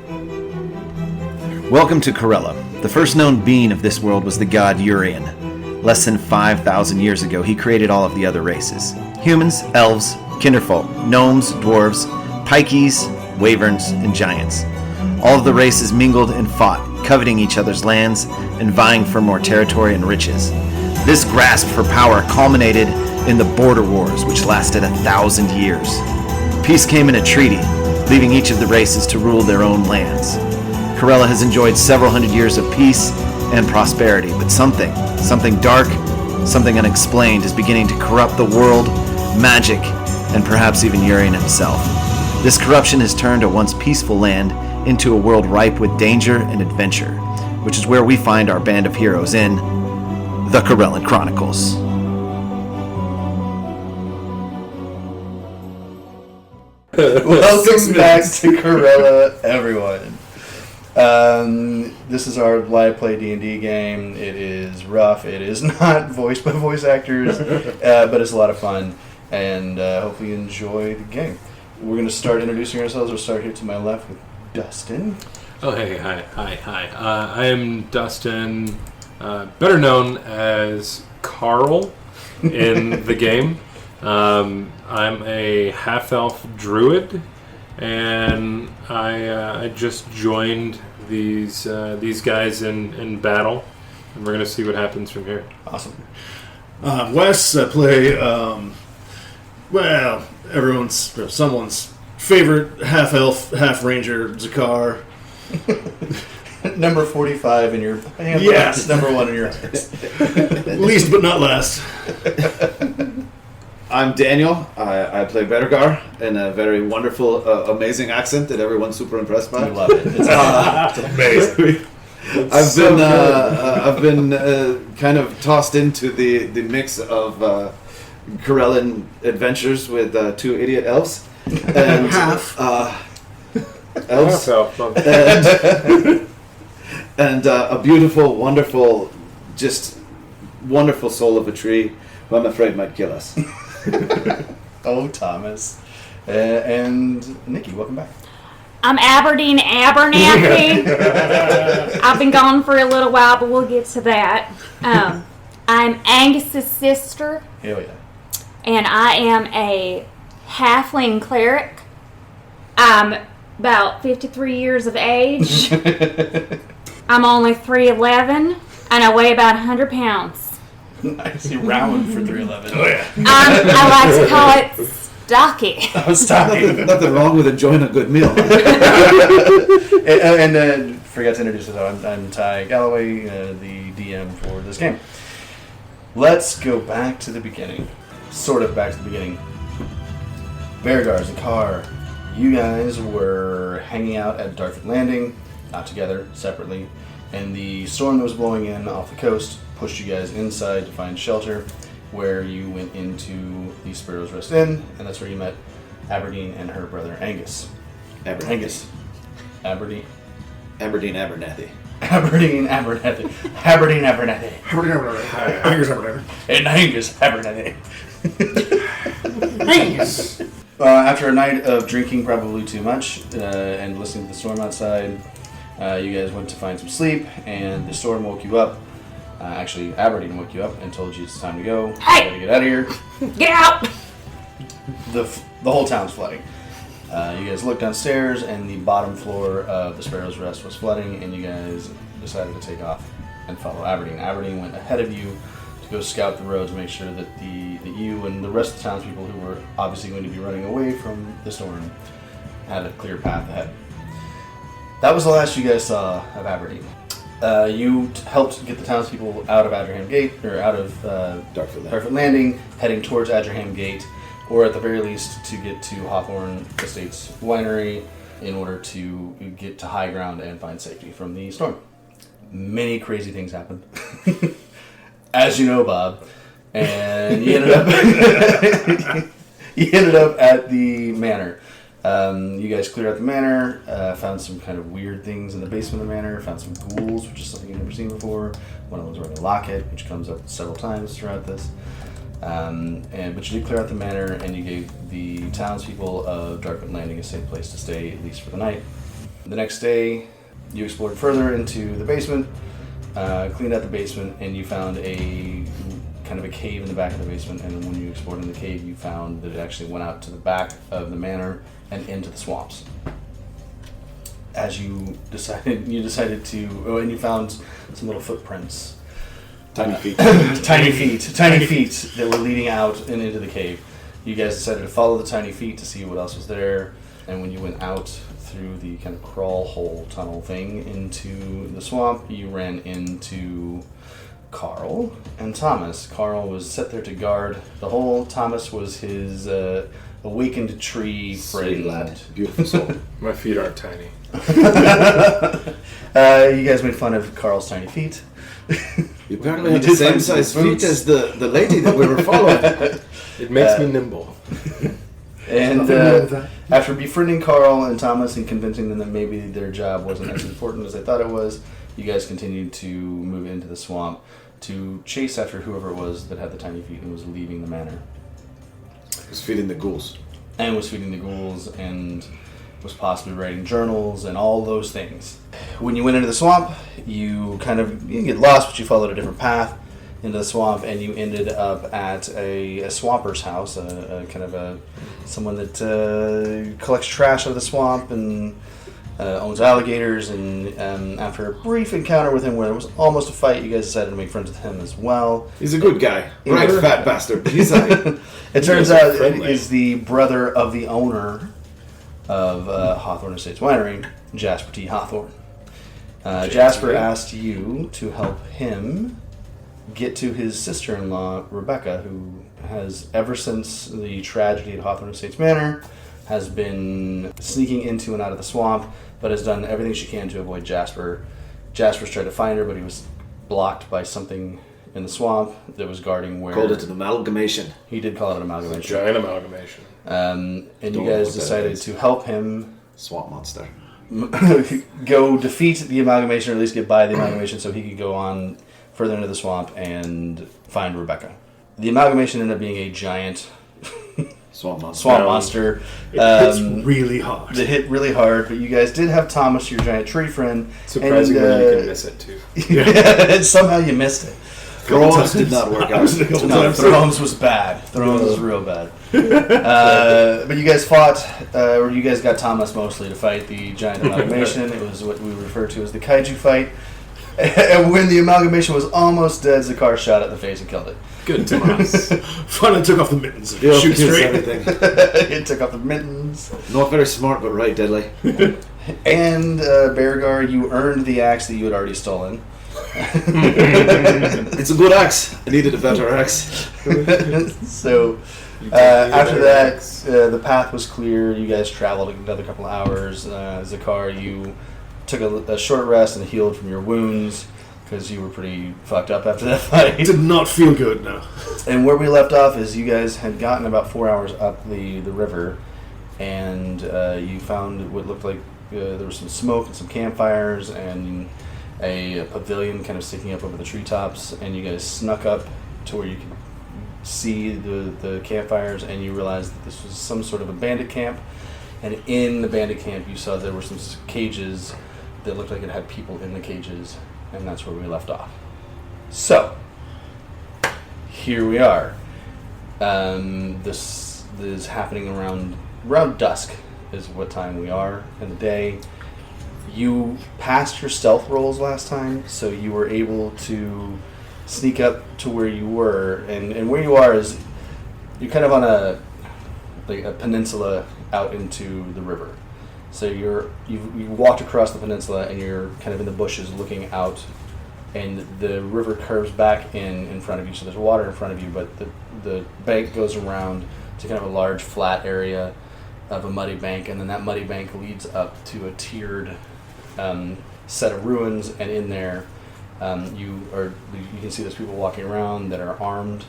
Welcome to Cahrell. The first known being of this world was the god Urian. Less than 5,000 years ago, he created all of the other races. Humans, elves, kinderfolk, gnomes, dwarves, pikeys, wyverns, and giants. All of the races mingled and fought, coveting each other's lands and vying for more territory and riches. This grasp for power culminated in the Border Wars, which lasted 1,000 years. Peace came in a treaty, leaving each of the races to rule their own lands. Corellan has enjoyed several hundred years of peace and prosperity, but something dark, something unexplained is beginning to corrupt the world, magic, and perhaps even Urian himself. This corruption has turned a once peaceful land into a world ripe with danger and adventure, which is where we find our band of heroes in the Corellan Chronicles. Welcome back to Corella, everyone. This is our live play D&D game. It is rough. It is not voiced by voice actors, but it's a lot of fun, and hopefully you enjoy the game. We're going to start introducing ourselves. We'll start here to my left with Dustin. Oh, hey, hi. I am Dustin, better known as Cahrell in the game. I'm a half-elf druid, and I just joined these guys in battle, and we're gonna see what happens from here. Awesome. Wes, I play someone's favorite half-elf, half-ranger, Zakar. Number 45 in your hand. Yes. Number 1 in your head. Least but not last. I'm Daniel. I play Bergar in a very wonderful, amazing accent that everyone's super impressed by. I love it. It's Amazing. I've been kind of tossed into the mix of Corellan adventures with 2 idiot elves and Half. elves and a beautiful, wonderful, just wonderful soul of a tree who I'm afraid might kill us. Oh, Thomas. And Nikki, welcome back. I'm Aberdeen Abernathy. I've been gone for a little while, but we'll get to that. I'm Angus's sister, Hell yeah. and I am a halfling cleric. I'm about 53 years of age. I'm only 3'11", and I weigh about 100 pounds. Nice. You round for 311. Oh, yeah. I like to call it stocky. I was talking. Nothing wrong with enjoying a good meal. and forgot to introduce myself. I'm Ty Galloway, the DM for this game. Let's go back to the beginning. Sort of back to the beginning. Bergar and Zakar, you guys were hanging out at Dartford Landing, not together, separately, and the storm that was blowing in off the coast pushed you guys inside to find shelter, where you went into the Sparrow's Rest Inn, and that's where you met Aberdeen and her brother Angus. Abernathy. Aberdeen Abernathy. And Angus Abernathy. After a night of drinking probably too much and listening to the storm outside, you guys went to find some sleep, and the storm woke you up. Actually, Aberdeen woke you up and told you it's time to go. Hey! You gotta get out of here. Get out! The whole town's flooding. You guys looked downstairs, and the bottom floor of the Sparrow's Rest was flooding, and you guys decided to take off and follow Aberdeen. Aberdeen went ahead of you to go scout the road to make sure that you and the rest of the townspeople who were obviously going to be running away from the storm had a clear path ahead. That was the last you guys saw of Aberdeen. You helped get the townspeople out of Adderham Gate, or out of Dartford Landing, heading towards Adderham Gate, or at the very least to get to Hawthorn Estates Winery in order to get to high ground and find safety from the storm. Many crazy things happened, as you know, Bob, and you ended up at the manor. You guys cleared out the manor, found some kind of weird things in the basement of the manor, found some ghouls, which is something you've never seen before. One of them was wearing a locket, which comes up several times throughout this. But you did clear out the manor, and you gave the townspeople of Dartford Landing a safe place to stay, at least for the night. The next day, you explored further into the basement, cleaned out the basement, and you found a kind of a cave in the back of the basement. And when you explored in the cave, you found that it actually went out to the back of the manor and into the swamps. As you decided to, and you found some little footprints. Tiny feet. Tiny feet that were leading out and into the cave. You guys decided to follow the tiny feet to see what else was there, and when you went out through the kind of crawl hole tunnel thing into the swamp, you ran into Cahrell and Thomas. Cahrell was set there to guard the hole. Thomas was his awakened tree friend. Sweet lad. Beautiful soul. My feet aren't tiny. You guys made fun of Carl's tiny feet. You apparently had the same size feet as the lady that we were following. It makes me nimble. And Nothing wrong with that. after befriending Cahrell and Thomas and convincing them that maybe their job wasn't as important as they thought it was, you guys continued to move into the swamp to chase after whoever it was that had the tiny feet and was leaving the manor. Was feeding the ghouls. And was feeding the ghouls and was possibly writing journals and all those things. When you went into the swamp, you get lost, but you followed a different path into the swamp, and you ended up at a swamper's house, someone that collects trash out of the swamp and owns alligators. And after a brief encounter with him where there was almost a fight, you guys decided to make friends with him as well. He's a good guy. Right, fat bastard. But he's It turns out is the brother of the owner of Hawthorn Estates Winery, Jasper T. Hawthorn. Jasper asked you to help him get to his sister-in-law, Rebecca, who has, ever since the tragedy at Hawthorn Estates Manor, has been sneaking into and out of the swamp, but has done everything she can to avoid Jasper. Jasper's tried to find her, but he was blocked by something in the swamp that was guarding where... Called it an amalgamation. He did call it an amalgamation. Giant amalgamation. And Don't you know guys what that decided is. to help him Swamp monster. go defeat the amalgamation, or at least get by the amalgamation, so he could go on further into the swamp and find Rebecca. The amalgamation ended up being a giant Swamp monster. swamp monster. It hits really hard. It hit really hard, but you guys did have Thomas, your giant tree friend. Surprisingly, and, you can miss it too. and somehow you missed it. Thrones did not work out. No, Thrones was bad. Thrones was real bad. But you guys fought, or you guys got Thomas mostly to fight the giant amalgamation. It was what we refer to as the kaiju fight. And when the amalgamation was almost dead, Zakar shot it in the face and killed it. Good, Tomas. Finally took off the mittens. Shoot Shoot straight. everything. It took off the mittens. Not very smart, but right deadly. And Beargar, you earned the axe that you had already stolen. It's a good axe. I needed a better axe. So after that, the path was clear. You guys traveled another couple of hours. Zakar, you took a short rest and healed from your wounds because you were pretty fucked up after that fight. Did not feel good now. And where we left off is you guys had gotten about 4 hours up the river, and you found what looked like there was some smoke and some campfires and a pavilion kind of sticking up over the treetops, and you guys snuck up to where you could see the campfires, and you realized that this was some sort of a bandit camp. And in the bandit camp, you saw there were some cages that looked like it had people in the cages, and that's where we left off. So, here we are. This is happening around dusk is what time we are in the day. You passed your stealth rolls last time, so you were able to sneak up to where you were, and where you are is you're kind of on a peninsula out into the river. So you walked across the peninsula, and you're kind of in the bushes looking out, and the river curves back in front of you. So there's water in front of you, but the bank goes around to kind of a large flat area of a muddy bank, and then that muddy bank leads up to a tiered set of ruins, and in there you can see there's people walking around that are armed.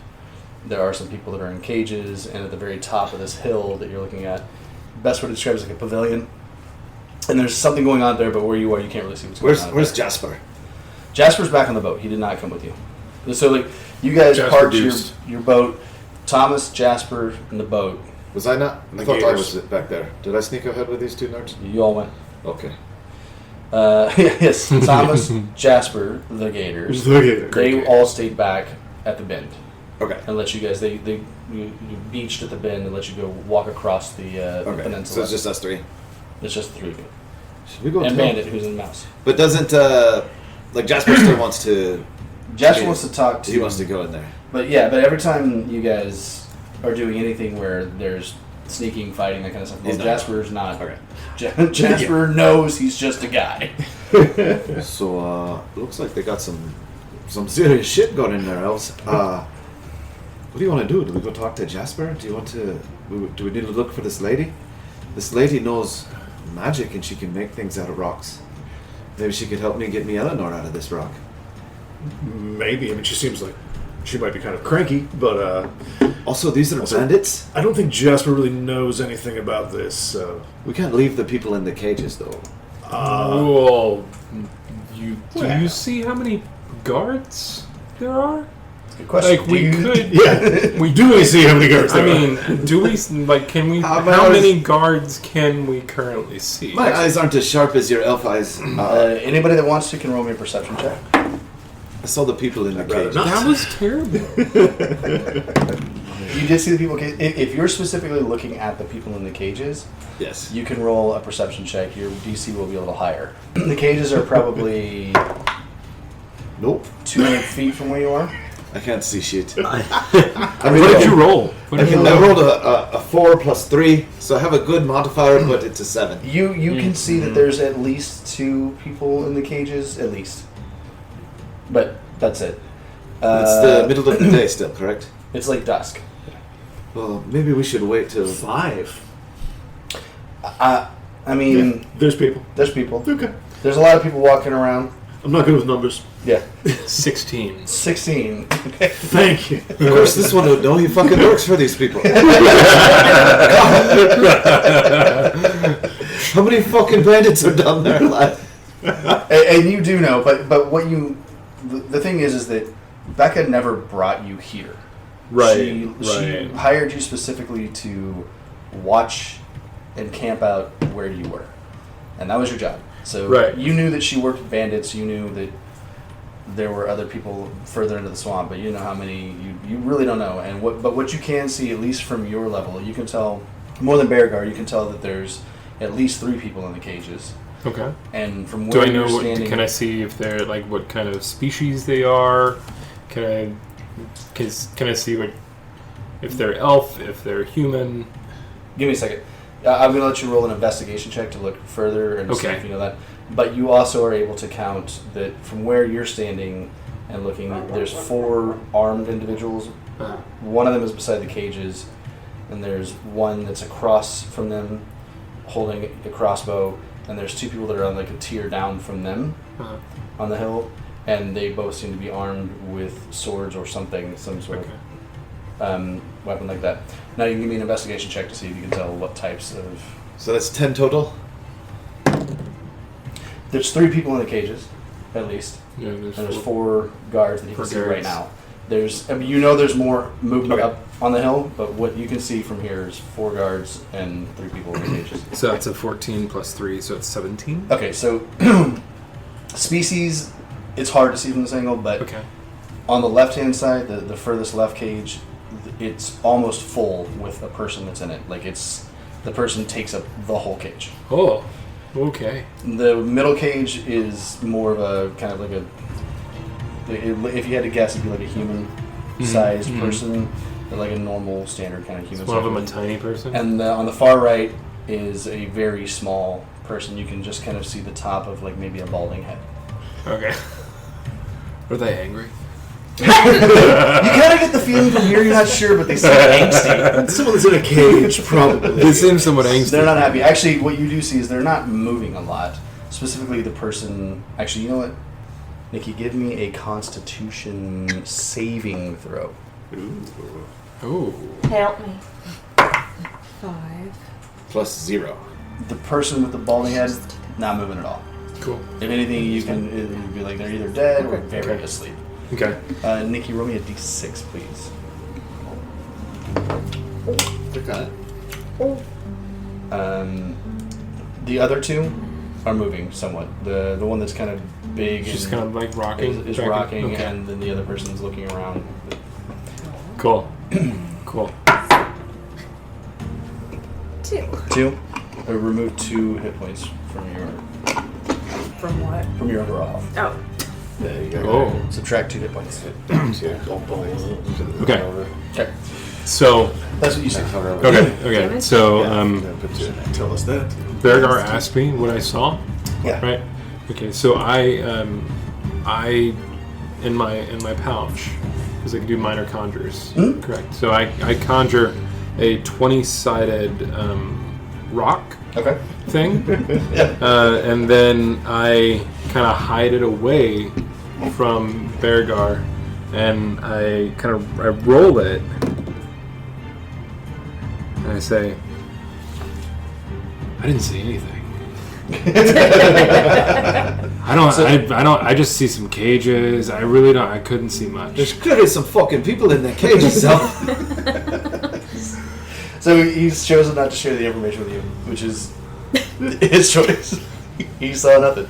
There are some people that are in cages, and at the very top of this hill that you're looking at, best way to describe it is like a pavilion. And there's something going on there, but where you are, you can't really see what's going on. Where's Jasper? Jasper's back on the boat. He did not come with you. So you guys Jasper parked deuced. your boat. Thomas, Jasper, and the boat. Was I not? I The thought I gators. was back there. Did I sneak ahead with these two nerds? You all went. Okay. Yes, Thomas, Jasper, the Gators. They all stayed back at the bend. Okay. And let you guys, you beached at the bend and let you go walk across the peninsula. So it's just us three. It's just the three of you. Should we go And tell- Bandit, who's in the mouse. But doesn't Jasper still wants to? Jasper wants to talk to. He wants to go in there. But every time you guys are doing anything where there's sneaking, fighting, that kind of stuff, well, Jasper's not. Okay. Jasper knows he's just a guy. So looks like they got some serious shit going in there, elves. What do you want to do? Do we go talk to Jasper? Do you want to? Do we need to look for this lady? This lady knows magic and she can make things out of rocks. Maybe she could help me get me Eleanor out of this rock. Maybe. I mean, she seems like she might be kind of cranky, but Also, these are bandits. I don't think Jasper really knows anything about this. So We can't leave the people in the cages, though. Well, do you see how many guards there are? Good question. Like, we could... yeah, we do see how many guards I there are. mean, do we... Like, can we... How How many guards can we currently see? My eyes aren't as sharp as your elf eyes. Anybody that wants to can roll me a perception check. I saw the people in the rather cages. not. That was terrible. You did see the people. If you're specifically looking at the people in the cages, Yes. you can roll a perception check. Your DC will be a little higher. The cages are probably Nope. 200 feet from where you are. I can't see shit. What did you roll? What did you I roll? rolled a 4 plus 3, so I have a good modifier, but it's a 7. You can see that there's at least 2 people in the cages, at least. But that's it. It's the middle of the day still, correct? It's like dusk. Well, maybe we should wait till... 5. I mean, There's people. there's people. Okay. There's a lot of people walking around. I'm not good with numbers. Yeah. 16. 16. Thank you. Of course, this one would know. He fucking works for these people. How many fucking bandits are down there alive? And you do know, but what you... The thing is that Becca never brought you here. She hired you specifically to watch and camp out where you were. And that was your job. So you knew that she worked with bandits. You knew that there were other people further into the swamp, but you know how many... You really don't know. But what you can see, at least from your level, you can tell... More than Beargar, you can tell that there's at least 3 people in the cages. Okay. And from Do where I know you're what... standing... Can I see if they're, like, what kind of species they are? Can I see what... If they're elf, if they're human... Give me a second. I'm going to let you roll an investigation check to look further and see if you know that. But you also are able to count that from where you're standing and looking, there's 4 armed individuals. One of them is beside the cages, and there's one that's across from them holding a crossbow, and there's 2 people that are on like a tier down from them on the hill, and they both seem to be armed with swords or something, some sort of weapon like that. Now you can give me an investigation check to see if you can tell what types of... So that's 10 total? There's 3 people in the cages, at least. Yeah, And there's 4 guards that you can see right guards. now. There's, there's more movement up on the hill, but what you can see from here is 4 guards and 3 people in the cages. So that's a 14 plus 3, so it's 17? Okay, so species, it's hard to see from this angle, but on the left-hand side, the furthest left cage, it's almost full with a person that's in it. Like the person takes up the whole cage. Oh, okay. The middle cage is more of a kind of like if you had to guess, it'd be like a human-sized person, or like a normal, standard kind of human. Is one of them a tiny person? And on the far right is a very small person. You can just kind of see the top of like maybe a balding head. Okay. Are they angry? You kind of get the feeling from here, you're not sure, but they seem angsty. Someone that's in a cage, probably. They seem somewhat angsty. They're not happy. Actually, what you do see is they're not moving a lot. Specifically, the person... Actually, you know what? Nikki, give me a Constitution saving throw. Ooh. Help me. 5. Plus 0. The person with the balding head, not moving at all. Cool. If anything, you can it'd be like they're either dead or very asleep. Okay. Nikki, roll me a d6, please. Got it. The other 2, are moving somewhat. The one that's kind of big Just and kind of like rocking. is tracking? rocking, Okay. and then the other person's looking around. Cool. Cool. 2. 2. Remove 2 hit points from From what? your overall health. Oh. There you go. Oh. Subtract 2 hit points. Okay. Okay. So. That's what you said. Okay. Okay. So Tell us that. Bergar asked me what I saw. Yeah. Right. Okay. So I in my pouch because I can do minor conjures. Hmm? Correct. So I conjure a 20-sided rock Okay. thing. Yeah. And then I kind of hide it away from Bergar, and I roll it, and I say, "I didn't see anything. I just see some cages. I really don't. I couldn't see much." There's clearly some fucking people in the cages, so. So he's chosen not to share the information with you, which is his choice. He saw nothing.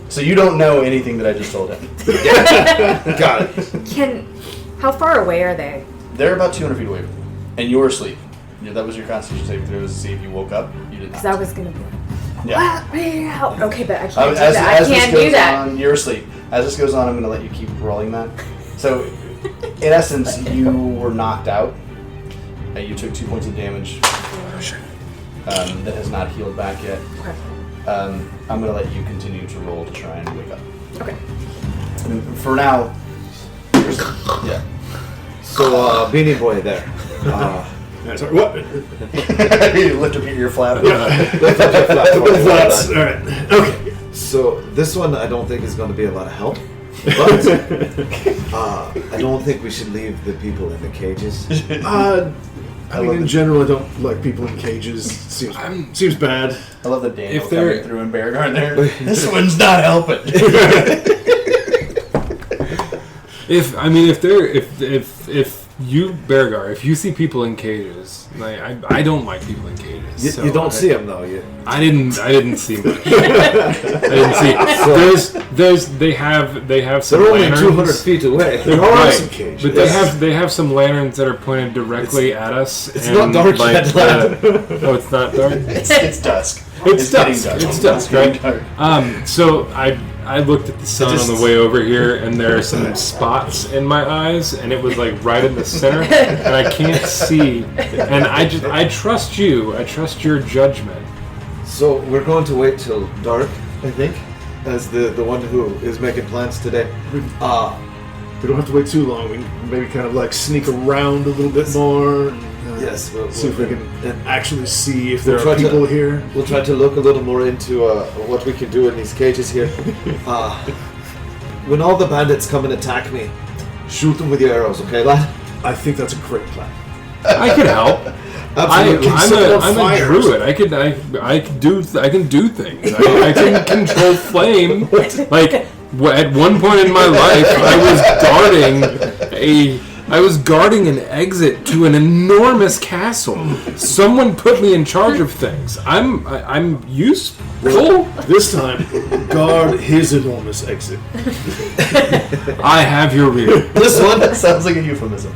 So you don't know anything that I just told him. Got it. How far away are they? They're about 200 feet away from you, and you're asleep. Yeah, that was your Constitution saving throw, was to see if you woke up. You did not. Because I was gonna be like, Yeah. let me out. Okay, but I can't do As that. I this can't goes do that. on, you're asleep. As this goes on, I'm going to let you keep rolling that. So, in essence, you were knocked out. You took 2 points of damage. That has not healed back yet. Okay. I'm going to let you continue to roll to try and wake up. Okay. And for now, yeah. So, Beanie Boy there. Sorry, what? You lift up your flap. Flats. All right. Okay. So, this one I don't think is going to be a lot of help. But I don't think we should leave the people in the cages. I mean, in general, I don't like people in cages. Seems bad. I love that Daniel If they're- coming through in Bearguard there. This one's not helping. If you, Bergar, if you see people in cages, like I don't like people in cages. You don't see them though. I didn't see much. They have some They're only lanterns. 200 feet away. There are Right. some cages. But they have some lanterns that are pointed directly at us. It's not dark yet, lad. Oh, it's not dark. It's dusk. It's getting dusk. dark. It's dusk, getting right? dark. So I looked at the sun on the way over here, and there are some spots in my eyes, and it was like right in the center, and I can't see. And I trust you. I trust your judgment. So we're going to wait till dark, I think, as the one who is making plans today. We don't have to wait too long. We can maybe kind of like sneak around a little bit more. And, Yes, see if we can actually see if there We'll try are people to- here. We'll try to look a little more into what we can do in these cages here. When all the bandits come and attack me, shoot them with your arrows, okay, lad? I think that's a great plan. I could help. Absolutely. I'm a druid. I can do things. I can control flame. Like at one point in my life, I was guarding an exit to an enormous castle. Someone put me in charge of things. I'm useful. This time, guard his enormous exit. I have your rear. This one sounds like a euphemism.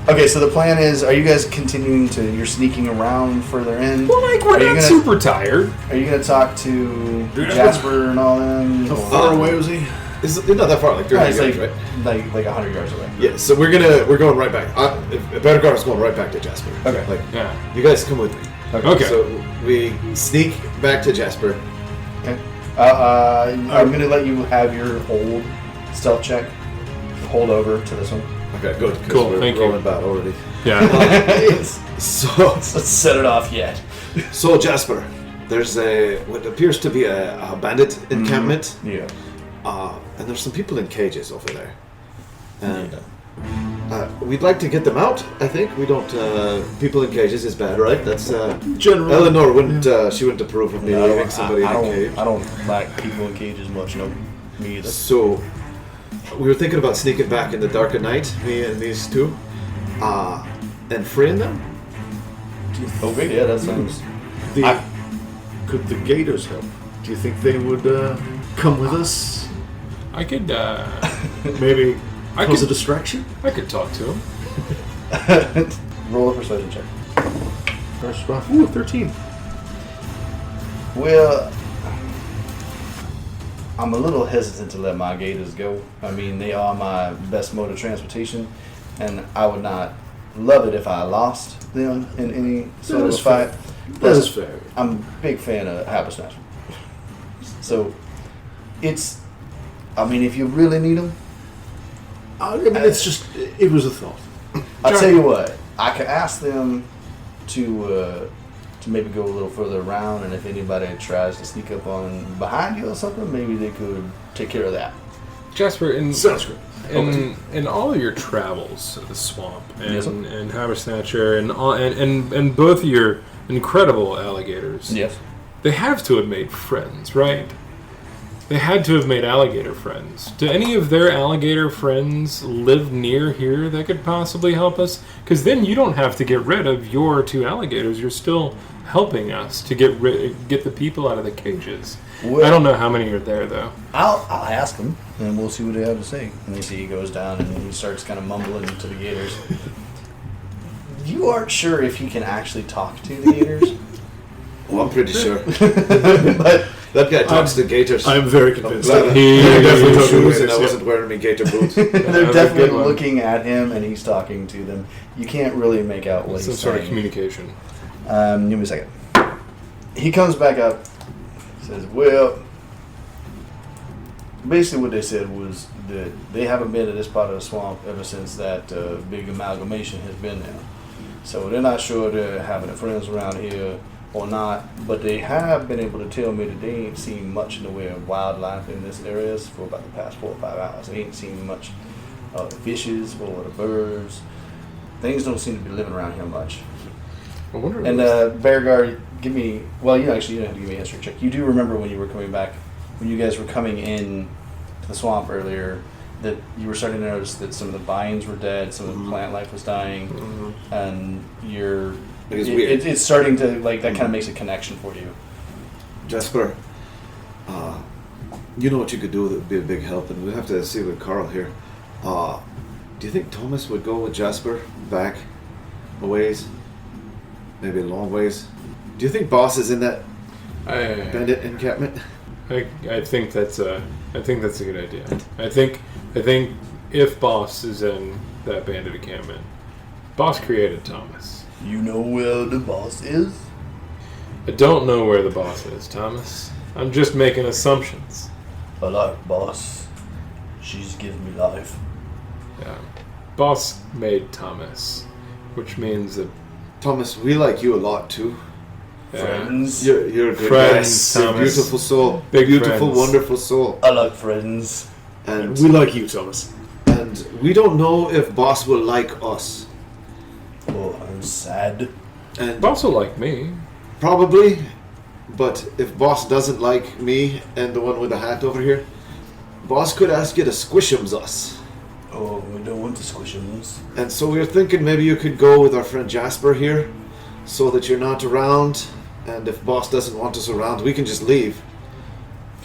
Okay, so the plan is: are you guys continuing to? You're sneaking around further in. Well, like we're not super tired. Are you gonna talk to Jasper and all them? How far away was he? It's not that far, like 30 It's yards, like, right? like 100 yards away. Yeah, so we're going right back. Bettergar's going right back to Jasper. Okay. Like, Yeah. you guys come with me. Okay. So we sneak back to Jasper. Okay. I'm gonna let you have your hold stealth check. Hold over to this one. Okay, good. 'Cause Cool, we're thank you. rolling bad already. Yeah. So Let's set it off yet. So Jasper, there's what appears to be a bandit encampment. Yeah. And there's some people in cages over there. And we'd like to get them out, I think. We don't... people in cages is bad, right? That's... Generally. Eleanor wouldn't... she wouldn't approve of me leaving somebody in a cage. I don't like people in cages much. No, me either. So, we were thinking about sneaking back in the dark of night, me and these two. And freeing them? Okay, yeah, that sounds. Could the Gators help? Do you think they would come with us? I could, Maybe I cause a could, distraction? I could talk to him. Roll a persuasion check. First round. Ooh, 13. Well, I'm a little hesitant to let my gators go. I mean, they are my best mode of transportation, and I would not love it if I lost them in any sort of fight. That is fair. I'm a big fan of Habersnatch. So, I mean, if you really need them, I mean, it's just, it was a thought. I'll tell you what, I could ask them to maybe go a little further around, and if anybody tries to sneak up on behind you or something, maybe they could take care of that. Jasper, Sounds good. in all of your travels to the swamp and, Yes, sir. and Habersnatcher and both of your incredible alligators, Yes. they have to have made friends, right? They had to have made alligator friends. Do any of their alligator friends live near here that could possibly help us? Because then you don't have to get rid of your 2 alligators. You're still helping us to get the people out of the cages. Well, I don't know how many are there, though. I'll ask them, and we'll see what they have to say. And you see he goes down and he starts kind of mumbling to the gators. You aren't sure if he can actually talk to the gators, Well, I'm pretty sure. but That guy talks to gators. I'm very convinced. Glad He- I definitely talking shoes to and I gators, wasn't wearing my gator boots. they're That's a definitely good one. looking at him, and he's talking to them. You can't really make out what Some he's sort of saying. communication. Give me a second. He comes back up, says, well, basically what they said was that they haven't been to this part of the swamp ever since that big amalgamation has been there. So they're not sure they're having their friends around here or not, but they have been able to tell me that they ain't seen much in the way of wildlife in this area for about the past 4 or 5 hours. They ain't seen much of the fishes or the birds. Things don't seem to be living around here much. I wonder. And Bearguard, give me. Well, you don't have to give me a history check. You do remember when you were coming back, when you guys were coming in to the swamp earlier, that you were starting to notice that some of the vines were dead, some of the plant life was dying, and you're. It's weird. It's starting to like that. Kind of makes a connection for you. Jasper, you know what you could do that would be a big help, and we'll have to see with Cahrell here. Do you think Thomas would go with Jasper back a ways? Maybe a long ways? Do you think Boss is in that Bandit encampment? I think that's a good idea. I think if Boss is in that bandit encampment, Boss created Thomas. You know where the boss is? I don't know where the boss is, Thomas. I'm just making assumptions. I like boss. She's giving me life. Yeah. Boss made Thomas, which means that Thomas, we like you a lot too. Friends. You're a good Friends, guy. You're a Thomas. beautiful soul. Big beautiful, friends. wonderful soul. I like friends. And We like you, Thomas. and we don't know if Boss will like us. Oh, I'm sad. And Boss will like me. probably, but if Boss doesn't like me and the one with the hat over here, Boss could ask you to squishums us. Oh, we don't want to squish him. And so we were thinking maybe you could go with our friend Jasper here, so that you're not around, and if Boss doesn't want us around, we can just leave.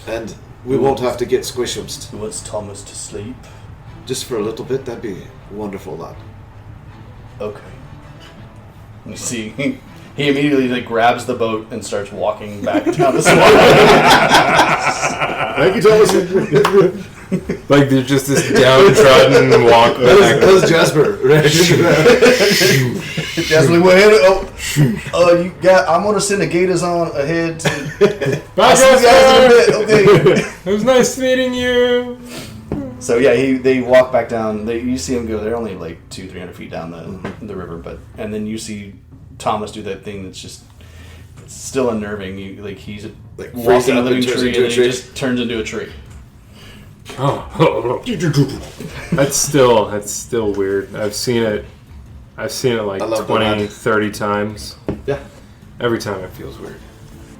And we won't have to get squishums. He wants Thomas to sleep. Just for a little bit, that'd be wonderful, lad. Okay. You see, he immediately like grabs the boat and starts walking back down the swamp. Thank you, Thomas. Like there's just this downtrodden walk back. How's Jasper? Jasper, like, well, you got. I'm gonna send the gators on ahead to. Bye, I'll see you guys in a Jasper! bit. Okay. It was nice meeting you. So yeah, they walk back down. You see him go. They're only like 200-300 feet down the river, and then you see Thomas do that thing that's just still unnerving. He's Like walking freezing a up living and turns tree, into and a then tree. he just turns into a tree. Oh, that's still weird. I've seen it like I love 20, that. 30 times. Yeah. Every time it feels weird.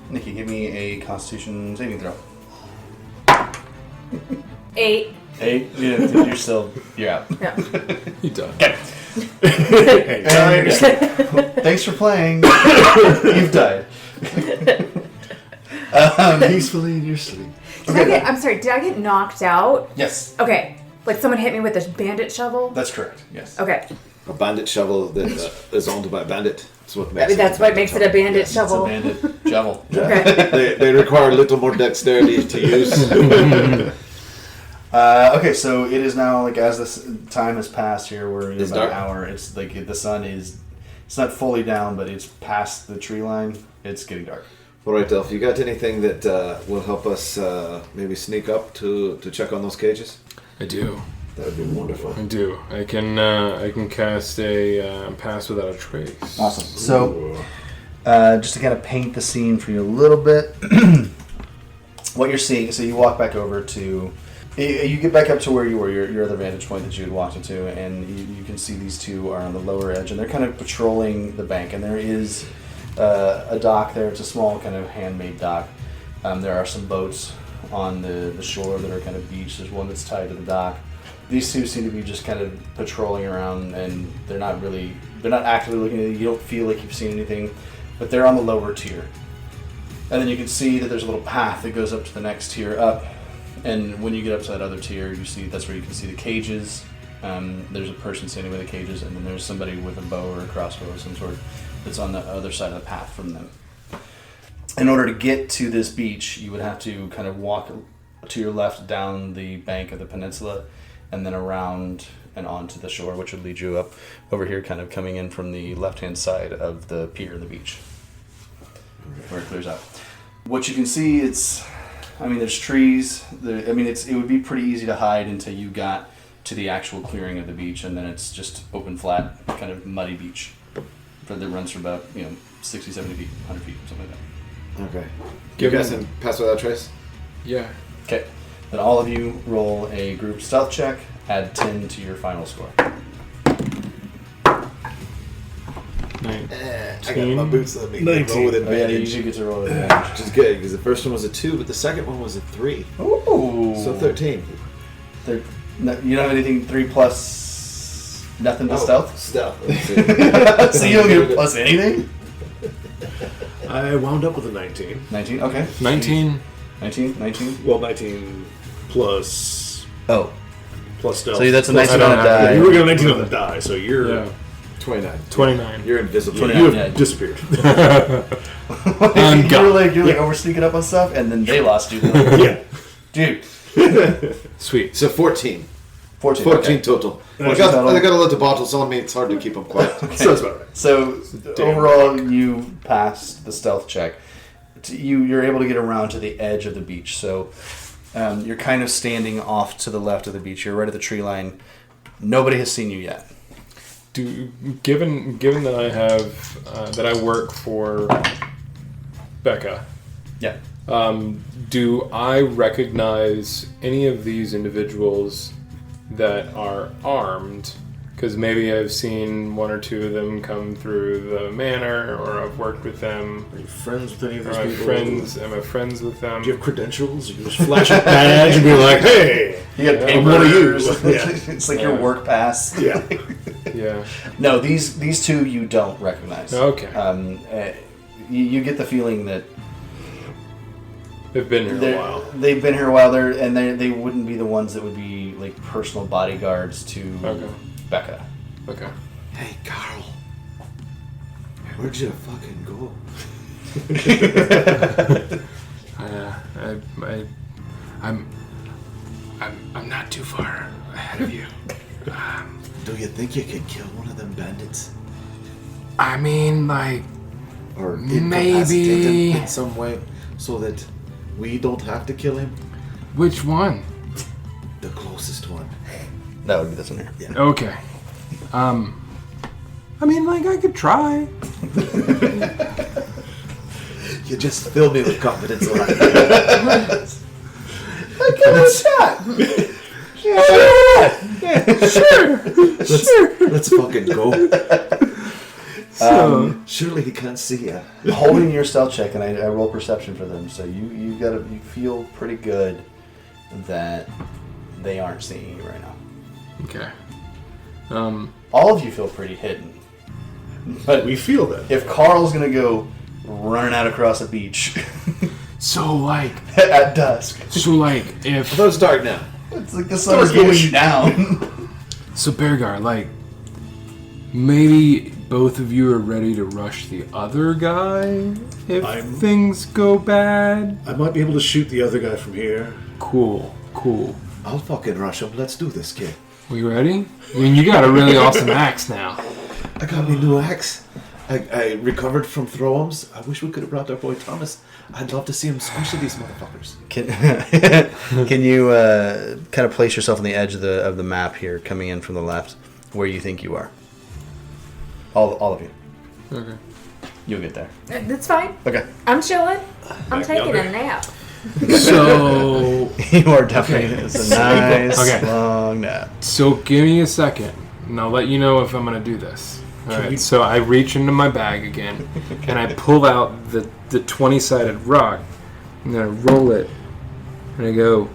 Nikki, give me a Constitution saving throw. 8. 8. Yeah, you're out. Yeah. You done. And thanks for playing. You've died. Peacefully in your sleep. I'm sorry, did I get knocked out? Yes, Okay. Like someone hit me with a bandit shovel? that's correct. Yes. Okay. A bandit shovel that is owned by a bandit. That's what makes That's what makes it a bandit It's shovel. a bandit shovel. Okay. They require a little more dexterity to use. Okay, so it is now like as this time has passed here, we're in It's about an dark. hour. It's like the sun is, it's not fully down, but it's past the tree line. It's getting dark. All right, Elf, you got anything that will help us maybe sneak up to check on those cages? I do. That would be wonderful. I do. I can cast a pass without a trace. Awesome. So, just to kind of paint the scene for you a little bit, what you're seeing. So you walk back over to, you get back up to where you were, your other vantage point that you had walked into, and you can see these two are on the lower edge, and they're kind of patrolling the bank. And there is a dock there. It's a small kind of handmade dock. There are some boats on the shore that are kind of beached. There's one that's tied to the dock. These two seem to be just kind of patrolling around, and they're not actively looking at you. You don't feel like you've seen anything, but they're on the lower tier. And then you can see that there's a little path that goes up to the next tier up, and when you get up to that other tier, you see that's where you can see the cages. There's a person standing with the cages, and then there's somebody with a bow or a crossbow of some sort that's on the other side of the path from them. In order to get to this beach, you would have to kind of walk to your left down the bank of the peninsula, and then around and onto the shore, which would lead you up over here, kind of coming in from the left-hand side of the pier and the beach, where it clears out. What you can see, there's trees. It would be pretty easy to hide until you got to the actual clearing of the beach, and then it's just open, flat, kind of muddy beach that runs for about 60, 70 feet, 100 feet, something like that. Okay. You guys can pass without trace? Yeah. Okay. Then all of you roll a group stealth check. Add 10 to your final score. I got my boots on me. 19. Roll with Oh, yeah, advantage. you get to roll with advantage. Which is good, because the first one was a 2, but the second one was a 3. Ooh. So 13. You don't have anything 3 plus nothing but stealth? Stealth. So you don't get a plus anything? I wound up with a 19. 19? Okay. 19. 19? Well, 19 plus Oh. stealth. So that's a Plus 19 on a die. You were going to 19 on the die, so you're... Yeah. 29. 29. You're invisible. 29. You Yeah. have disappeared. You're like over sneaking up on stuff, and then they lost you. Yeah. Dude. Sweet. So 14. 14. 14 okay. total. I Fourteen got total. a lot of bottles on me. It's hard to keep them quiet. So that's about right. So damn overall, you passed the stealth check. You're able to get around to the edge of the beach. So you're kind of standing off to the left of the beach. You're right at the tree line. Nobody has seen you yet. Given that I have that I work for Becca, Yeah. do I recognize any of these individuals that are armed? Because maybe I've seen one or two of them come through the manor, or I've worked with them. Are you friends with any of Am these I people? friends? Am I friends with them? Do you have credentials? You can just flash a badge and be like, hey! You got I'm one of you. papers. Yeah. It's like your work pass. Yeah. Yeah. No, these two you don't recognize. Okay. You get the feeling that They've been here a they're- while. they've been here a while. They wouldn't be the ones that would be like personal bodyguards to Okay. Becca. Okay. Hey, Carl. Where'd you fucking go? I'm not too far ahead of you. Do you think you could kill one of them bandits? I mean, like, Or Maybe. incapacitate him in some way so that we don't have to kill him? which one? The closest one. That would be this one here. Yeah. Okay. I mean, like, I could try. You just fill me with confidence, alright? Let's fucking go. Surely he can't see ya. Holding your stealth check, and I roll perception for them. So you feel pretty good that they aren't seeing you right now. Okay. All of you feel pretty hidden. But We feel that. if Carl's gonna go running out across a beach, So like, At dusk. if Although it's dark now. It's like the sun is going down. so, Beargar, like, maybe both of you are ready to rush the other guy if things go bad. I might be able to shoot the other guy from here. Cool. I'll fucking rush him. Let's do this, kid. We ready? I mean, you got a really awesome axe now. I got me new axe. I recovered from throw-ums. I wish we could have brought our boy Thomas. I'd love to see him squish these motherfuckers. Can you kind of place yourself on the edge of the map here, coming in from the left, where you think you are? All of you. Okay. You'll get there. That's fine. Okay. I'm chilling. I'm taking a nap. So You are definitely. It's a nice Okay. long nap. So give me a second, and I'll let you know if I'm gonna do this. All right. So I reach into my bag again, and I pull out the 20-sided rock, and then I roll it, and I go.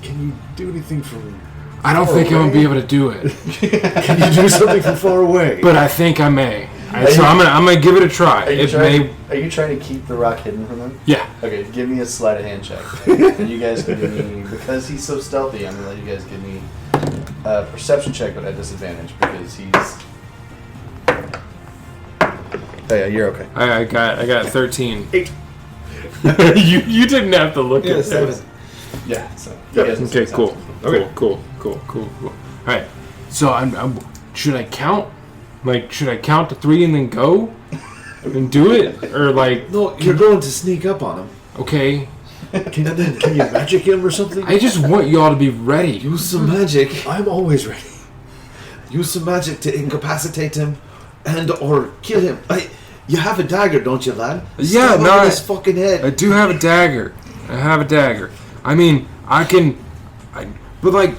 Can you do anything from... I don't think I'm gonna be able to do it, Can you do something from far away? but I think I may. So I'm gonna give it a try. Are you It may. trying to keep the rock hidden from him? Yeah. Okay, give me a sleight of hand check. And you guys can give me, because he's so stealthy, I'm going to let you guys give me a perception check, but at disadvantage, because he's... Oh yeah, you're okay. I got 13. 8. you didn't have to look at it. Yeah, so... you guys Okay, can cool. Okay. Cool. All right. So I'm should I count? Like, should I count to 3 and then go and do it, or like? No, you're going to sneak up on him. Okay. Can you magic him or something? I just want y'all to be ready. Use some magic. I'm always ready. Use some magic to incapacitate him and or kill him. You have a dagger, don't you, lad? Yeah, Stab no, him in his fucking head. I do have a dagger. I mean, I can. But like,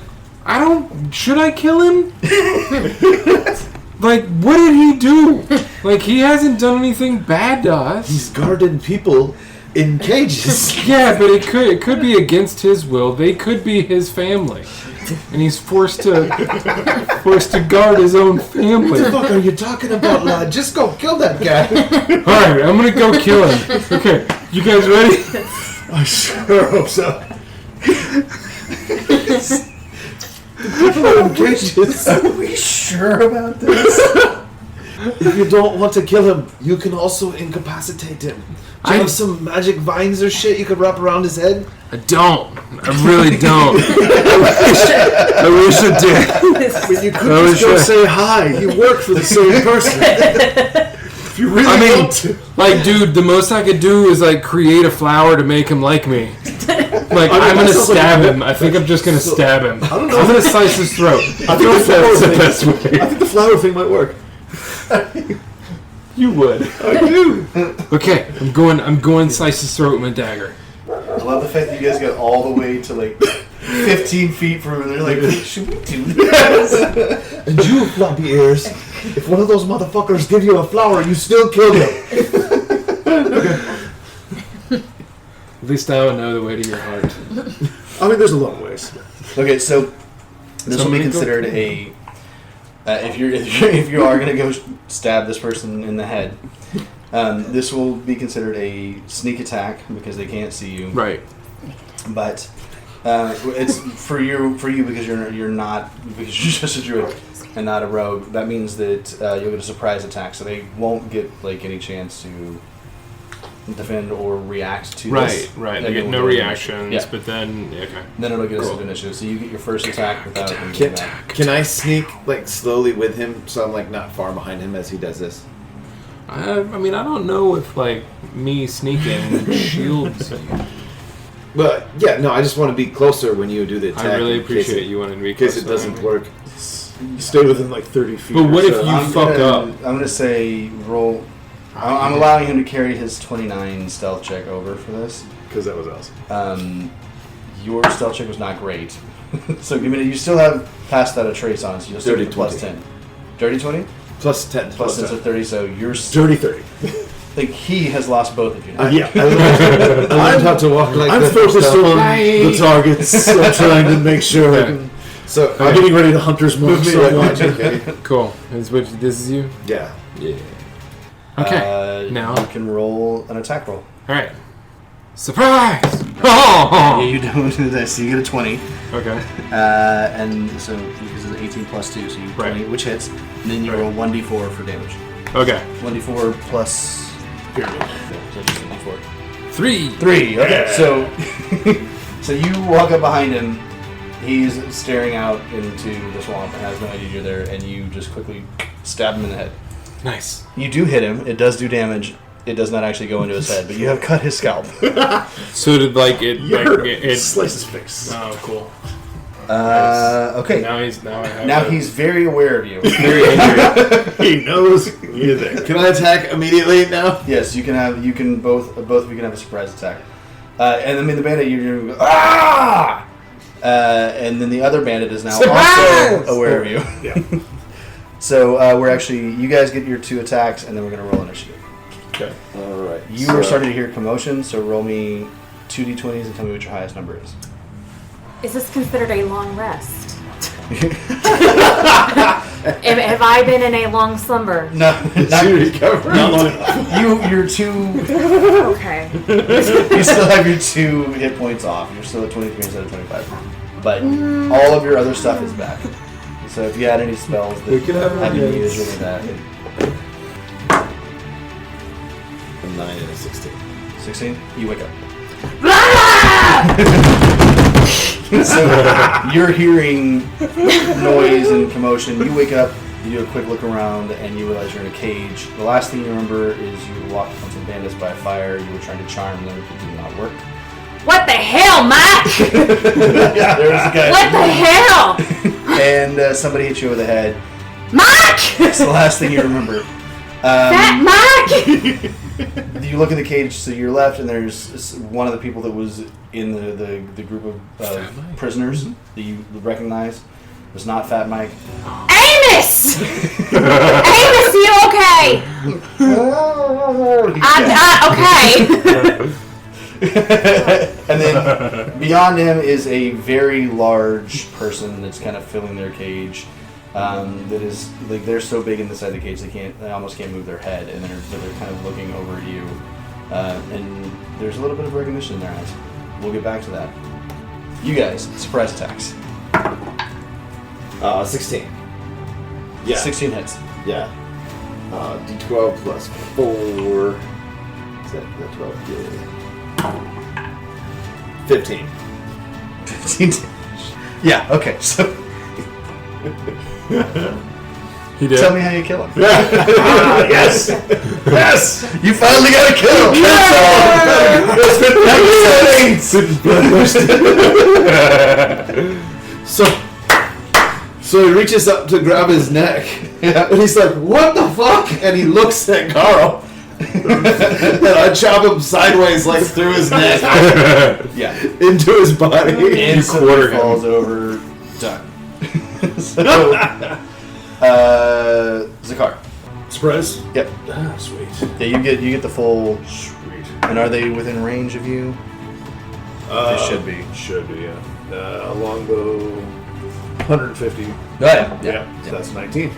I don't. Should I kill him? Like, what did he do? Like, he hasn't done anything bad to us. He's guarding people in cages. Yeah, but it could be against his will. They could be his family, and he's forced to guard his own family. What the fuck are you talking about, lad? Just go kill that guy. All right, I'm gonna go kill him. Okay, you guys ready? I sure hope so. People are in cages. Are we sure about this? If you don't want to kill him, you can also incapacitate him. Do you have some magic vines or shit you could wrap around his head? I don't. I really don't. I wish I did. I mean, you could just go say hi. You work for the same person. If you really want to. Like, dude, the most I could do is like create a flower to make him like me. Like, I'm gonna stab him. I think I'm just gonna stab him. I don't know. I'm gonna slice his throat. I think think that's the best I way. think the flower thing might work. You would. I do. Okay, I'm going slice his throat with my dagger. I love the fact that you guys got all the way to like 15 feet from him. They're like, should we do this? And you, floppy ears, if one of those motherfuckers give you a flower, you still kill them. At least I would know the way to your heart. I mean, there's a long ways. Okay, so this will be considered a... if you are going to go stab this person in the head, this will be considered a sneak attack because they can't see you. Right. But it's for you because you're not, because you're just a druid and not a rogue. That means that you'll get a surprise attack, so they won't get like any chance to defend or react to this. Right. They get no reactions, but then okay. Then it'll get us into initiative. So you get your first attack without him getting back. Can I sneak like slowly with him so I'm like not far behind him as he does this? I mean, I don't know if like me sneaking shields you. But yeah, no, I just want to be closer when you do the attack. I really appreciate you wanting to be in case closer. it doesn't work. You stay within like 30 feet. But what or if so. you fuck up? I'm going to say roll... I'm allowing him to carry his 29 stealth check over for this. Because that was awesome. Your stealth check was not great. So give me... You still have passed that a trace on, so you'll still get plus 10. Dirty 20? Plus 10. Plus 10, so 30, so you're... Dirty 30. Like, he has lost both of you now. Yeah. I learned how to walk like I'm this. focused on the targets. I'm trying to make sure I can... So I'm getting ready to hunter's mark. move me So like watch that, it. okay? Cool. This is you? Yeah. Yeah. Okay. Now. You can roll an attack roll. Alright. Surprise! Yeah, you don't do this. So you get a 20. Okay. And so because it's 18 plus 2, so you 20, which hits. And then you roll 1d4 for damage. Okay. 1d4 plus period. Yeah, so just a d4. 3. 3. Okay. So you walk up behind him. He's staring out into the swamp and has no idea you're there, and you just quickly stab him in the head. Nice. You do hit him. It does do damage. It does not actually go into his head, but you have cut his scalp. So did it slice his face. Oh, cool. Okay. Now He's very aware of you. very angry. He knows you're there. Can I attack immediately now? Yes, you can have. You can both of you can have a surprise attack. And I mean the bandit, you're going to go ah. And then the other bandit is now also aware of you. Yeah. So you guys get your 2 attacks, and then we're going to roll initiative. Okay. All right. You are starting to hear commotion, so roll me 2d20s and tell me what your highest number is. Is this considered a long rest? Have I been in a long slumber? No, not recover. You're 2. Okay. You still have your 2 hit points off. You're still at 23 instead of 25. But all of your other stuff is back. So if you had any spells that We could have haven't been ideas. used, really bad. A 9 and a 16. 16, you wake up. So you're hearing noise and commotion. You wake up, you do a quick look around, and you realize you're in a cage. The last thing you remember is you walked on some bandits by a fire. You were trying to charm them, but it did not work. What the hell, Mike? Yeah, there's a guy. What the hell? And somebody hit you over the head. Mike! That's the last thing you remember. Fat Mike! You look at the cage to your left, and there's one of the people that was in the group of prisoners that you recognize. It was not Fat Mike. Amos! Amos, you okay? Okay. And then beyond him is a very large person that's kind of filling their cage. That is like they're so big inside the cage they almost can't move their head, and they're kind of looking over at you. And there's a little bit of recognition in their eyes. We'll get back to that. You guys, surprise attacks. 16. Yeah. 16 hits. Yeah. D12 plus 4. Is that 12? Yeah. 15. 15. Yeah. Okay. So He did. tell me how you kill him. Yes! Yes! You finally got to kill him. So he reaches up to grab his neck, and he's like, "What the fuck?" And he looks at Cahrell, and I chop him sideways, like through his neck, Yeah. into his body. Instantly quarter him. falls over. Done. So, Zakar. Surprise? Yep. Ah, sweet. Yeah, you get the full. Sweet. And are they within range of you? They should be. Should be, yeah. Longbow, 150. Oh, yeah. Yeah, so that's 19.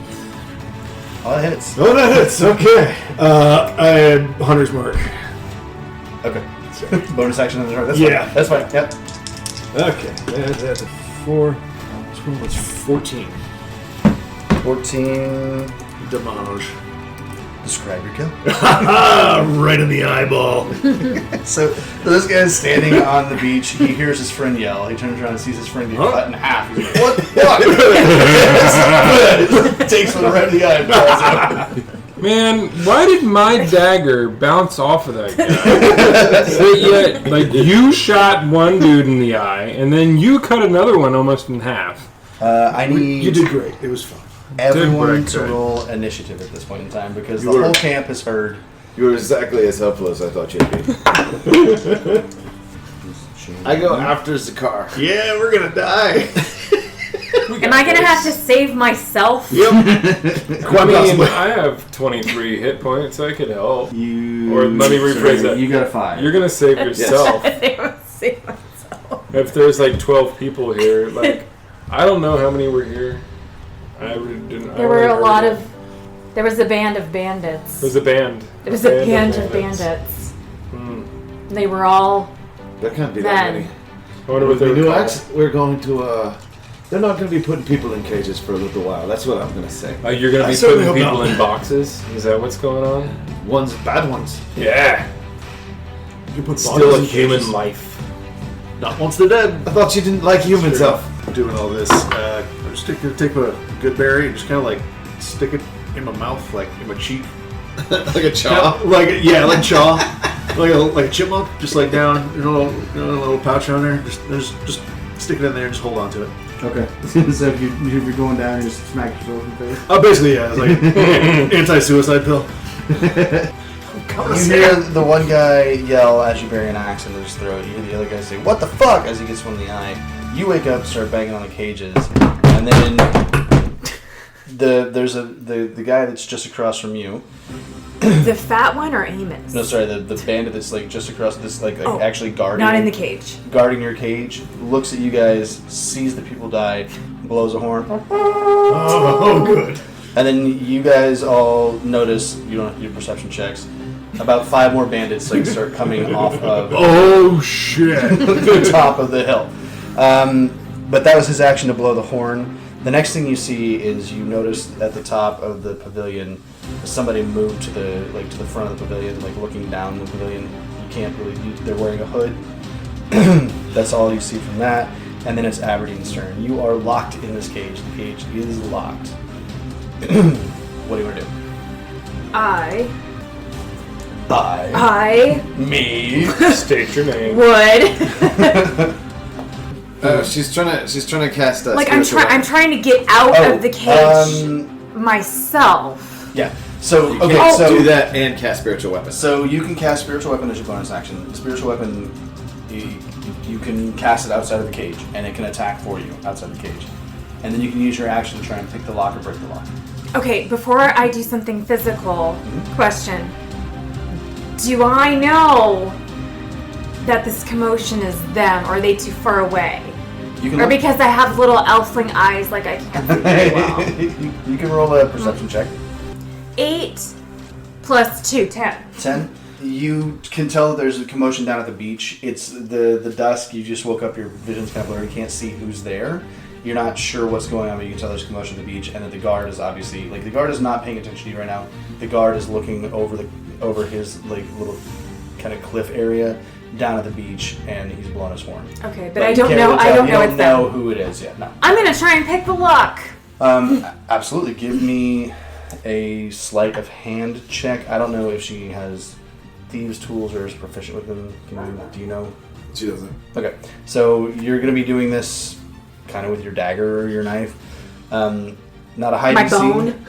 All it hits. Oh, that hits. Okay. I had Hunter's Mark. Okay. Bonus action on the turn. That's Yeah. fine. That's fine. Yep. Okay. That's a 4. 12, that's 14. 14. Damage. Describe your kill. Right in the eyeball. So this guy's standing on the beach. He hears his friend yell. He turns around and sees his friend get cut in half. He's like, "What the fuck?" Takes one right in the eye and falls out. Man, why did my dagger bounce off of that guy? But yet, like, you shot one dude in the eye, and then you cut another one almost in half. I need You did great. It was fun. everyone Did to break, roll initiative at this point in time because You the were- whole camp has heard. You were exactly as helpful as I thought you'd be. I go after Zakar. Yeah, we're gonna die. Am I gonna have to save myself? Yep. I mean, I have 23 hit points. I could help. You Or let me rephrase that. You got a 5. You're gonna save yourself. Save myself. If there's like 12 people here, like, I don't know how many were here. I didn't. There were a lot of. There was a band of bandits. It was a band. It was a band of bandits. bandits. They were all There can't be men. that many. I wonder what they We were knew called. we're going to. They're not going to be putting people in cages for a little while. That's what I'm going to say. You're going to I be certainly putting hope people not. in boxes? Is that what's going on? Ones, bad ones. Yeah. You put Still bodies a in human cages. life. Not once they're dead. I thought you didn't like humans, Sure. Elf. Doing all this. Just take a good berry and just kind of like stick it in my mouth, like in my cheek. Like a chaw. Like chaw. like a chipmunk, just like down in a little pouch down there. Just stick it in there and just hold on to it. Okay. So if you're going down, you just smack yourself in the face. Oh, basically, yeah. It's like anti-suicide pill. You hear the one guy yell as you bury an axe into his throat. You hear the other guy say, "What the fuck?" as he gets one in the eye. You wake up, start banging on the cages, and then there's the guy that's just across from you. The fat one or Amos? No, sorry, the bandit that's like just across this, like Oh, actually guarding. Not in the cage. Guarding your cage, looks at you guys, sees the people die, blows a horn, Oh, good. and then you guys all notice, you don't have to do perception checks, about 5 more bandits like start coming off of Oh shit. the top of the hill. But that was his action to blow the horn. The next thing you see is you notice at the top of the pavilion, somebody moved to the front of the pavilion, like looking down the pavilion. You can't really. They're wearing a hood. That's all you see from that. And then it's Aberdeen's turn. You are locked in this cage. The cage is locked. What do you want to do? I Me. State your name. would She's trying to cast that. like I'm trying to get out of the cage myself. Yeah. So You okay. can't So do that and cast spiritual weapons. So you can cast spiritual weapon as your bonus action. The spiritual weapon, you can cast it outside of the cage, and it can attack for you outside the cage. And then you can use your action to try and pick the lock or break the lock. Okay, before I do something physical, question. Do I know that this commotion is them, or are they too far away? You can Or look- because I have little elfling eyes, like I can't see very well. you can roll a perception check. 8 plus 2, 10. 10. You can tell that there's a commotion down at the beach. It's the dusk. You just woke up. Your vision's kind of blurry. You can't see who's there. You're not sure what's going on, but you can tell there's commotion at the beach, and that the guard is obviously the guard is not paying attention to you right now. The guard is looking over his little kind of cliff area down at the beach, and he's blowing his horn. Okay, but I don't know. I don't You know don't it's know them. who it is yet. No. I'm gonna try and pick the lock. Absolutely. Give me a sleight of hand check. I don't know if she has thieves' tools or is proficient with them. Do you know? She doesn't. Okay, so you're going to be doing this kind of with your dagger or your knife. Not a hide My and seek. bone.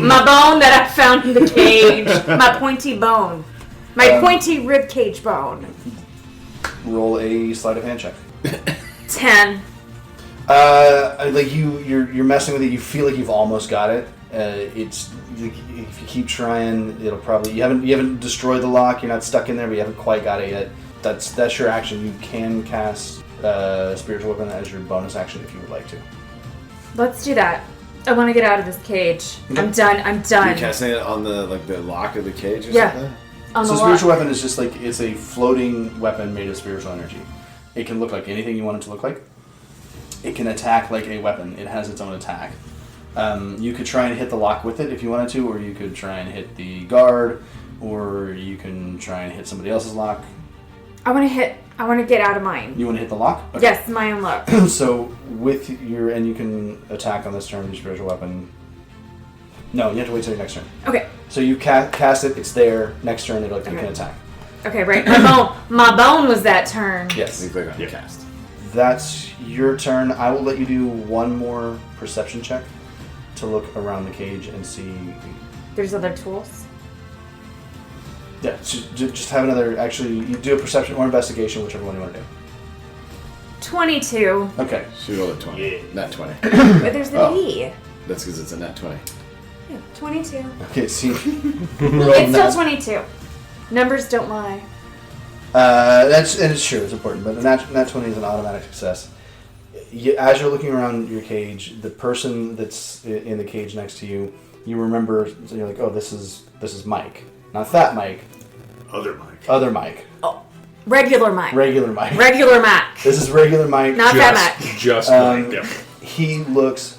My bone that I found in the cage. My pointy bone. My pointy rib cage bone. Roll a sleight of hand check. 10. You're messing with it. You feel like you've almost got it. It's if you keep trying, it'll probably you haven't destroyed the lock. You're not stuck in there, but you haven't quite got it yet. That's your action. You can cast spiritual weapon as your bonus action if you would like to. Let's do that. I want to get out of this cage. I'm done. I'm You're done. casting it on the lock of the cage or Yeah. something? On So the spiritual lock. weapon is just like it's a floating weapon made of spiritual energy. It can look like anything you want it to look like. It can attack like a weapon. It has its own attack. You could try and hit the lock with it if you wanted to, or you could try and hit the guard, or you can try and hit somebody else's lock. I want to get out of mine. You want to hit the lock? Okay. Yes, my own lock. So with and you can attack on this turn with your spiritual weapon. No, you have to wait till your next turn. Okay. So you cast it. It's there. Next turn, you can attack. Okay, right. My bone was that turn. Yes. You click on cast. That's your turn. I will let you do one more perception check to look around the cage and see. There's other tools. Yeah, just have another. Actually, you do a perception or investigation, whichever one you want to do. 22. Okay. She rolled a 20. Not 20. But there's the Oh. D. That's because it's a net 20. Yeah, 22. Okay. See. It's still 22. Numbers don't lie. It's true. It's important, but nat 20 is an automatic success. As you're looking around your cage, the person that's in the cage next to you, you remember. You're like, oh, this is Mike, not Fat Mike, Other Mike. Other Mike. Regular Mike. Regular Mike. Regular Mike. This is regular Mike. Not that Mike. Just Um, Mike. He looks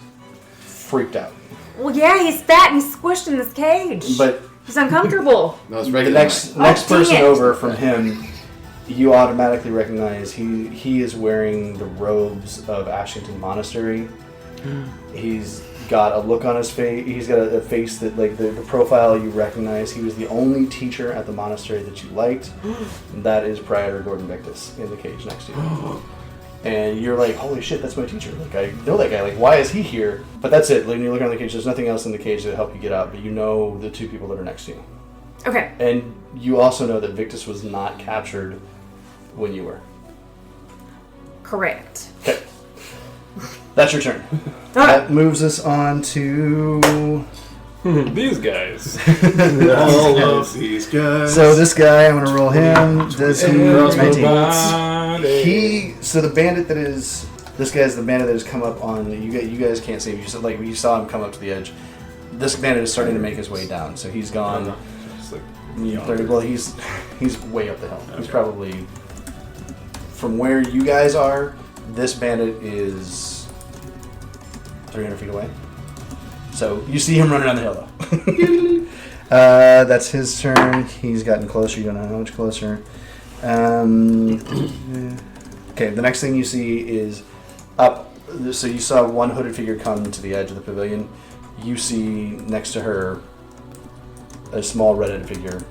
freaked out. Well, yeah, he's fat and he's squished in this cage. But He's uncomfortable. No, it's the regular. next dang person it. over from him, you automatically recognize he is wearing the robes of Ashington Monastery. He's got a look on his face. He's got a face that, like, the profile you recognize. He was the only teacher at the monastery that you liked. And that is Prior Gordon Victus in the cage next to you. And you're like, holy shit, that's my teacher. Like, I know that guy. Like, why is he here? But that's it. When you look around the cage, there's nothing else in the cage to help you get out. But you know the two people that are next to you. Okay. And you also know that Victus was not captured when you were. Correct. Okay. That's your turn. Alright. That moves us on to... These guys. All of these guys. So this guy, I'm going to roll him. Does he... 19. Everybody. So the bandit that is... This guy's the bandit that has come up on... You guys can't see him. You saw him come up to the edge. This bandit is starting to make his way down. So he's gone... Just like 30, well, he's way up the hill. He's probably... From where you guys are, this bandit is 300 feet away. So you see him running down the hill, though. That's his turn. He's gotten closer. You don't know how much closer. Okay, the next thing you see is up. So you saw one hooded figure come to the edge of the pavilion. You see next to her a small red-headed figure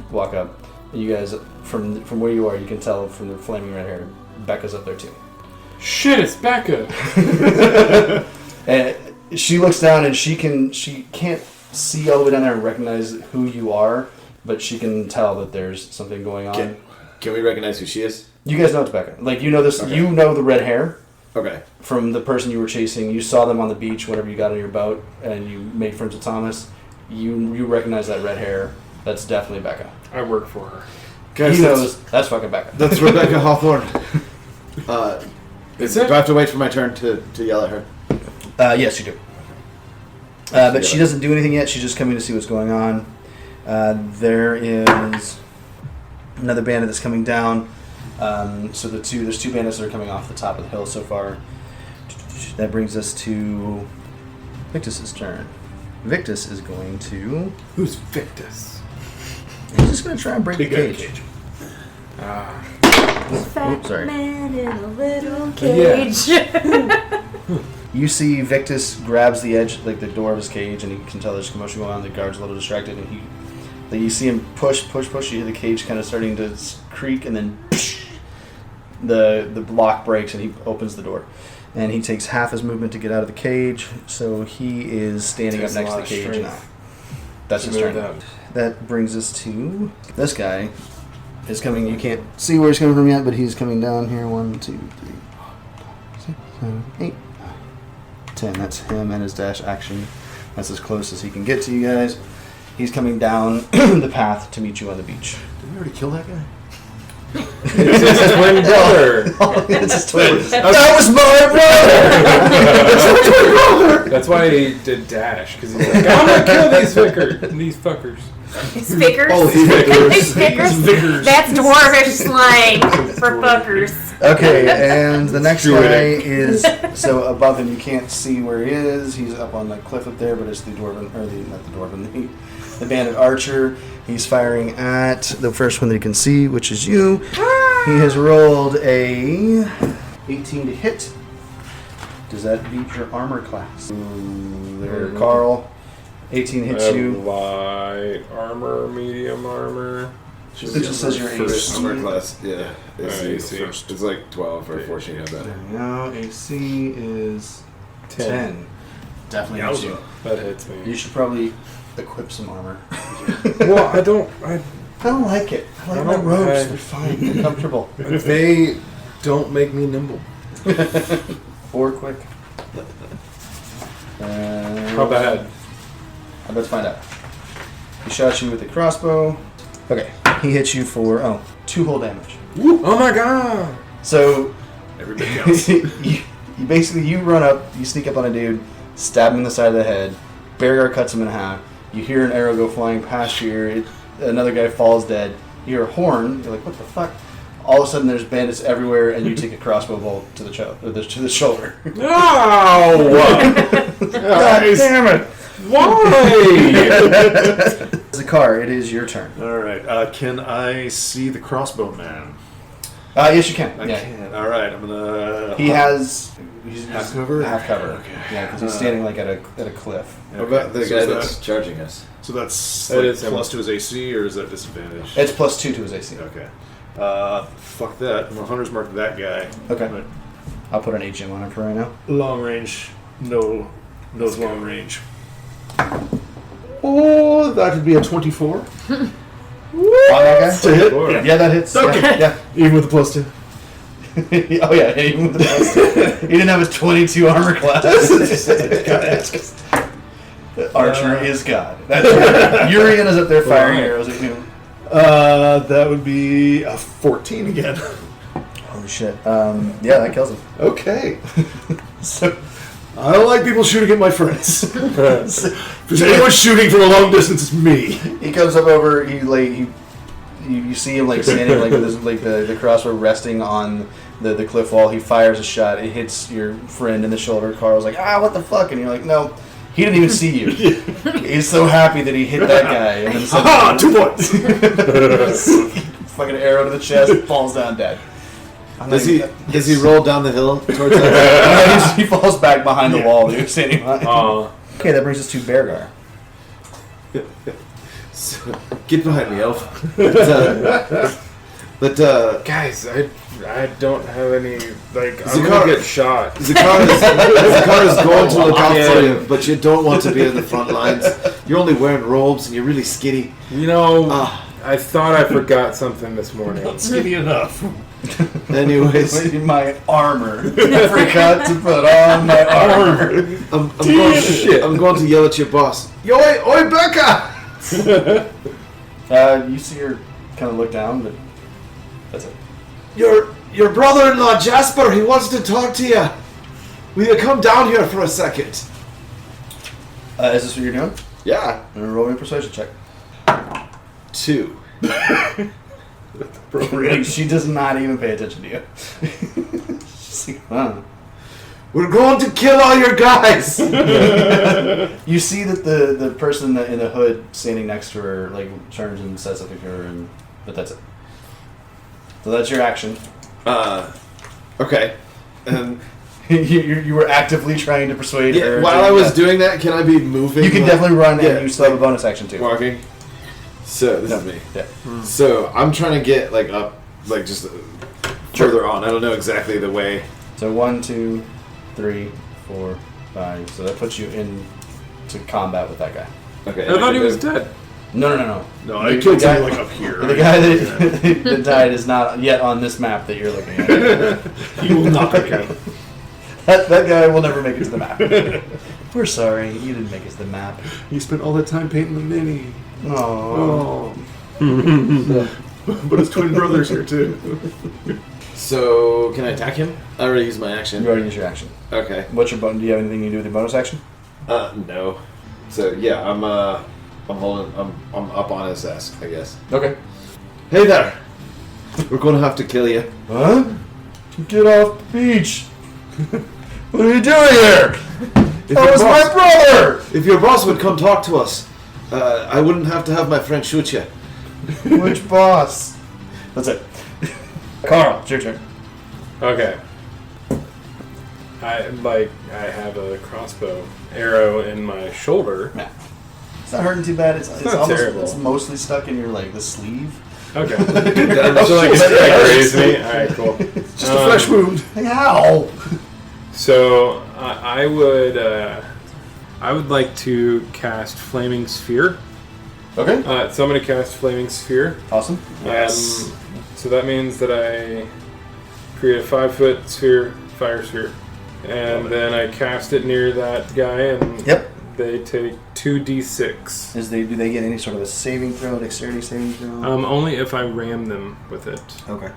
walk up. You guys, from where you are, you can tell from the flaming red hair, Becca's up there too. Shit, it's Becca. And she looks down and she can't see all the way down there and recognize who you are, but she can tell that there's something going on. Can we recognize who she is? You guys know it's Becca. Like, you know this. Okay. You know the red hair Okay. from the person you were chasing. You saw them on the beach whenever you got on your boat and you made friends with Thomas. You recognize that red hair. That's definitely Becca. I work for her. Guys, He knows that's fucking Becca. That's Rebecca Hawthorn. Is Do it? I have to wait for my turn to yell at her? Yes, you do. But she doesn't do anything yet. She's just coming to see what's going on. There is another bandit that's coming down. So there's two bandits that are coming off the top of the hill so far. That brings us to Victus's turn. Victus is going to... Who's Victus? He's just going to try and break the Big cage. Fat Oops, sorry. man in a little cage. You see Victus grabs the edge, like the door of his cage, and you can tell there's commotion going on. The guard's a little distracted, and you see him push. You hear the cage kind of starting to creak, and then the block breaks, and he opens the door. And he takes half his movement to get out of the cage, so he is standing up Takes a next to lot the of cage strength. now. That's his Move turn. that. That brings us to this guy. Is coming. You can't see where he's coming from yet, but he's coming down here. 1, 2, 3, 4, 5, 6, 7, 8, 9, 10. That's him and his dash action. That's as close as he can get to you guys. He's coming down the path to meet you on the beach. Did we already kill that guy? It's his twin brother. It's his twin. That was my brother. That's why he did dash, because he's like, I'm gonna kill these fuckers. These figures. Oh, These Vickers. figures. That's dwarvish slang for fuckers. Okay, and the next Druidic. guy is so above him. You can't see where he is. He's up on the cliff up there, but it's the dwarven, or not the dwarven, the bandit archer. He's firing at the first one that he can see, which is you. He has rolled a 18 to hit. Does that beat your armor class? There, Cahrell. 18 hits you. Light armor, medium armor. It just says your First AC. armor class. Yeah. AC. AC. It's like 12 or 14 of that. There we go. AC is 10. Definitely hits you. That hits You me. should probably equip some armor. Well, I don't like it. I like I my don't- robes. I- They're fine. They're comfortable. They don't make me nimble. Or quick. How bad? Let's find out. He shot you with a crossbow. Okay. He hits you for, 2 whole damage. Oh my god! So, Everybody else. you basically, you run up, you sneak up on a dude, stab him in the side of the head, Bearguard cuts him in half, you hear an arrow go flying past your ear, another guy falls dead, hear a horn. You're like, what the fuck? All of a sudden, there's bandits everywhere, and you take a crossbow bolt to the shoulder. No! God damn it! Why? Zakar, it is your turn. All right. Can I see the crossbow man? Yes, you can. I Yeah. can. All right. I'm gonna. He's half cover. Half cover. Okay. Yeah, because he's standing like at a cliff. What about the So guy is that's charging us? So that's That like is him. plus to his AC, or is that disadvantage? It's +2 to his AC. Okay. Fuck that. I'm gonna hunter's mark that guy. Okay. But I'll put an HM on him for right now. long range. No long range. Oh, that would be a 24. On that guy? To hit? Sure. Yeah, that hits. Okay. Yeah. Even with the +2. Oh yeah, even with the +2. He didn't have his 22 armor class. Archer is God. Urian is up there firing arrows at you. That would be a 14 again. Holy shit. Yeah, that kills him. Okay. So I don't like people shooting at my friends. If there's anyone shooting from a long distance, it's me. he comes up over. You see him like standing like with his, like the crossbow resting on the cliff wall. He fires a shot. It hits your friend in the shoulder. Carl's like, what the fuck? And you're like, no. He didn't even see you. He's so happy that he hit that guy. And then Aha! 2 points! fucking arrow to the chest, falls down dead. Does he roll down the hill towards us? He falls back behind the wall that you're standing behind. Okay, that brings us to Beargar. So, get behind me, elf. But Guys, I don't have any, like, I'm Zakar- gonna get shot. Zakar is going to look out for you, but you don't want to be in the front lines. You're only wearing robes and you're really skinny. You know, I thought I forgot something this morning. Not skinny enough. Anyways, My armor. I forgot to put on my armor. I'm going to yell at your boss. Oi, Becca! You see her kind of look down, but that's it. Your brother-in-law Jasper, he wants to talk to you. Will you come down here for a second? Is this what you're doing? Yeah. I'm gonna roll me a persuasion check. 2. Like, she does not even pay attention to you. She's like, huh. We're going to kill all your guys. You see that the person in the hood standing next to her like turns and says something to her, but that's it. So that's your action. Okay. You were actively trying to persuade her. While I was doing that, can I be moving? You can definitely run, Yeah. and you still have a bonus action too. Walking. So this is me. Yeah. So I'm trying to get like up, like just further on. I don't know exactly the way. So 1, 2, 3, 4, 5. So that puts you into combat with that guy. Okay. I thought he was dead. No. No, I killed somebody like up here. The guy that died is not yet on this map that you're looking at. He will not make it. That guy will never make it to the map. We're sorry, you didn't make it to the map. He spent all that time painting the mini. Oh. But his twin brother's here too. So can I attack him? I already used my action. You already used your action. Okay. What's your bonus? Do you have anything you can do with your bonus action? No. So yeah, I'm holding. I'm up on his desk, I guess. Okay. Hey there. We're going to have to kill you. Huh? Get off the beach. What are you doing here? That was my brother! If your boss would come talk to us, I wouldn't have to have my friend shoot you. Which boss? That's it. Carl, it's your turn. Okay. I have a crossbow arrow in my shoulder. Yeah. It's not hurting too bad. It's not almost, terrible. it's mostly stuck in your like the sleeve. Okay. So like it's like grazed me. All right, cool. Just a flesh wound. Ow! So I would like to cast Flaming Sphere. Okay. So I'm going to cast Flaming Sphere. Awesome. Yes. So that means that I create a 5-foot sphere, fire sphere, and then I cast it near that guy, and Yep. they take 2d6. Do they get any sort of a saving throw, dexterity saving throw? Only if I ram them with it. Okay.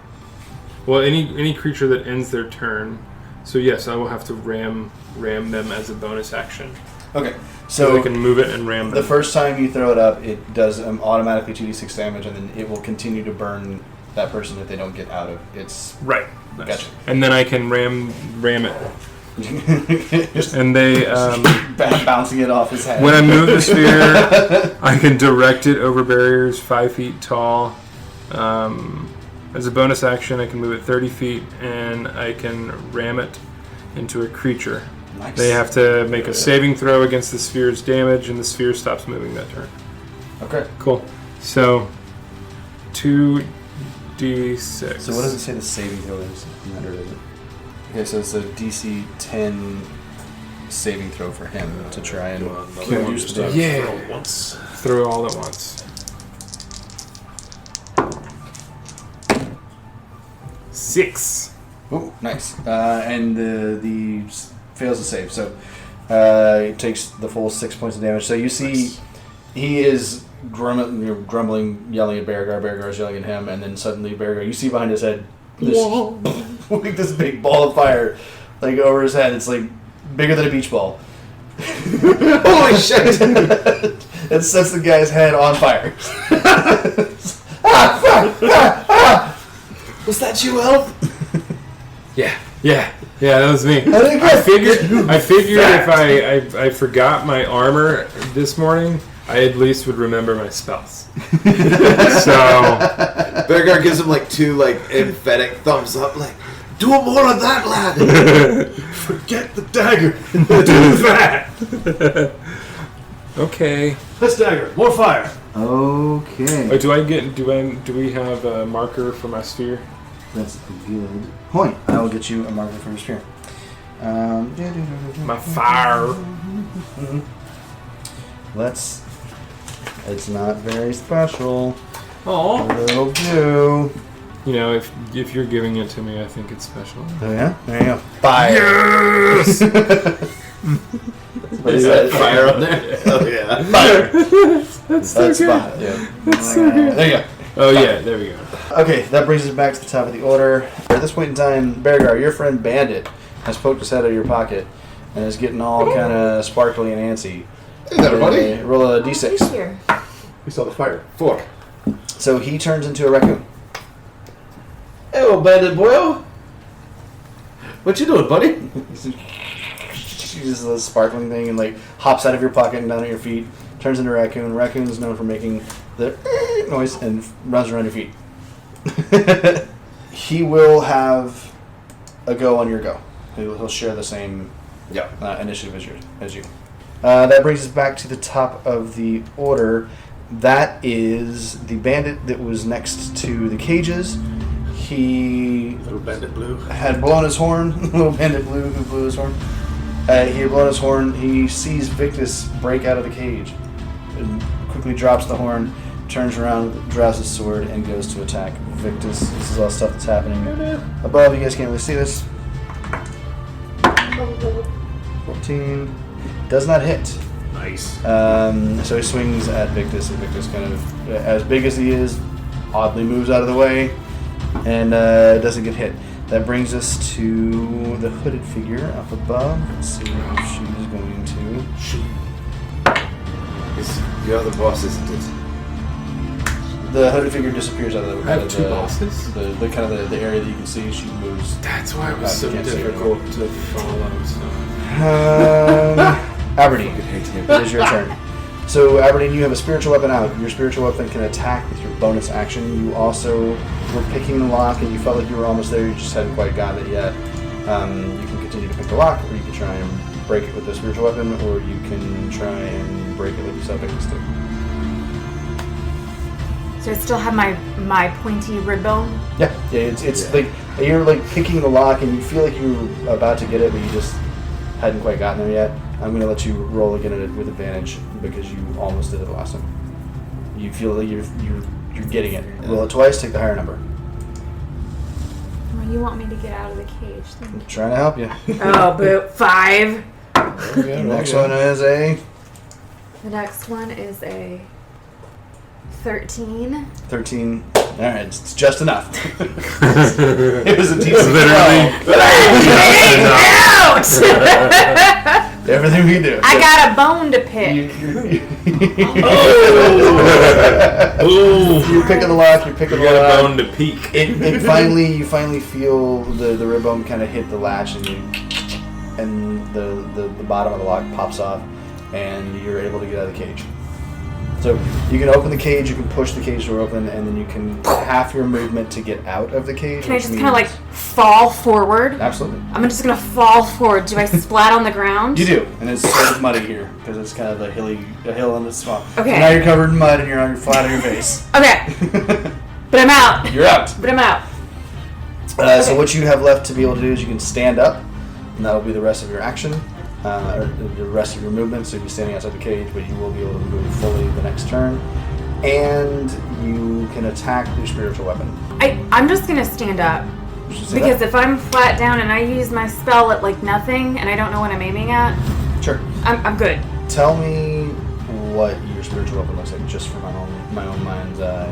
Well, any creature that ends their turn. So yes, I will have to ram them as a bonus action. Okay, So so I can move it and ram the them. first time you throw it up, it does automatically 2d6 damage, and then it will continue to burn that person if they don't get out of its. Right. Gotcha. And then I can ram it. And they, Bouncing it off his head. when I move the sphere, I can direct it over barriers 5 feet tall. As a bonus action, I can move it 30 feet, and I can ram it into a creature. Nice. They have to make a saving throw against the sphere's damage, and the sphere stops moving that turn. Okay. Cool. So, 2d6. So what does it say the saving throw is? Okay, so it's a DC 10 saving throw for him to try and reduce the damage. Yeah. Once. Throw all at once. 6. Oh, nice. And the fails to save, so it takes the full 6 points of damage. So you see, he is grumbling, yelling at Beargar. Beargar's yelling at him, and then suddenly Beargar, you see behind his head this, like this big ball of fire, like over his head. It's like bigger than a beach ball. Holy shit! It sets the guy's head on fire. Was that you, Elf? Yeah, that was me. think I figured if I forgot my armor this morning, I at least would remember my spells. So Beargar gives him like 2 like emphatic thumbs up, like, do more of that, lad. Forget the dagger. do that. Okay. This dagger. More fire. Okay. Wait, do we have a marker for my sphere? That's a good point. I will get you a marker for your spear. My fire. It's not very special. Oh. It'll do. You know, if you're giving it to me, I think it's special. Oh yeah? There you go. Fire. Yes. Is that Fire up there? Oh yeah. Fire. That's so That's good. fine. Yeah. That's so good. There you go. Oh yeah, there we go. Okay, that brings us back to the top of the order. At this point in time, Beargar, your friend Bandit has poked his head out of your pocket and is getting all kind of sparkly and antsy. Hey there, buddy. Roll a d6. Here. We saw the fire. 4. So he turns into a raccoon. Hey, bandit boyo. What you doing, buddy? She uses a sparkling thing and like hops out of your pocket and down at your feet. Turns into a raccoon. Raccoon is known for making the noise and runs around your feet. He will have a go on your go. He'll share the same initiative as you. That brings us back to the top of the order. That is the bandit that was next to the cages. He Little bandit blue. had blown his horn. Little bandit blue who blew his horn. He had blown his horn. He sees Victus break out of the cage and quickly drops the horn, turns around, draws his sword, and goes to attack Victus. This is all stuff that's happening above. You guys can't really see this. 14. Does not hit. Nice. So he swings at Victus, and Victus kind of, as big as he is, oddly moves out of the way and doesn't get hit. That brings us to the hooded figure up above. Let's see if she's going to. Your other boss, isn't it? The hooded figure disappears out of the. I have 2 bosses. The kind of the area that you can see. She moves. That's why it was You so can't see her difficult to follow. So. Aberdeen, it is your turn. So, Aberdeen, you have a spiritual weapon out. Your spiritual weapon can attack with your bonus action. You also were picking the lock, and you felt like you were almost there. You just hadn't quite gotten it yet. You can continue to pick the lock, or you can try and break it with the spiritual weapon, or you can try and break it like you saw Victus do. So I still have my pointy rib bone. Yeah. It's like you're like picking the lock, and you feel like you were about to get it, but you just hadn't quite gotten there yet. I'm going to let you roll again with advantage because you almost did it last time. You feel like you're getting it. Roll it twice, take the higher number. Well, you want me to get out of the cage. I'm trying to help you. Oh, boo. 5. The next one is a The next one is a 13. 13. All right, it's just enough. It was a decent Literally. Out! Everything we do. I got a bone to pick. You're picking the lock. You're picking You the got lock. a bone to peek. You finally feel the rib bone kind of hit the latch, and the bottom of the lock pops off, and you're able to get out of the cage. So you can open the cage, you can push the cage door open, and then you can half your movement to get out of the cage. Can I just kind of like fall forward? Absolutely. I'm just gonna fall forward. Do I splat on the ground? You do, and it's sort of muddy here because it's kind of a hill and a swamp. Okay. So now you're covered in mud and you're flat on your face. Okay. But I'm out. You're out. But I'm out. So what you have left to be able to do is you can stand up, and that will be the rest of your action. Or the rest of your movement, so you'll be standing outside the cage, but you will be able to move fully the next turn. And you can attack your spiritual weapon. I'm just gonna stand up. Because if I'm flat down and I use my spell at like nothing and I don't know what I'm aiming at, Sure. I'm good. Tell me what your spiritual weapon looks like, just for my own mind's eye.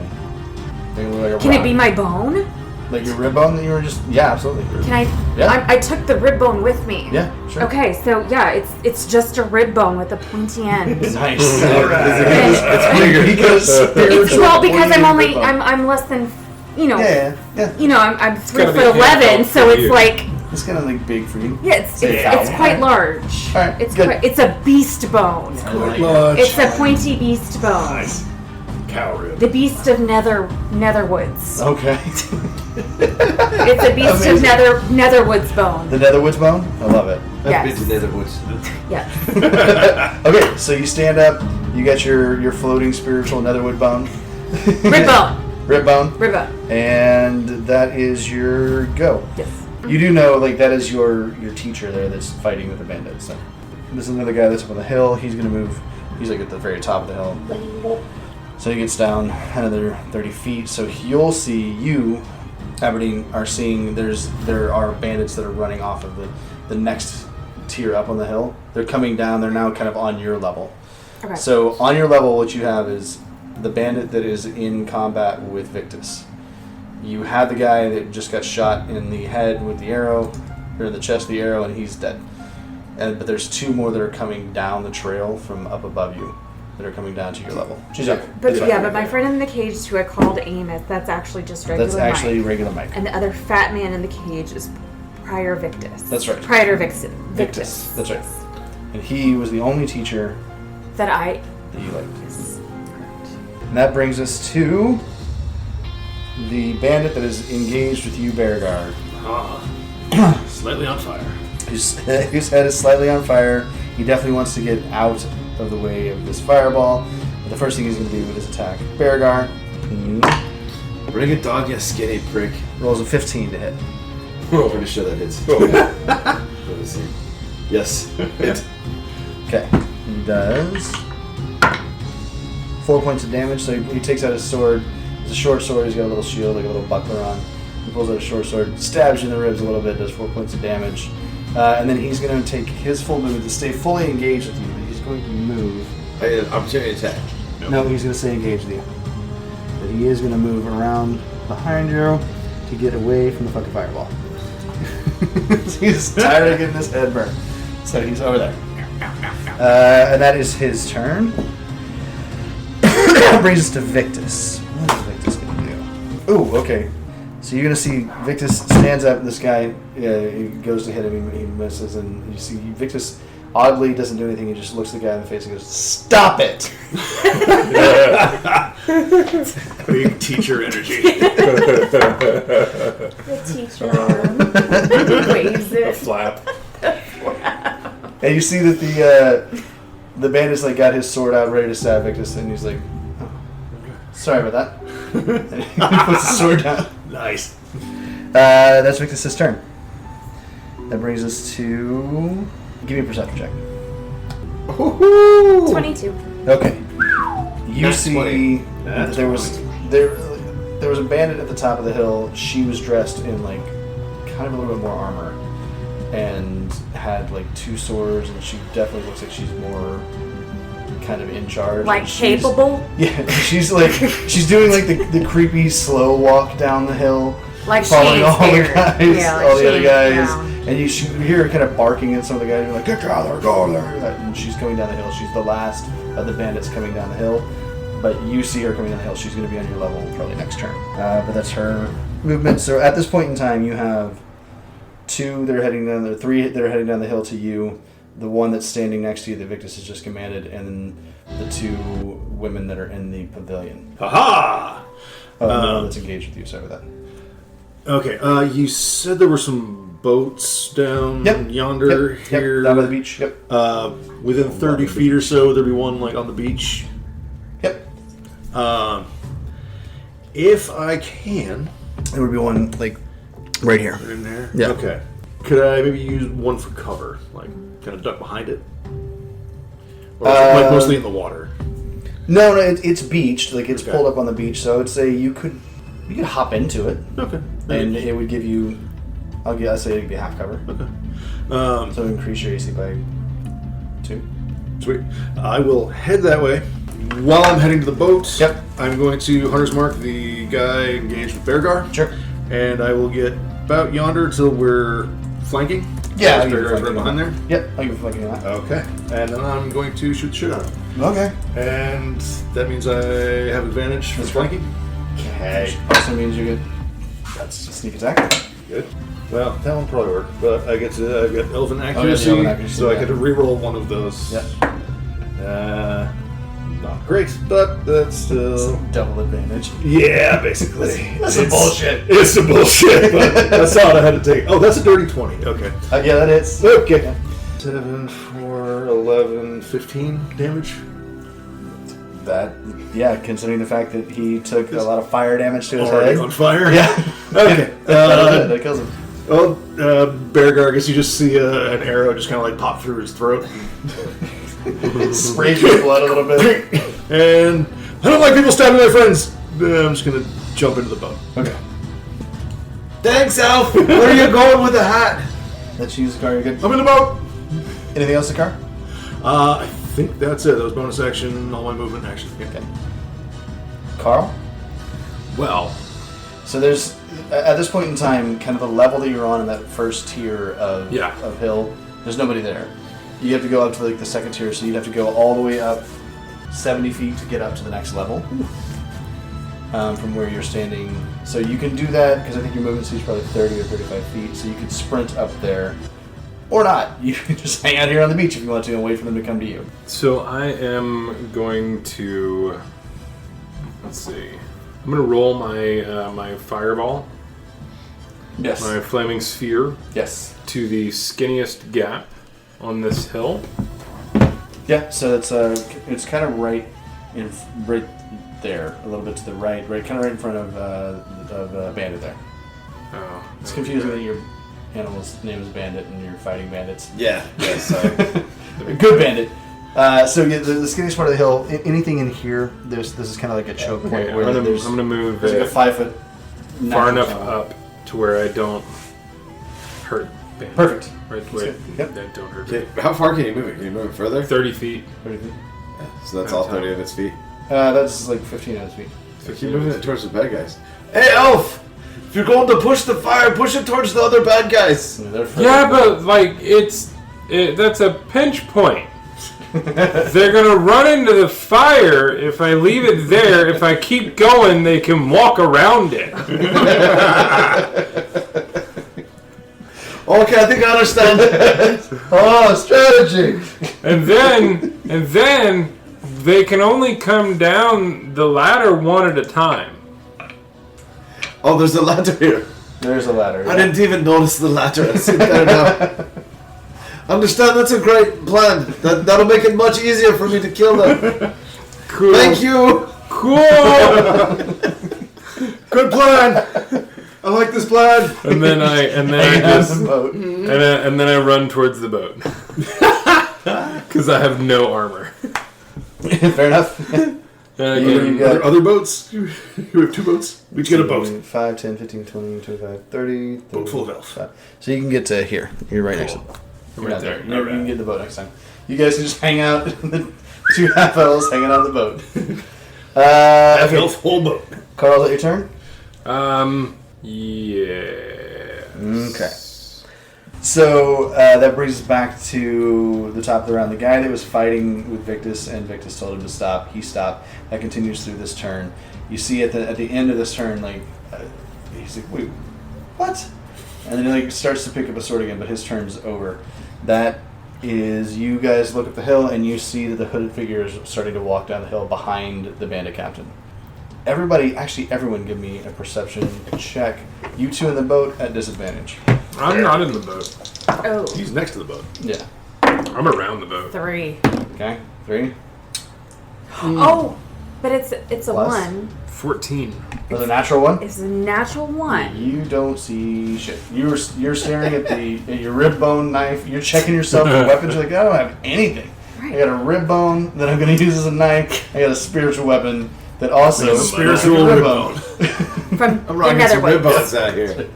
Can it be my bone? Like your rib bone that you were just... Yeah, absolutely. Can I... Yeah. I took the rib bone with me. Yeah, sure. Okay, so yeah, it's just a rib bone with a pointy end. Nice. It's bigger. It's well because I'm less than, you know. Yeah. You know, I'm 3 gotta be foot 11, handheld so for it's you. like It's kind of like big for you. yeah, it's quite large. All right, It's good. it's a beast bone. It's a pointy beast bone. Nice. Cow rib. The beast of Netherwoods. Okay. It's a beast Amazing. of Netherwoods bone. The Netherwoods bone? I love it. Yes. I've been to Netherwoods. Yeah. Okay, so you stand up, you got your floating spiritual Netherwood bone. Rib bone. Rib bone. Rib bone. And that is your go. Yes. You do know, like, that is your teacher there that's fighting with the bandits. So this is another guy that's up on the hill. He's going to move. He's, like, at the very top of the hill. So he gets down another 30 feet. So you, Aberdeen, are seeing there are bandits that are running off of the next tier up on the hill. They're coming down. They're now kind of on your level. Okay. So on your level, what you have is the bandit that is in combat with Victus. You had the guy that just got shot in the head with the arrow, or in the chest with the arrow, and he's dead. But there's 2 more that are coming down the trail from up above you, that are coming down to your level. She's up. But yeah, but my friend in the cage who I called Amos, that's actually just regular That's actually Mike. regular Mike. And the other fat man in the cage is Prior Victus. That's right. Prior Victus. That's right. And he was the only teacher That that you liked. And that brings us to the bandit that is engaged with you, Bearguard. Slightly on fire. Whose head is slightly on fire. He definitely wants to get out of the way of this fireball. But the first thing he's going to do is attack Bearguard. Bring it on, you skinny prick. Rolls a 15 to hit. Pretty sure that hits. Let me see. Yes. Hit. Okay. He does 4 points of damage. So he takes out his sword. It's a short sword. He's got a little shield, like a little buckler on. He pulls out a short sword, stabs you in the ribs a little bit, does 4 points of damage. And then he's going to take his full movement to stay fully engaged with you. But he's going to move. Opportunity attack. No, he's going to stay engaged with you. But he is going to move around behind you to get away from the fucking fireball. He's tired of getting his head burned. So he's over there. And that is his turn. That brings us to Victus. What is Victus going to do? Ooh, okay. So you're going to see Victus stands up, and this guy he goes to hit him, he misses, and you see Victus oddly doesn't do anything, he just looks the guy in the face and goes, "Stop it!" Big teacher energy. The teacher waves A it. flap. And you see that the bandit's like got his sword out ready to stab Victus, and he's like, "Oh, sorry about that." And he puts the sword down. Nice. That's Victus' turn. That brings us to... Give me a perception check. 22. Okay. You That's see 20. that there was a bandit at the top of the hill. She was dressed in like kind of a little bit more armor and had like 2 swords, and she definitely looks like she's more kind of in charge. Like And she's- capable? Yeah, she's doing like the creepy slow walk down the hill, Like following she ain't all the scared. guys, Yeah, like all she the other ain't guys, down. and And you hear her kind of barking at some of the guys. You're like, get down there, go there. And she's coming down the hill. She's the last of the bandits coming down the hill. But you see her coming down the hill. She's going to be on your level probably next turn. But that's her movement. So at this point in time, you have 2 that are heading down there, 3 that are heading down the hill to you. The one that's standing next to you that Victus has just commanded, and then the 2 women that are in the pavilion. Ha-ha! The one that's engaged with you. Sorry about that. Okay, you said there were some boats down yonder here. Yep, down by the beach. Yep. Within 30 feet or so, there'd be one like on the beach. Yep. If I can, There would be one like right here. right in there. Yeah. Okay. Could I maybe use one for cover, like kind of duck behind it, or is it, like mostly in the water? No, it's beached. Like it's Okay. pulled up on the beach. So I would say you could hop into it, Okay. and it would give you. I'd say it'd be half cover. Okay. So increase your AC by 2. Sweet. I will head that way. While I'm heading to the boat, Yep. I'm going to Hunter's Mark the guy engaged with Beargar. Sure. And I will get about yonder till we're flanking. Yeah, I'll give you Beargar's right flanking behind on there. Yep, I'll give you flanking on that. Okay. And then I'm going to shoot the shit out of him. Okay. And that means I have advantage for That's flanking. Okay. Also means you get that's sneak attack. Good. Well, that one probably work, but I've got elven accuracy, elven accuracy, so I yeah. get to reroll one of those. Yep. Not great, but that's still Double advantage. yeah, basically. That's some bullshit. It's some bullshit, but that's all I had to take. Oh, that's a dirty 20. Okay. Yeah, that is. Okay. Yeah. 7, 4, 11, 15 damage. That, yeah, considering the fact that he took a lot of fire damage to his Already head. on fire. Yeah. Okay. That kills him. Well, Beargar, I guess you just see an arrow just kind of like pop through his throat. Sprays your blood a little bit. And I don't like people stabbing my friends. I'm just gonna jump into the boat. Okay. Thanks, Elf. Where are you going with the hat? Let's use the car. You're good. I'm in the boat. Anything else, the car? I think that's it. That was bonus action, all my movement action. Okay. Carl? Well, So there's, at this point in time, kind of the level that you're on in that first tier of hill, there's nobody there. You have to go up to like the second tier, so you'd have to go all the way up 70 feet to get up to the next level from where you're standing. So you can do that, because I think your movement speed is probably 30 or 35 feet, so you could sprint up there. Or not. You can just hang out here on the beach if you want to and wait for them to come to you. so I am going to. Let's see. I'm going to roll my my fireball, Yes. my flaming sphere, Yes. to the skinniest gap on this hill. Yeah, so it's kind of right there, a little bit to the right, kind of right in front of Bandit there. Oh, It's confusing that your animal's name is Bandit and you're fighting bandits. Yeah. Sorry. Good Bandit. So yeah, the skinniest part of the hill. Anything in here? This is kind of like a choke point Okay, where I'm there's gonna move like a it 5 foot far enough natural up to where I don't hurt. Bandit. Perfect. Right, wait. Yep. That don't hurt. Okay, how far can you move it? Can you move it further? 30 feet. So that's all 30 of its feet. That's like 15 of his feet. So keep moving it towards the bad guys. Hey, Elf! If you're going to push the fire, push it towards the other bad guys. Yeah, but like that's a pinch point. They're gonna run into the fire if I leave it there. If I keep going, they can walk around it. Okay, I think I understand. Oh, strategy. And then they can only come down the ladder one at a time. Oh, there's a ladder here. There's a ladder. I didn't even notice the ladder. It's in there now. Understand, that's a great plan. That'll make it much easier for me to kill them. Cool. Thank you. Cool. Good plan. I like this plan. And then I just boat. and then I run towards the boat because I have no armor. Fair enough. You Are got there other boats? You have 2 boats. We each get a boat. 5, 10, 15, 20, 25, 30. Boat full of elves. So you can get to here. You're right next to I'm You're right not there. You can get the boat next time. You guys can just hang out. The 2 half elves hanging on the boat. Okay. Elf whole boat. Carl, is that your turn? Yeah. Okay. So that brings us back to the top of the round. The guy that was fighting with Victus, and Victus told him to stop. He stopped. That continues through this turn. You see at the end of this turn, like he's like, "Wait, what?" And then he like starts to pick up a sword again, but his turn's over. That is, you guys look up the hill and you see that the hooded figure is starting to walk down the hill behind the bandit captain. Everyone give me a perception check. You two in the boat at disadvantage. I'm not in the boat. Oh, He's next to the boat. Yeah. I'm around the boat. 3. Okay. 3. Oh, but it's a Plus? 1. 14. Was it a natural one? It's a natural 1. You don't see shit. You're staring at your rib bone knife. You're checking yourself for weapons. You're like, I don't have anything. Right. I got a rib bone that I'm going to use as a knife. I got a spiritual weapon that also Spiritual rib rib bone. From I'm the rocking some rib Netherwoods. bones out here.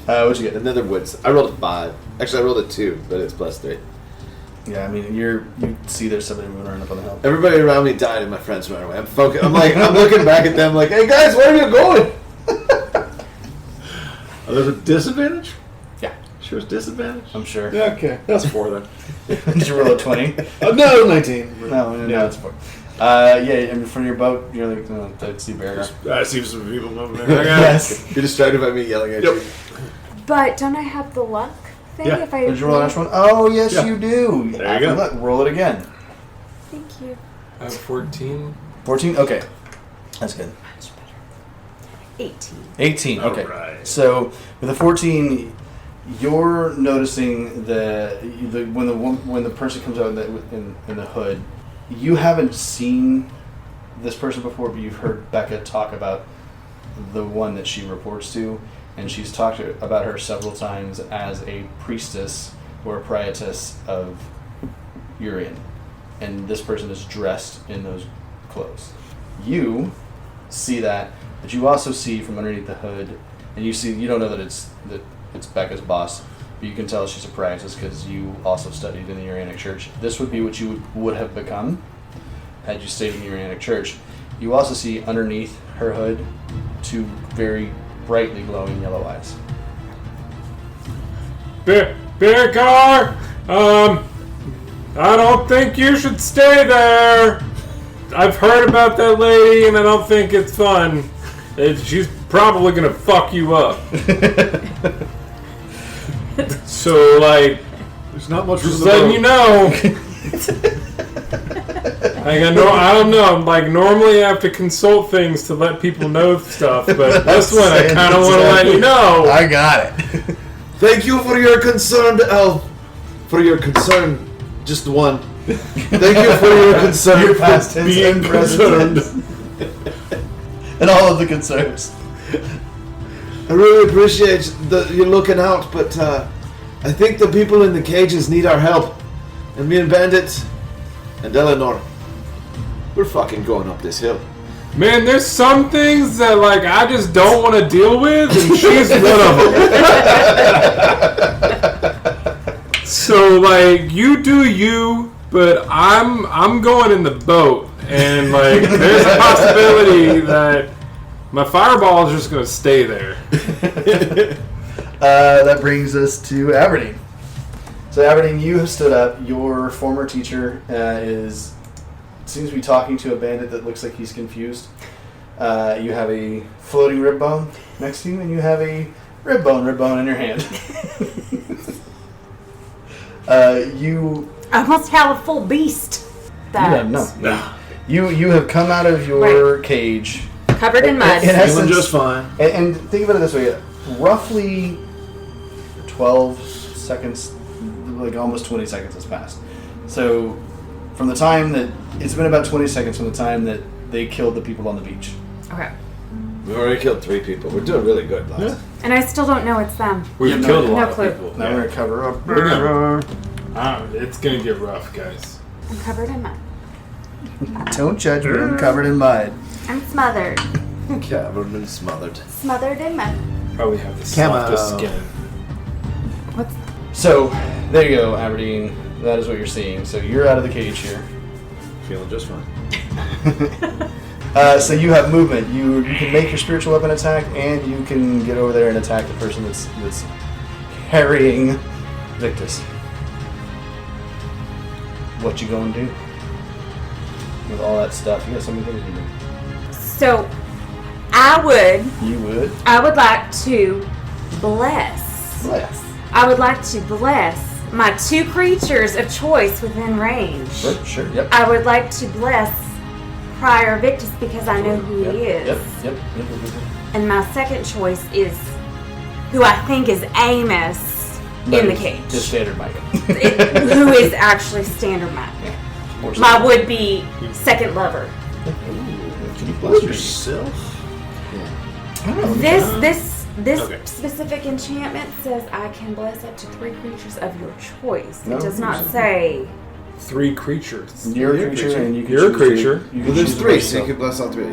What'd you The get? Netherwoods. I rolled a 5. Actually, I rolled a 2, but it's +3. Yeah, I mean, you see there's somebody moving around up on the hill. Everybody around me died, and my friends ran away. I'm I'm looking back at them like, "Hey guys, where are you going?" Oh, there's a disadvantage? Yeah, Sure, it's disadvantage. I'm sure. Yeah, okay. That's 4 then. Did you roll a 20? No, 19. No, Yeah. it's 4. Yeah, in front of your boat, you're like, I see bear. I see some people moving there. Yes. You're distracted by me yelling at Yep. you. But don't I have the luck thing? Yeah. If I Did you roll a natural one? Oh, yes, Yeah. you do. There you go. Look, roll it again. Thank you. I have 14. 14? Okay. That's good. 18. 18. Okay. Alright. So with a 14, you're noticing when the person comes out in the hood, you haven't seen this person before, but you've heard Becca talk about the one that she reports to, and she's talked about her several times as a priestess or a priestess of Urian, and this person is dressed in those clothes. You see that, but you also see from underneath the hood, and you don't know that it's Becca's boss, but you can tell she's a priestess because you also studied in the Urianic Church. This would be what you would have become had you stayed in the Urianic Church. You also see underneath her hood 2 very brightly glowing yellow eyes. Bear car! I don't think you should stay there. I've heard about that lady, and I don't think it's fun. She's probably gonna fuck you up. So, like, There's not much room just in the letting boat. you know. I don't know. Like, normally I have to consult things to let people know stuff, but this one I kind of want to let you know. I got it. Thank you for your concern, elf. For your concern, just one. Thank you for your concern. Your past tense being and present tense. And all of the concerns. I really appreciate you looking out, but I think the people in the cages need our help. And me and Bandit and Eleanor, we're fucking going up this hill. Man, there's some things that, like, I just don't want to deal with, and she's one of them. So, like, you do you, but I'm going in the boat, and, like, there's a possibility that my fireball is just going to stay there. That brings us to Aberdeen. So Aberdeen, you have stood up. Your former teacher seems to be talking to a bandit that looks like he's confused. You have a floating rib bone next to you, and you have a rib bone in your hand. You I almost have a full beast. no. You have come out of your cage Covered in mud. In essence, Feeling just fine. And think about it this way: roughly 12 seconds, like almost 20 seconds has passed. So, from the time that it's been about 20 seconds from the time that they killed the people on the beach. Okay. We've already killed 3 people. We're doing really good, lads. And I still don't know it's them. We've Yeah, killed a no lot clue. of people. Now we're gonna cover up. It's going to get rough, guys. I'm covered in mud. Don't judge me. I'm covered in mud. I'm smothered. Covered and smothered. Smothered in mud. Probably have the Camo. softest skin. What's So there you go, Aberdeen. That is what you're seeing. So you're out of the cage here. Feeling just fine. So you have movement. You can make your spiritual weapon attack, and you can get over there and attack the person that's carrying Victus, what you gonna do with all that stuff? You got so many things to do. So, I would like to bless. Bless. I would like to bless my 2 creatures of choice within range. Sure. Yep. I would like to bless Prior Victus because I know who he is. Yep. And my second choice is who I think is Amos in the cage. Just standard Micah. Who is actually standard Mike. My would-be second lover. Can you bless yourself? Yourself? I don't know. This Okay. specific enchantment says I can bless up to 3 creatures of your choice. No, It does not say 3 creatures. You're a creature, and you can You're a choose creature. You Well, can there's choose to 3, bless so you yourself. can bless all 3.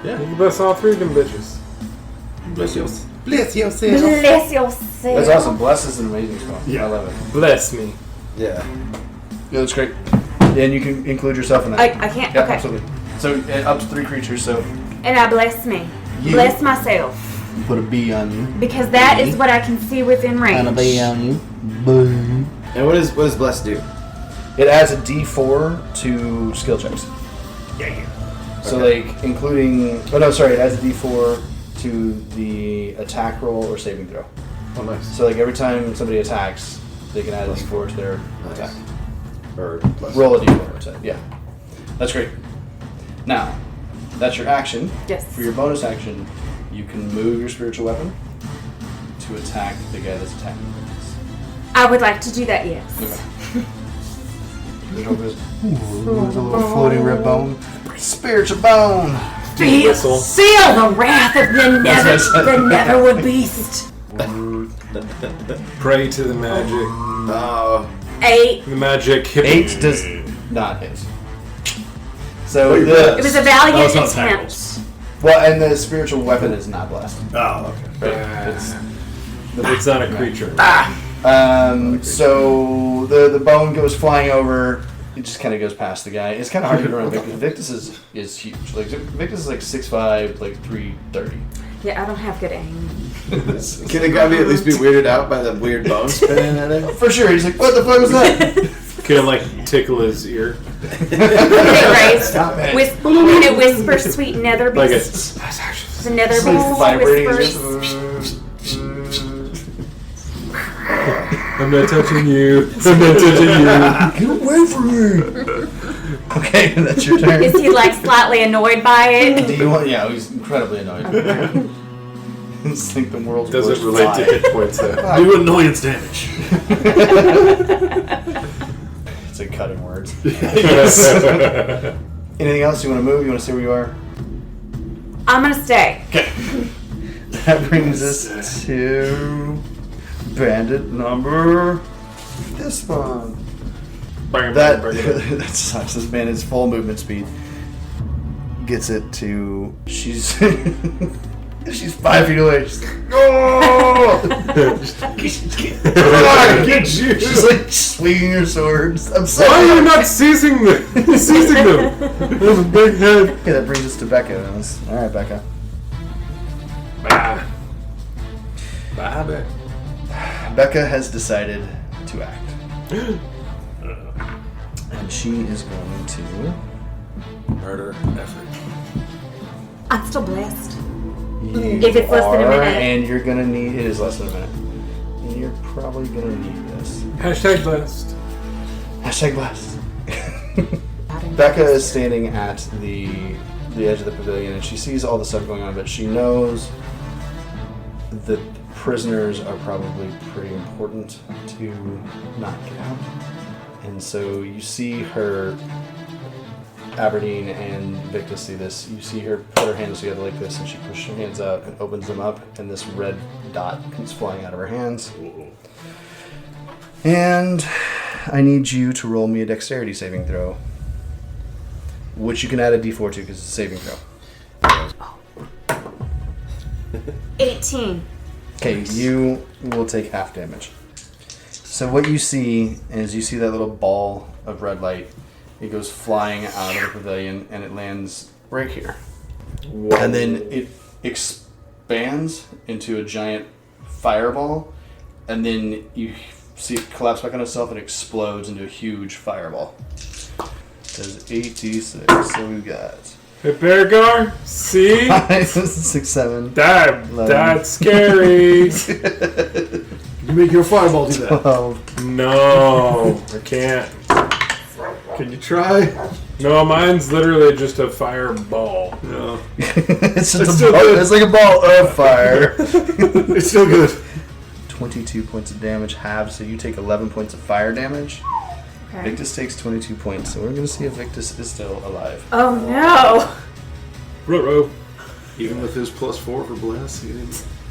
Yeah. You can bless all 3 of them bitches. Bless yourself. Bless yourself. bless yourself. That's awesome. Bless is an amazing spell. Yeah. I love it. Bless me. Yeah. Yeah, that's great. And you can include yourself in that. I can't. Yeah, Okay. absolutely. So up to 3 creatures. So And I bless me. You- Bless myself. you put a B on you. Because that is what I can see within range. And a B on you. Boom. And what does bless do? It adds a D4 to skill checks. Yeah. So like including. Oh no, sorry. It adds a D4 to the attack roll or saving throw. Oh, nice. So like every time somebody attacks, they can add a D4 to their attack. Or bless. Roll a D4. Yeah. That's great. Now, that's your action. Yes. For your bonus action, you can move your spiritual weapon to attack the guy that's attacking you. I would like to do that, yes. Okay. There's a little floating red bone. Spiritual bone. Feel the wrath of the Netherwood beast. Pray to the magic. Oh. 8. The magic. 8 does not hit. So It was a valiant Oh, it's not attempt. tackles. well, and the spiritual weapon is not blessed. Oh, okay. Right? It's It's not a creature. so the bone goes flying over. It just kind of goes past the guy. It's kind of hard to get around Victus. Victus is huge. Like Victus is like 6'5", like 330. Yeah, I don't have good aim. Can the guy at least be weirded out by the weird bone spinning at him? For sure. He's like, what the fuck was that? Can it like tickle his ear? Stop it. When it whispers sweet nether Like beast. it's The nether It's like beast vibrating. whispers. I'm not touching you. I'm not touching you. Get away from me. Okay, that's your turn. Is he like slightly annoyed by it? Do you want? Yeah, he's incredibly annoyed. It's like the world's Doesn't worst relate to fly. hit points though. Do annoyance damage. It's like cutting words. Anything else you want to move? You want to see where you are? I'm gonna stay. Okay. That brings us to bandit number. This one. That that sucks. This bandit's full movement speed gets it to. She's 5 feet away. She's like, oh! She's like swinging her swords. I'm sorry. Why are you not seizing them? Seizing them. There's a big head. Okay, that brings us to Becca. All right, Becca. Becca has decided to act. And she is going to Murder effort. I'm still blessed. If it's less than a minute. And you're gonna need it is less than a minute. And you're probably gonna need this. Hashtag blessed. Hashtag blessed. Becca is standing at the edge of the pavilion and she sees all the stuff going on, but she knows that prisoners are probably pretty important to not get out. And so you see her, Aberdeen and Victus see this. You see her put her hands together like this, and she pushes her hands out and opens them up, and this red dot comes flying out of her hands. And I need you to roll me a dexterity saving throw, which you can add a d4 to because it's a saving throw. 18. Okay, you will take half damage. So what you see is you see that little ball of red light. It goes flying out of the pavilion and it lands right here. Whoa. And then it expands into a giant fireball. And then you see it collapse back on itself and explodes into a huge fireball. Does 8d6. So we've got Hey, Beargar, see? 5, 6, 7. That's scary. You make your fireball do that. 12. No, I can't. Can you try? No, mine's literally just a fireball. No. It's just still ball, good. it's like a ball of fire. It's still good. 22 points of damage halved, so you take 11 points of fire damage. Okay. Victus takes 22 points, so we're going to see if Victus is still alive. Oh no! Ruh-roh. Even with his +4 for bless, he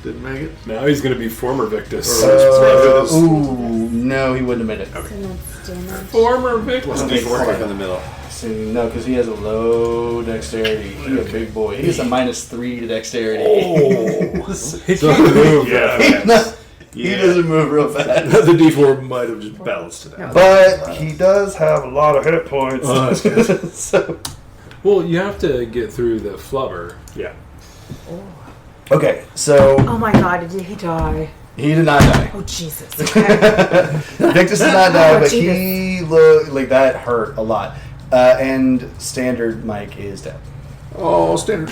didn't make it. Now he's going to be former Victus. Ooh, no, he wouldn't have made it. So that's damage. Former Victus. Okay, D4 hold kick on. in the middle. So, no, because he has a low dexterity. He's a big boy. He has a -3 to dexterity. Oh. He can't move. Yeah. He doesn't move real fast. The D4 might have just balanced it out. But he does have a lot of hit points. Oh, that's good. So, Well, you have to get through the flubber. Yeah. okay, so Oh my god, did he die? he did not die. Oh Jesus. Okay. Victus did not die, Oh, but Jesus. he looked like that hurt a lot. And Standard Mike is dead. Oh, standard.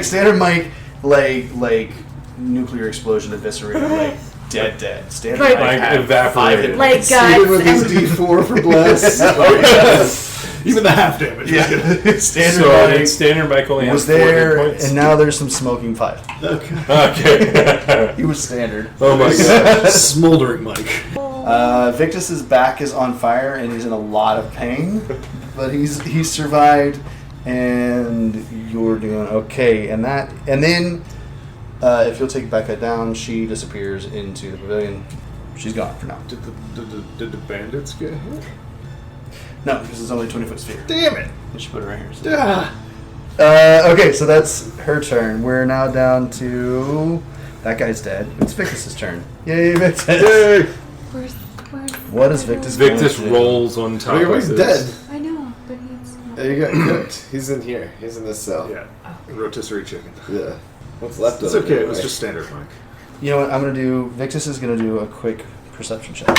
Standard Mike, like nuclear explosion eviscerated, like dead. Standard Like- Mike Like had evaporated. 5 Like hit Even with guys. his D4 for bless. Even the half damage. points. Yeah, Standard So Mike Standard Mike only has was 4 hit there, points. and now there's some smoking 5. Okay. He was Standard. Oh my god. Smoldering Mike. Victus's back is on fire, and he's in a lot of pain, but he's survived, and you're doing okay. And then if you'll take Becca down, she disappears into the pavilion. She's gone for now. Did the bandits get hit? No, because it's only a 20-foot sphere. Damn it! I should put it right here. Ah. Okay, so that's her turn. We're now down to that guy's dead. It's Victus's turn. Yay, Victus! Yay! Where's What is Victus? going Victus to do? rolls on top of He's this. dead. I know, but he's There you go. He's in here. He's in this cell. Yeah. Rotisserie chicken. Yeah. What's left It's of okay. it? It was just standard Mike. You know what I'm gonna do? Victus is gonna do a quick perception check.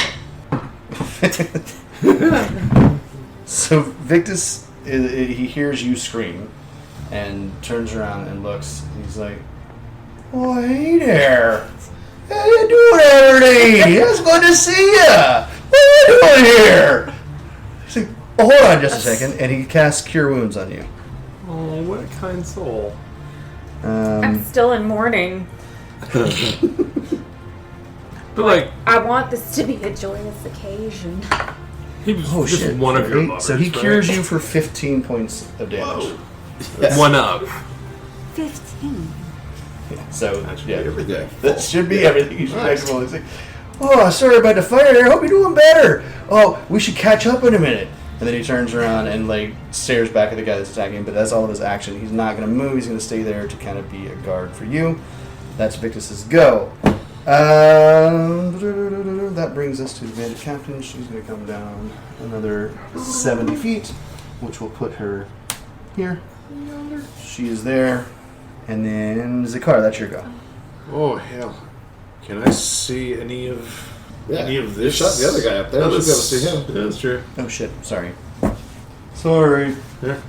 So Victus, he hears you scream, and turns around and looks. He's like, "Oh, hey there! How you doing, everybody? It's good to see ya. What are you doing here?" He's like, "Oh, hold on just a second," and he casts Cure Wounds on you. Oh, what a kind soul. I'm still in mourning. But like, I want this to be a joyous occasion. he was Oh just shit! one of your He- lovers, so he right? cures you for 15 points of damage. Yes. One of. 15. So That should yeah, be everything. that should be everything. You should actually say, "Oh, sorry about the fire there. Hope you're doing better. Oh, we should catch up in a minute." And then he turns around and like stares back at the guy that's attacking him. But that's all of his action. He's not going to move. He's going to stay there to kind of be a guard for you. That's Victus's go. That brings us to the Bandit Captain. She's going to come down another 70 feet, which will put her here. She is there. And then Zakar, that's your go. Oh hell! Can I see any of this? You shot the other guy up there. No, You should be able to that's- see him. Yeah, that's true. Oh shit, sorry. Sorry. Yeah.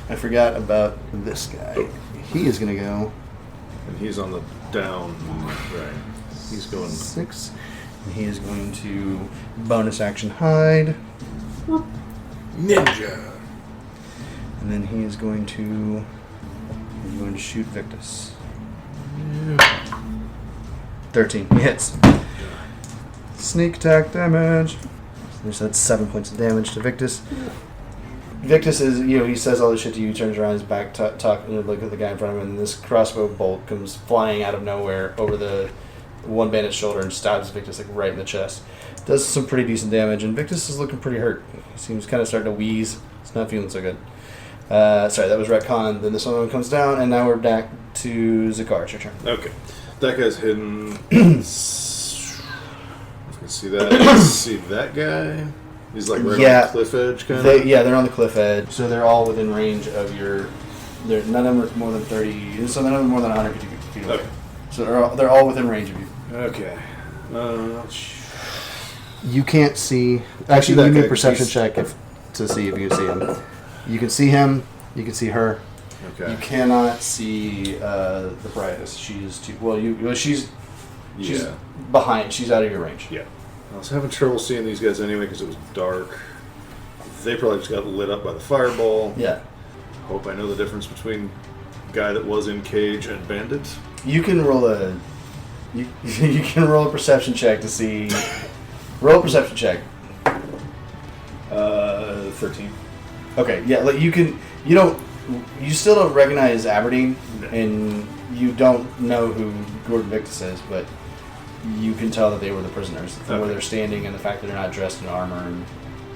I forgot about this guy. He is going to go And he's on the down. Right. He's going. 6. And he is going to bonus action hide. Ninja. And then he is going to shoot Victus. 13. He hits. Sneak attack damage. So that's 7 points of damage to Victus. Victus is, he says all this shit to you, turns around his back, look at the guy in front of him, and this crossbow bolt comes flying out of nowhere over the one bandit's shoulder and stabs Victus like right in the chest. Does some pretty decent damage, and Victus is looking pretty hurt. He seems kind of starting to wheeze. He's not feeling so good. Sorry, that was retcon. Then this one comes down, and now we're back to Zakar. It's your turn. Okay. That guy's hidden. See that? See that guy? He's like right on the cliff edge, kind of. They're on the cliff edge, so they're all within range of your. None of them are more than 30. So none of them are more than 150 feet away. Okay. So they're all within range of you. Okay. You can't see. Actually, that give me guy, a perception 'cause check to see if you can see him. You can see him. You can see her. You Okay. cannot see the brightest. She's too well. She's Yeah. behind. She's out of your range. Yeah. I was having trouble seeing these guys anyway because it was dark. They probably just got lit up by the fireball. Yeah. Hope I know the difference between guy that was in cage and bandit. You can roll a. You can roll a perception check to see. Roll a perception check. 13. Okay. Yeah. Like you can. You don't. You still don't recognize Aberdeen, and you don't know who Gordon Victus is, but you can tell that they were the prisoners from where they're standing and the fact that they're not dressed in armor.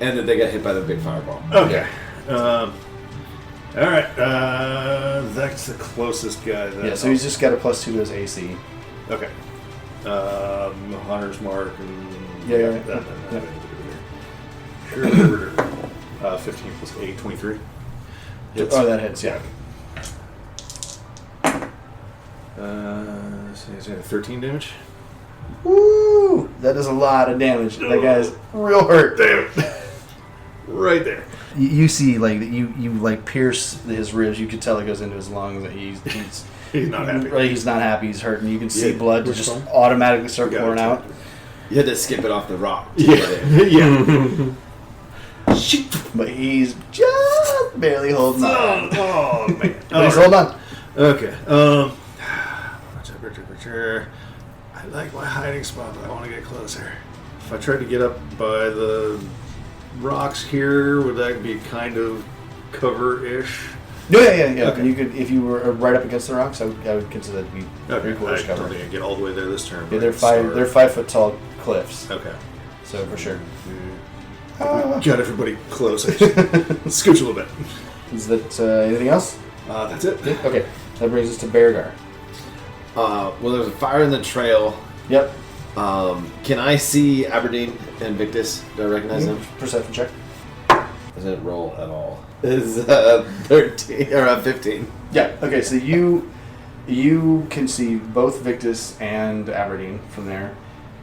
And that they got hit by the big fireball. Okay. All right. That's the closest guy. Then. Yeah. So he's just got a +2 to his AC. Okay. Hunter's mark and Yeah. Sure. 15 plus 8, 23. Hits. Oh, that hits. Yeah. So he's got 13 damage. Woo! That is a lot of damage. That guy's real hurt. Damn it. Right there. You see, like you like pierce his ribs. You can tell it goes into his lungs. That he's He's not happy. Right, he's not happy. He's hurting. You can see Yeah, blood which just one? automatically start You got pouring it. out. You had to skip it off the rock. Yeah. But he's just barely holding on. Oh, man. But he's holding on. Okay. I like my hiding spot, but I want to get closer. If I tried to get up by the rocks here, would that be kind of cover-ish? Yeah. Okay. You could, if you were right up against the rocks, I would consider that to be Okay. three-quarters I cover. don't think I can get all the way there this turn. Yeah, but they're I can five. They're 5 foot tall cliffs. Okay. So for sure. Got everybody close. Scooch a little bit. Is that anything else? That's it. Okay. That brings us to Beargar. Well, there's a fire in the trail. Yep. Can I see Aberdeen and Victus? Do I recognize them? Perception check. Doesn't roll at all. Is 13 or 15? Yeah. Okay. So you can see both Victus and Aberdeen from there,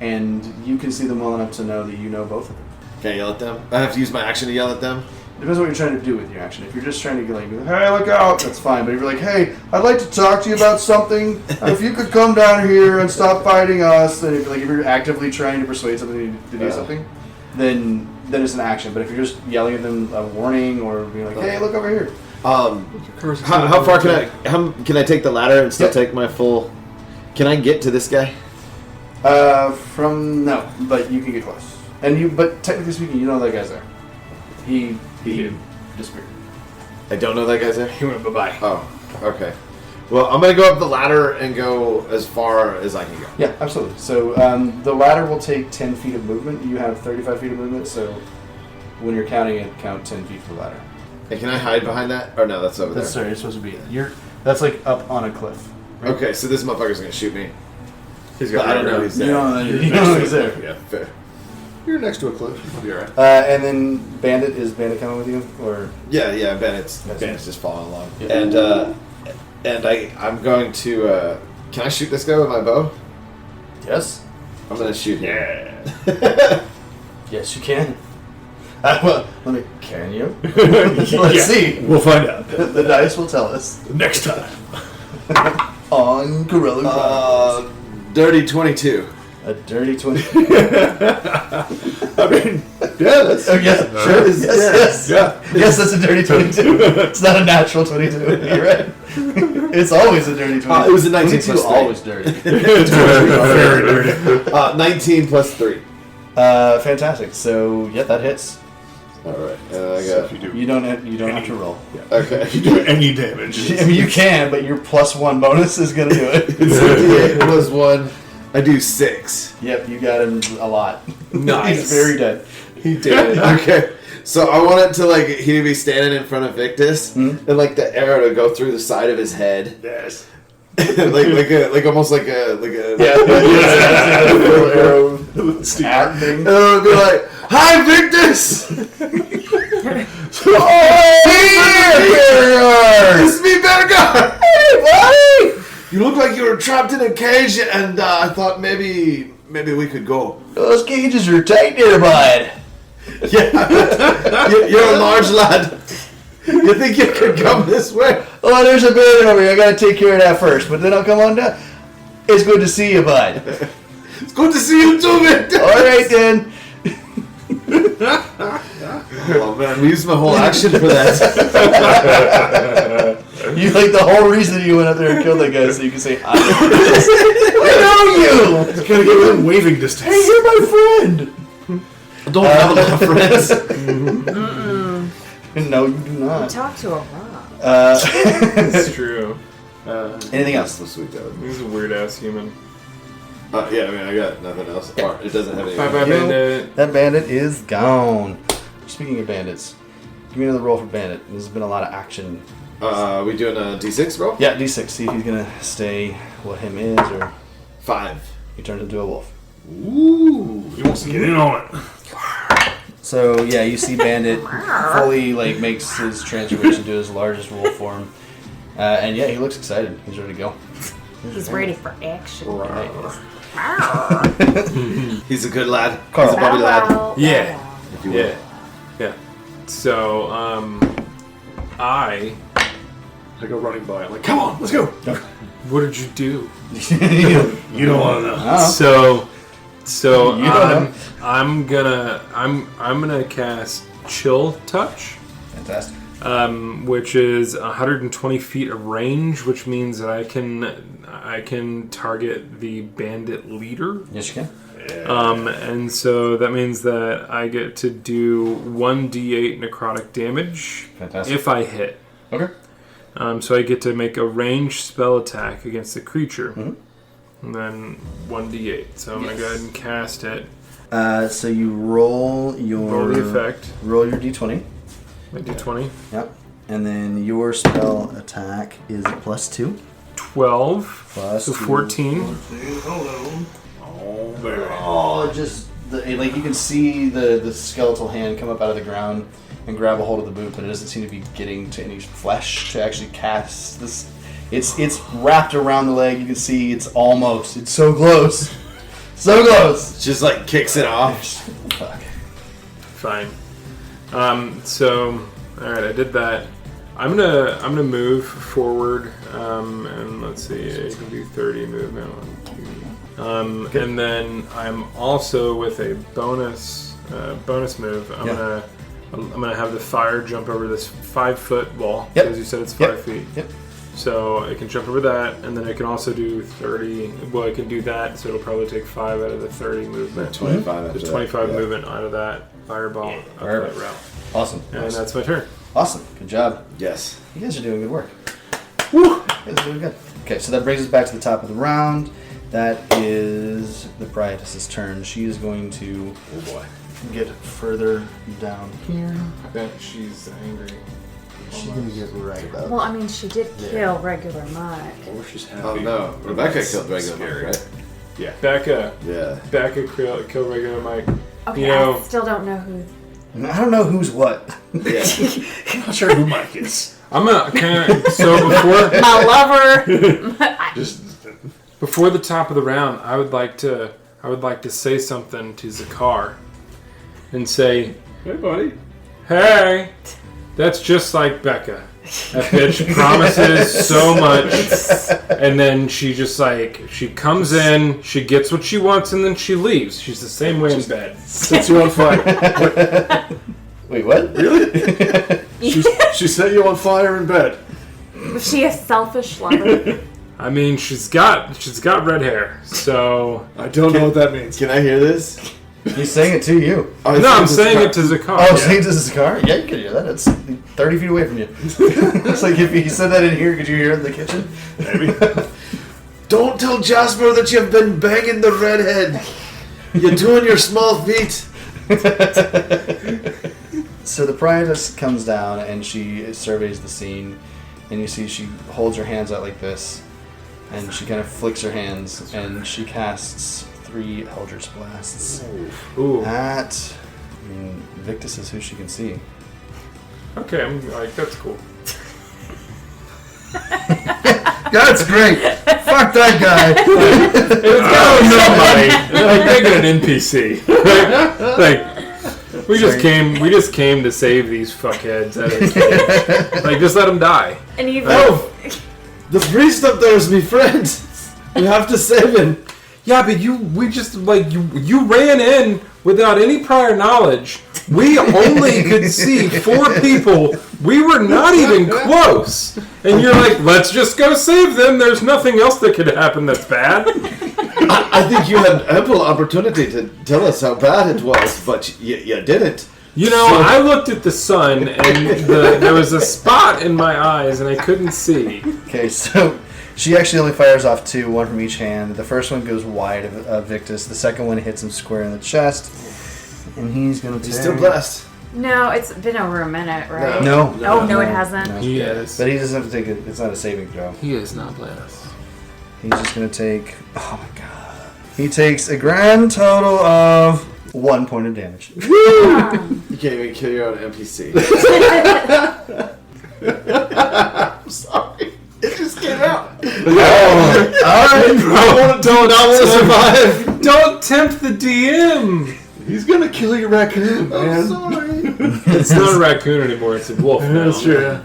and you can see them well enough to know that you know both of them. Can I yell at them? I have to use my action to yell at them. Depends what you're trying to do with your action. If you're just trying to get like, hey, look out, that's fine. But if you're like, hey, I'd like to talk to you about something. If you could come down here and stop fighting us, and if you're actively trying to persuade somebody to do something, then it's an action. But if you're just yelling at them a warning or being like, hey, look over here. How far can I take the ladder and still take my full? Can I get to this guy? No, but you can get close. But technically speaking, you know that guy's there. He disappeared. I don't know that guy's there. He went bye-bye. Oh, okay. Well, I'm gonna go up the ladder and go as far as I can go. Yeah, absolutely. So the ladder will take 10 feet of movement. You have 35 feet of movement, so when you're counting it, count 10 feet for the ladder. And can I hide behind that? Or no, that's over there. Sorry, you're supposed to be. That's like up on a cliff. Right? Okay, so this motherfucker's gonna shoot me. He's But I don't know he's there. You don't know he's there. Yeah, fair. You're next to a cliff. You'll be alright. And then Bandit, is Bandit coming with you? Or Yeah, Bennett's just following along. Yeah. And I'm going to. Can I shoot this guy with my bow? yes? I'm gonna shoot him. Yeah. Yes, you can. Well, can you? Let's see. We'll find out. The dice will tell us. Next time. On Corellan Chronicles. Dirty 22. A dirty 20. I mean, yeah, that's. Yes, sure. Yes. Yeah. Yes, that's a dirty 22. It's not a natural 22. You're right. It's always a dirty 22. It was a 19 22 plus 3. always dirty. Very dirty. 19 plus 3. Fantastic. So, yeah, that hits. All right. I So got. if you do, You don't have to roll. Okay. if you do any damage, I mean, you can, but your +1 bonus is going to do it. It's 58 plus 1. I do 6. Yep, you got him a lot. Nice. He's very dead. He did. Okay. So I want it to like he to be standing in front of Victus and like the arrow to go through the side of his head. yes. like almost like a Yeah, little arrow hat thing. And it would be like, "Hi, Victus! This is me, Beargar! Hey, buddy! You look like you were trapped in a cage, and I thought maybe maybe we could go. Those cages are tight there, bud. Yeah, you're a large lad. You think you could come this way? Oh, there's a bandit over here. I gotta take care of that first, but then I'll come on down. It's good to see you, bud. It's good to see you too, man. All right, then. Oh man, we used my whole action for that. You like the whole reason you went up there and killed that guy so you can say, I know you! It's gotta get within waving distance. Hey, you're my friend! I don't have a lot of friends. No, you do not. Talk to a rock. That's true. Anything else? So sweet, though. He's a weird ass human. Yeah, I mean, I got nothing else. Or it doesn't have any. Bye bye, Bandit. That bandit is gone. Speaking of bandits, give me another roll for bandit. There's been a lot of action. We doing a D6, bro? Yeah, D6. See if he's gonna stay what him is, or 5. he turns into a wolf. Ooh, he wants to get in on it. So yeah, you see Bandit fully like makes his transformation to his largest wolf form, and yeah, he looks excited. He's ready to go. He's ready for action. He's a good lad. Cahrell. He's a puppy lad. Yeah. If you will. Yeah. So, I I go running by. I'm like, come on, let's go. what did you do? You don't want to know. So You don't know. I'm gonna cast Chill Touch, Fantastic. which is 120 feet of range, which means that I can target the bandit leader. Yes, you can. And so that means that I get to do 1d8 necrotic damage Fantastic. if I hit. Okay. So I get to make a ranged spell attack against the creature. Mhm. And then 1d8. So I'm going to go ahead and cast it. So you roll your Roll the effect. Roll your d20. My d20. Yep. And then your spell attack is +2. 12. Plus So 2. 14. Oh, baby. Oh, just like you can see the skeletal hand come up out of the ground and grab a hold of the boot, but it doesn't seem to be getting to any flesh to actually cast this. It's wrapped around the leg. You can see it's so close, so close. Just like kicks it off. Fuck. Fine. So, alright, I did that. I'm gonna move forward, and let's see, I can do 30 movement. 1, 2. And then I'm also with a bonus move. I'm gonna have the fire jump over this 5-foot wall Yep. because you said it's 5 feet. Yep. So I can jump over that, and then I can also do 30. Well, I can do that, so it'll probably take 5 out of the 30 movement. 25 after There's that, 25 yeah. movement out of that fireball up Perfect. that route. Awesome. And that's my turn. Awesome. Good job. Yes. You guys are doing good work. Woo! You guys are doing good. Okay, so that brings us back to the top of the round. That is the Prietess's turn. She is going to get further down here. I bet she's angry. She's going to get right about. Well, I mean, she did kill regular Mike. Or she's happy. Oh no, Rebecca killed regular Mike, right? Becca Yeah. killed regular Mike. Okay, You know- I still don't know who. I don't know who's what. Yeah. I'm not sure who Mike is. I'm gonna so My lover. Just before the top of the round, I would like to say something to Zakar and say, hey, buddy. "Hey, that's just like Becca. That bitch promises so much, and then she just she comes in, she gets what she wants, and then she leaves. She's the same way in bed. Sets you on fire. Wait, what? Really? She set you on fire in bed. Was she a selfish lover? I mean, she's got red hair, so I don't know what that means. Can I hear this? He's saying it to you. no, I'm saying it to Zakar. Oh, saying it to his car? Yeah, you can hear that. It's 30 feet away from you. It's like if he said that in here, could you hear it in the kitchen? Maybe. Don't tell Jasper that you've been banging the redhead. You're doing your small feet. So the Prietess comes down and she surveys the scene, and you see she holds her hands out like this, and she kind of flicks her hands, and she casts 3 Eldritch Blasts Ooh. at, Victus is who she can see. Okay, I'm like, that's cool. That's great. Fuck that guy. Nobody. Like making an NPC. Like we just came to save these fuckheads out of the cage. Like just let them die. And you've The priest up there is my friend. You have to save him. Yeah, but you ran in without any prior knowledge. We only could see 4 people. We were not even close. And you're like, let's just go save them. There's nothing else that could happen that's bad. I think you had ample opportunity to tell us how bad it was, but you didn't. You know, I looked at the sun, and there was a spot in my eyes, and I couldn't see. Okay, so she actually only fires off 2, 1 from each hand. The first one goes wide of Victus. The second one hits him square in the chest, and he's going to He's still blessed. No, it's been over a minute, right? No. No, it hasn't. No. He is. But he doesn't have to take it. It's not a saving throw. He is not blessed. He's just going to take... Oh, my God. He takes a grand total of 1 point of damage. You can't even kill your own NPC. I'm sorry. It just came out. Alright, bro. Don't survive. Don't tempt the DM! He's gonna kill your raccoon, man. I'm sorry. It's not a raccoon anymore, it's a wolf now. That's true.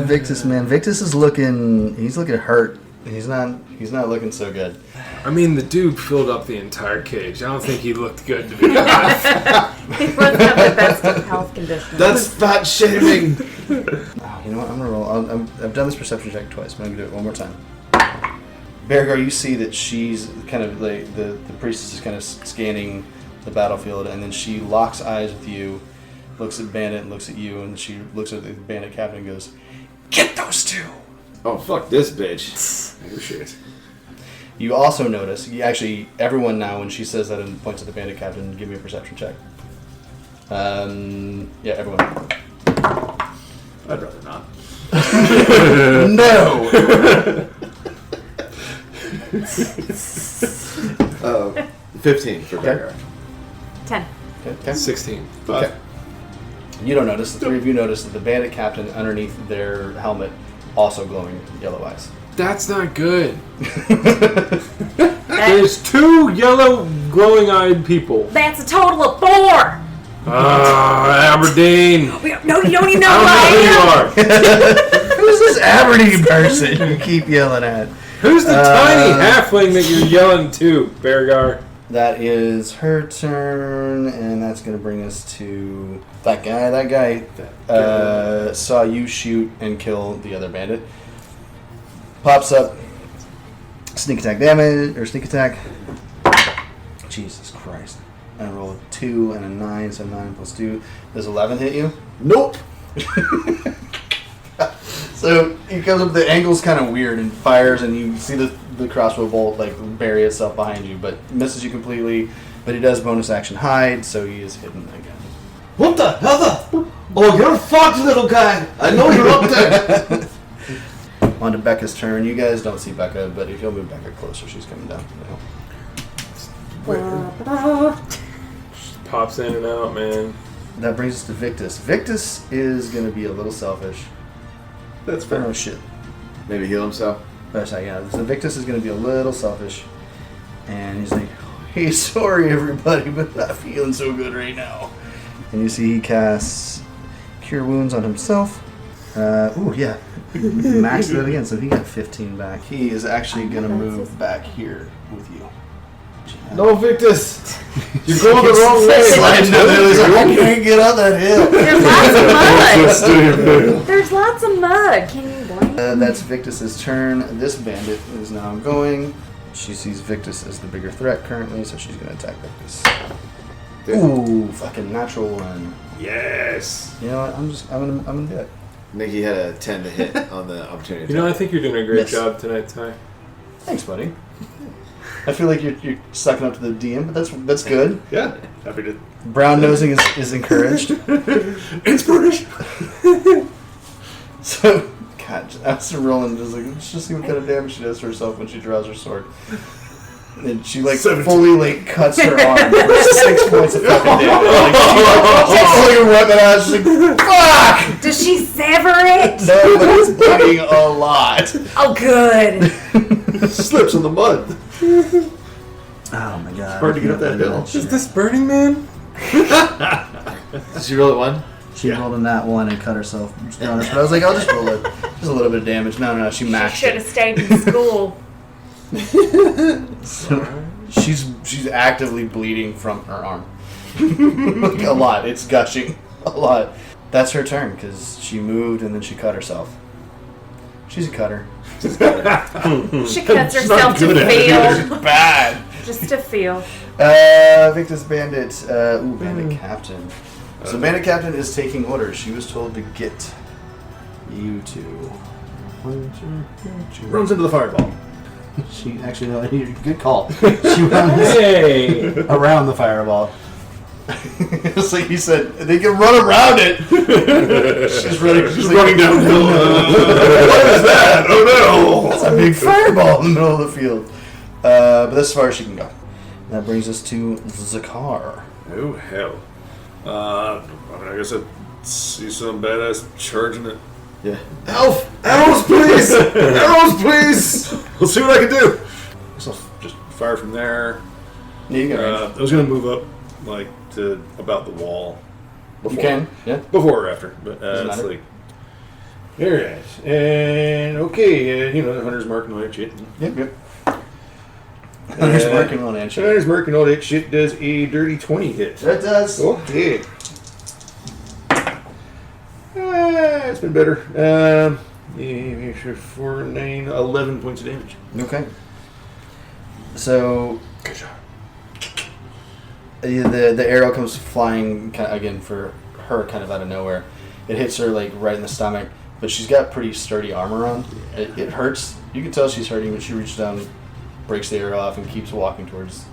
Victus, man. Victus is looking... He's looking hurt. He's not looking so good. I mean, the dude filled up the entire cage. I don't think he looked good to be honest. He wasn't have the best of health conditions. That's fat shaming. Oh, you know what? I'm gonna roll. I've done this perception check twice, but I'm gonna do it one more time. Beargar, you see that she's kind of like the priestess is kind of scanning the battlefield, and then she locks eyes with you, looks at Bandit, and looks at you, and she looks at the Bandit captain and goes, "Get those 2!" Oh, fuck this bitch. Oh, shit. You also notice, everyone now, when she says that and points at the Bandit captain, give me a perception check. Yeah, everyone. I'd rather not. No! 15 for Beargar. 10. Okay. 16. Okay. You don't notice. The 3 of you notice that the Bandit captain, underneath their helmet, also glowing yellow eyes. That's not good. There's 2 yellow glowing-eyed people. That's a total of 4. Aberdeen. No, you don't even know who I don't know who I you are. Who's this Aberdeen person you keep yelling at? Who's the tiny halfling that you're yelling to, Beargar? That is her turn, and that's going to bring us to that guy. That guy saw you shoot and kill the other bandit. Pops up, sneak attack damage, or sneak attack. Jesus Christ. I roll a 2 and a 9, so 9 plus 2. Does 11 hit you? Nope. So he comes up, the angle's kind of weird, and fires, and you see the crossbow bolt like bury itself behind you, but misses you completely. But he does bonus action hide, so he is hidden again. What the hell? Oh, you're fucked, little guy. I know you're up there. On to Becca's turn. You guys don't see Becca, but if you'll move Becca closer, she's coming down. Just pops in and out, man. That brings us to Victus. Victus is going to be a little selfish. That's fair. Oh shit. Maybe heal himself. That's yeah. So Victus is going to be a little selfish, and he's like, "Hey, sorry everybody, but I'm not feeling so good right now." And you see he casts Cure Wounds on himself. Ooh, yeah. Maxed it again, so he got 15 back. He is actually going to move back here with you. No, Victus. You're going the wrong way. Sliding down the hill. He's like, I can't get up that hill. There's lots of mud. Can you blame? That's Victus's turn. This bandit is now going. She sees Victus as the bigger threat currently, so she's going to attack Victus. Ooh, fucking natural 1. Yes. You know what? I'm gonna do it. Nikki had a 10 to hit on the opportunity. You know, I think you're doing a great Miss. job tonight, Ty. Thanks, buddy. I feel like you're sucking up to the DM, but that's good. Yeah, happy to. Brown nosing is encouraged. Inspiration. So, God, after rolling, just like let's just see what kind of damage she does to herself when she draws her sword. And she like fully like cuts her arm for 6 points of fucking damage. She's pulling her weapon out. She's like, "Fuck!" Does she sever it? No, but it's bleeding a lot. Oh, good. Slips in the mud. Oh my god. Hard to get up that hill. Is this Burning Man? Did you roll a 1? She rolled in that one and cut herself. But I was like, I'll just roll it. Just a little bit of damage. No, she She maxed should it. have stayed in school. She's actively bleeding from her arm. Like a lot. It's gushing a lot. That's her turn because she moved and then she cut herself. She's a cutter. She cuts herself to feel. Bad. Just to feel. Victor's Bandit. Bandit Captain. So Bandit Captain is taking orders. She was told to get you two. Runs into the fireball. She actually, no, good call. She runs around the fireball. It's like you said, they can run around it. She's running downhill. What is that? Oh no! That's a big fireball in the middle of the field. But that's as far as she can go. That brings us to Zakar. Oh hell! I guess I see some badass charging it. Yeah. Elf! Arrows, please! Arrows, please! We'll see what I can do. So just fire from there. Yeah, you can I was gonna move up like to about the wall. You can, yeah. Before or after, but Doesn't it's matter. like. Alright, and okay, the hunter's mark and all that shit. Yep. Hunter's mark and all that shit. Hunter's mark and all that shit does a dirty 20 hit. That does. Okay. It's been better. 4, 9, 11 points of damage. Okay. So Good job. the arrow comes flying again for her kind of out of nowhere. It hits her like right in the stomach, but she's got pretty sturdy armor on. It hurts. You can tell she's hurting, but she reaches down, breaks the arrow off, and keeps walking towards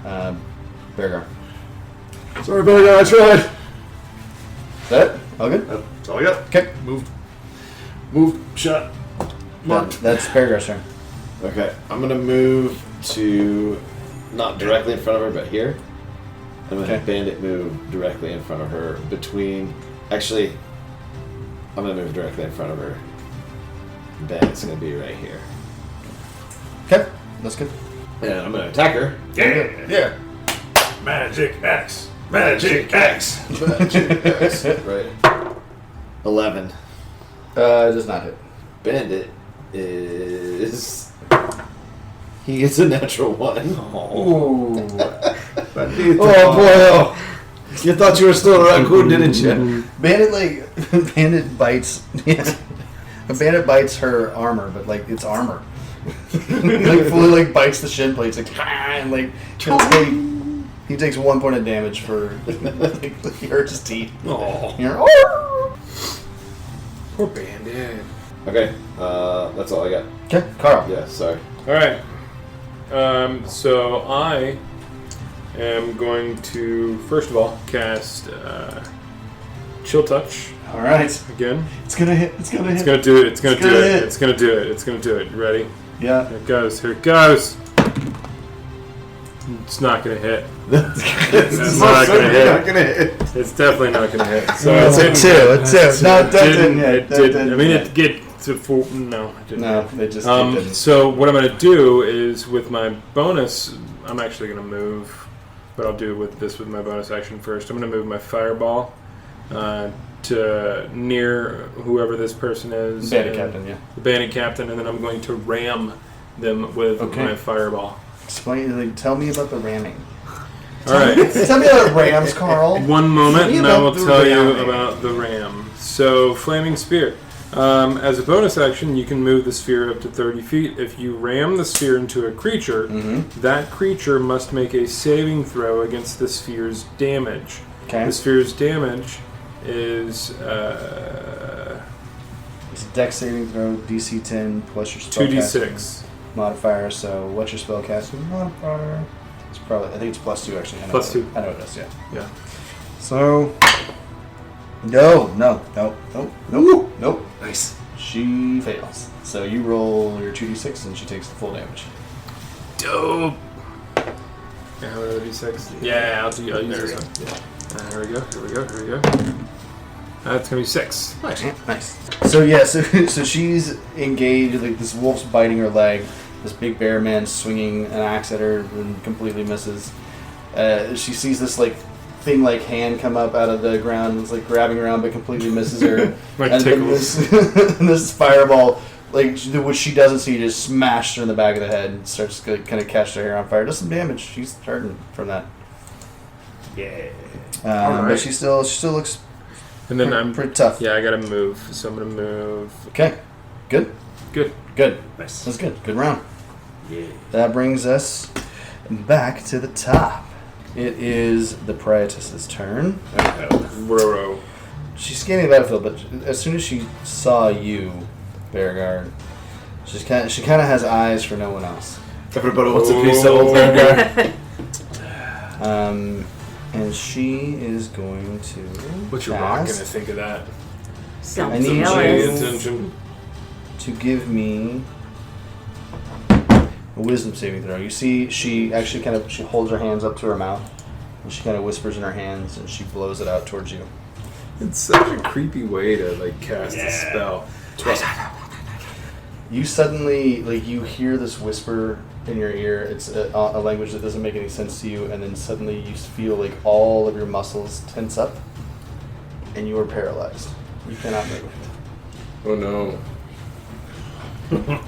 Beargar. Sorry, Billy, I tried. Is that it? All good? That's all I got. Okay. Moved, shot, marked. That's Beargar's turn. Okay, I'm gonna move to not directly in front of her, but here. I'm gonna have Bandit move directly in front of her. Actually, I'm gonna move directly in front of her. Bandit's gonna be right here, Okay, that's good. and I'm gonna attack her. Yeah. Magic axe. Magic axe. Right. 11. It does not hit. Bandit is. He gets a natural 1. Ooh. Oh boy! Oh. You thought you were still a raccoon, didn't you? Bandit bites. Yeah. Bandit bites her armor, but like it's armor. Like fully like bites the shin plates, like and like he takes 1 point of damage for like he hurts his teeth. Oh. Poor Bandit. Okay, that's all I got. Okay, Cahrell. Yeah, sorry. Alright. So I am going to, first of all, cast Chill Touch All right, again. it's gonna hit. It's gonna hit. It's gonna do it. It's gonna It's do gonna it. hit. It's gonna do it. It's gonna do it. Ready? Yeah. Here it goes. Here it goes. It's not gonna hit. It's not gonna hit. It's definitely not gonna hit. So It's a two. It's two. No, it doesn't. It didn't. I mean, it gets to 4. No, it didn't. No, it just it didn't. So what I'm going to do is with my bonus, I'm actually going to move, but I'll do with my bonus action first. I'm going to move my fireball to near whoever this person is. Bandit Captain, yeah. The Bandit Captain, and then I'm going to ram them with my fireball. Explain. Like, tell me about the ramming. All right. Tell me about rams, Cahrell. One moment, Tell me and I will about the tell you ramming. about the ram. So, Flaming Spear. As a bonus action, you can move the sphere up to 30 feet. If you ram the sphere into a creature, that creature must make a saving throw against the sphere's damage. Okay. The sphere's damage is It's a dex saving throw, DC 10 plus your spell 2d6. modifier. So what's your spell casting modifier? It's probably, I think it's +2 actually. I know Plus it- 2. I know it does, yeah. Yeah. So nope. Nice. She fails. So you roll your 2d6 and she takes the full damage. Dope. Yeah, what other D6? Yeah, I'll use this one. Here we go. That's gonna be 6. Nice. So yeah, so she's engaged. Like this wolf's biting her leg. This big bear man swinging an axe at her and completely misses. She sees this like thing like hand come up out of the ground. And it's like grabbing around but completely misses her. Like and tickles. This fireball, like what she doesn't see, just smashed her in the back of the head and starts to kind of catch her hair on fire. Does some damage. She's hurting from that. Yeah. But Alright. she still looks And then I'm pretty tough. Yeah, I gotta move. So I'm gonna move. Okay. Good. Nice. That's good. Good round. Yeah. That brings us back to the top. It is the Prietess's turn. Roro. She's scanning the battlefield, but as soon as she saw you, Bearguard, she kind of has eyes for no one else. Everybody wants a piece of old Bearguard. And she is going to. What's your rock gonna cast think of that? I need Pay you attention. to give me a wisdom saving throw. You see, she actually she holds her hands up to her mouth, and she kind of whispers in her hands, and she blows it out towards you. It's such a creepy way to like cast a spell. You suddenly, you hear this whisper in your ear. It's a language that doesn't make any sense to you, and then suddenly you feel like all of your muscles tense up, and you are paralyzed. You cannot move. Oh no.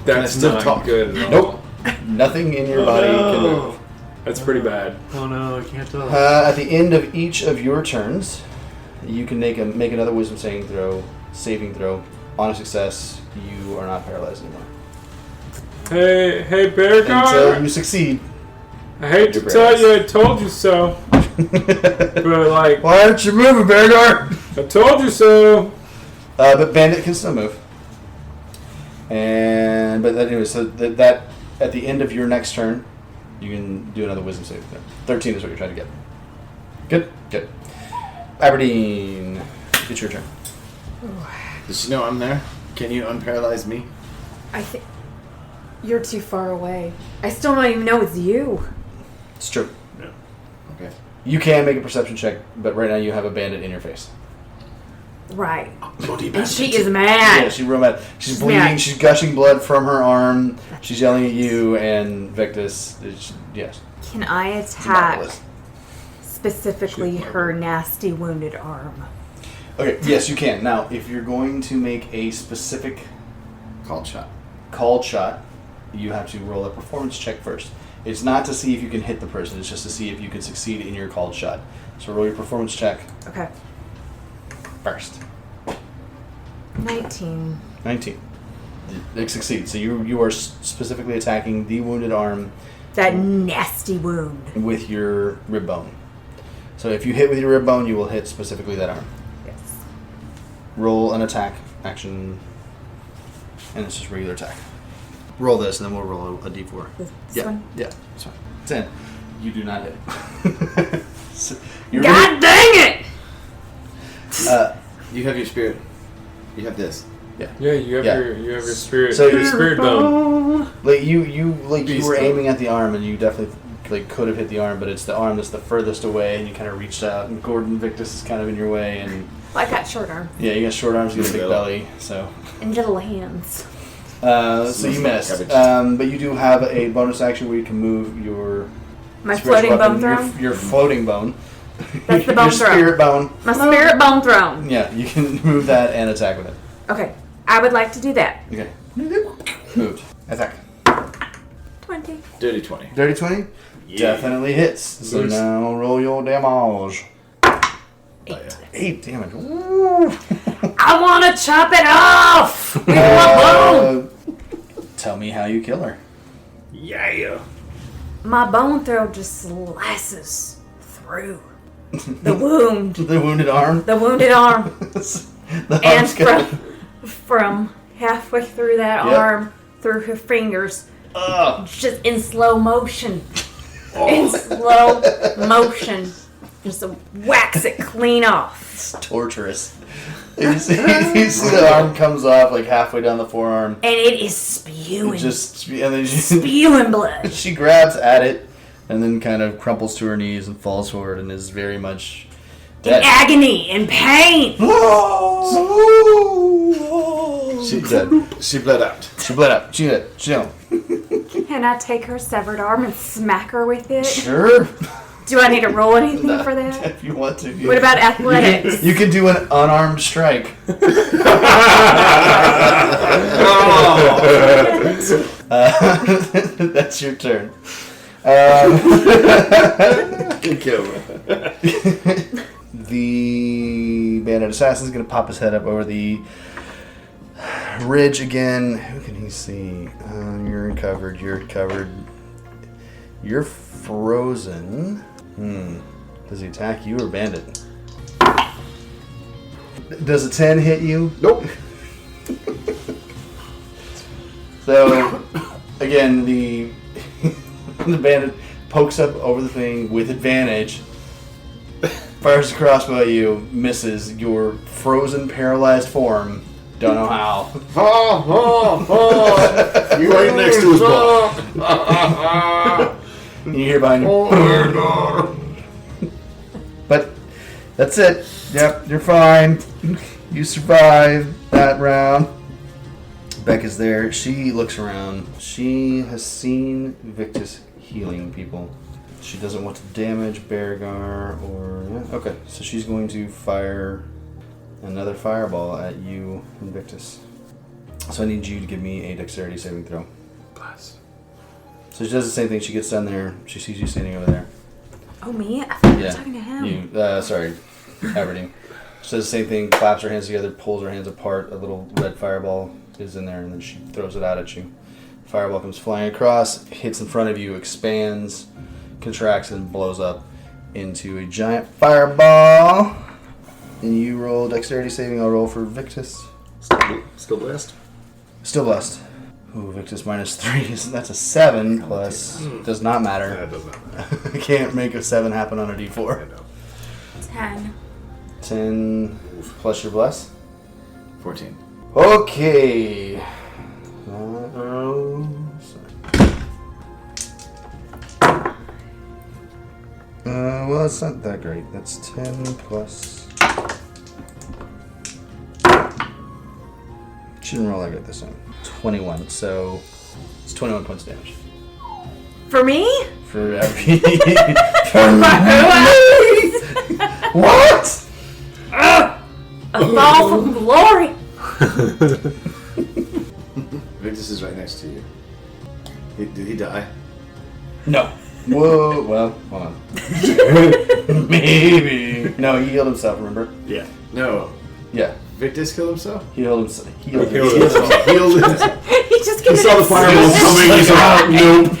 That's still not talk? good at all. Nope. Nothing in your body can move. That's pretty bad. Oh no, I can't tell. At the end of each of your turns, you can make another wisdom saving throw. On a success, you are not paralyzed anymore. Hey, Bear Until Guard. you succeed. I hate to You're tell you, I told you so. But like, Why aren't you moving, Bearguard? I told you so. But Bandit can still move. But anyway, so that at the end of your next turn, you can do another wisdom saving throw. 13 is what you're trying to get. Good. Aberdeen, it's your turn. Does she know I'm there? Can you unparalyze me? I think you're too far away. I still don't even know it's you. It's true. Okay. You can make a perception check, but right now you have a bandit in your face. Right. Bloody And she bastard. is mad. Yeah, she's real mad. She's bleeding. Mad. She's gushing blood from her arm. She's yelling at you and Victus. Yes. Can I It's attack marvelous. specifically her nasty wounded arm? Okay, yes, you can. Now, if you're going to make a specific Called shot. called shot, you have to roll a performance check first. It's not to see if you can hit the person, it's just to see if you can succeed in your called shot. So roll your performance check Okay. first. 19. 19. It succeeds. So you are specifically attacking the wounded arm That nasty wound. with your rib bone. So if you hit with your rib bone, you will hit specifically that arm. Yes. Roll an attack action, and it's just regular attack. Roll this, and then we'll roll a d4. This one? Yeah, that's fine. 10. You do not hit. So you're God dang it! You have your spirit. You have this. Yeah, you have your spirit. So your you- spirit bone. Like you Beast were bone. aiming at the arm, and you definitely could have hit the arm, but it's the arm that's the furthest away, and you kind of reached out, and Gordon Victus is kind of in your way, and Well, I got short arm yeah, you got short arms, you got a big Little. belly, so. and little hands. So you missed, Cabbage. but you do have a bonus action where you can move your My spiritual floating weapon, bone throw? your floating bone. That's the your bone throw. spirit bone. My spirit bone thrown. Yeah, you can move that and attack with it. Okay. I would like to do that. Okay. Moved. Attack. 20. Dirty 20. Dirty 20? Definitely hits. So Boost. now roll your damage. 8. 8 damage. Woo. I want to chop it off! We want bone! Tell me how you kill her. Yeah. My bone throw just slices through the wound. The wounded arm. The wounded arm. The And arm's got- from halfway through that Yep. arm, through her fingers, Ugh. just in slow motion. In slow motion. Just wax it clean off. It's torturous. You see the arm comes off like halfway down the forearm. And it is spewing. And then spewing blood. she grabs at it and then kind of crumples to her knees and falls forward and is very much dead. In agony and pain. She's dead. She bled out. She bled out. She did. She don't. Can I take her severed arm and smack her with it? Sure. Do I need to roll anything for that? If you want to. What about athletics? You can do an unarmed strike. That's your turn. Good kill. The bandit assassin is going to pop his head up over the ridge again. Who can he see? You're covered. You're frozen. Does he attack you or bandit? Does a 10 hit you? Nope. So, again, the bandit pokes up over the thing with advantage, fires a crossbow at you, misses. Your frozen, paralyzed form. Don't know how. You right next to his ball. You hear behind you. But that's it. Yep, you're fine. You survived that round. Becca's there. She looks around. She has seen Victus healing people. She doesn't want to damage Beargar or... Yeah. Okay, so she's going to fire another fireball at you, Invictus. So I need you to give me a dexterity saving throw. Bless. So she does the same thing. She gets down there. She sees you standing over there. Oh, me? I thought you were Yeah. talking to him. You, sorry, Aberdeen. She does the same thing. Claps her hands together, pulls her hands apart. A little red fireball is in there, and then she throws it out at you. Fireball comes flying across, hits in front of you, expands, contracts, and blows up into a giant fireball. And you roll dexterity saving. I'll roll for Victus. Still blessed? Still blessed. Ooh, Victus -3. That's a 7 plus. Does not matter. That does not matter. I can't make a 7 happen on a d4. I know. 10. 10 plus your bless. 14. Okay. Well, it's not that great. That's 10 plus. She didn't roll that good this time. 21. So it's 21 points of damage. For me? For every. For what? A fall from glory. Victus is right next to you. Did he die? No. Whoa. Well, hold on. Maybe. No, he healed himself. Remember? Yeah. No. Yeah. Victus killed himself? He healed himself. Healed himself. Healed himself. He just He saw the fireball coming. He's like, nope.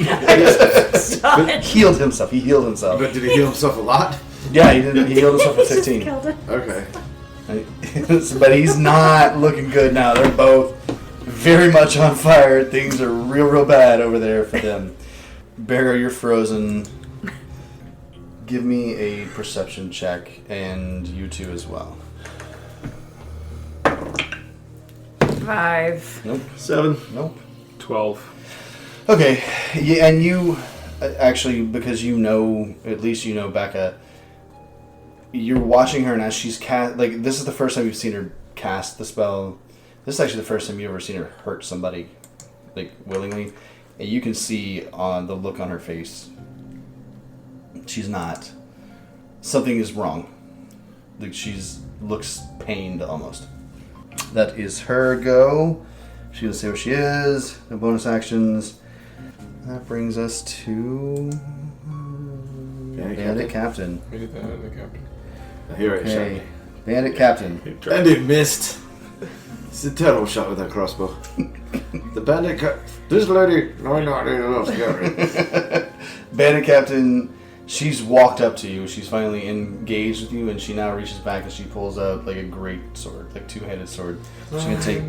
Healed himself. He healed himself. But did he heal himself a lot? Yeah, he did. He healed himself for He just 15. killed it. Okay. But he's not looking good now. They're both very much on fire. Things are real bad over there for them. Bear, you're frozen. Give me a perception check, and you two as well. 5. Nope. 7. Nope. 12. Okay, yeah, and you actually, because you know, at least you know Becca, you're watching her, and as she's cast, like, this is the first time you've seen her cast the spell. This is actually the first time you've ever seen her hurt somebody, like, willingly, and you can see on the look on her face, she's not. Something is wrong. Like, looks pained almost. That is her go. She's gonna say where she is. No bonus actions. That brings us to Bandit Captain. We did that in the captain. Here I Okay, Bandit Captain. Bandit missed. It's a terrible shot with that crossbow. The bandit this lady, no, not enough scary. Bandit Captain, she's walked up to you. She's finally engaged with you, and she now reaches back and she pulls out like a great sword, like two-handed sword. She's gonna take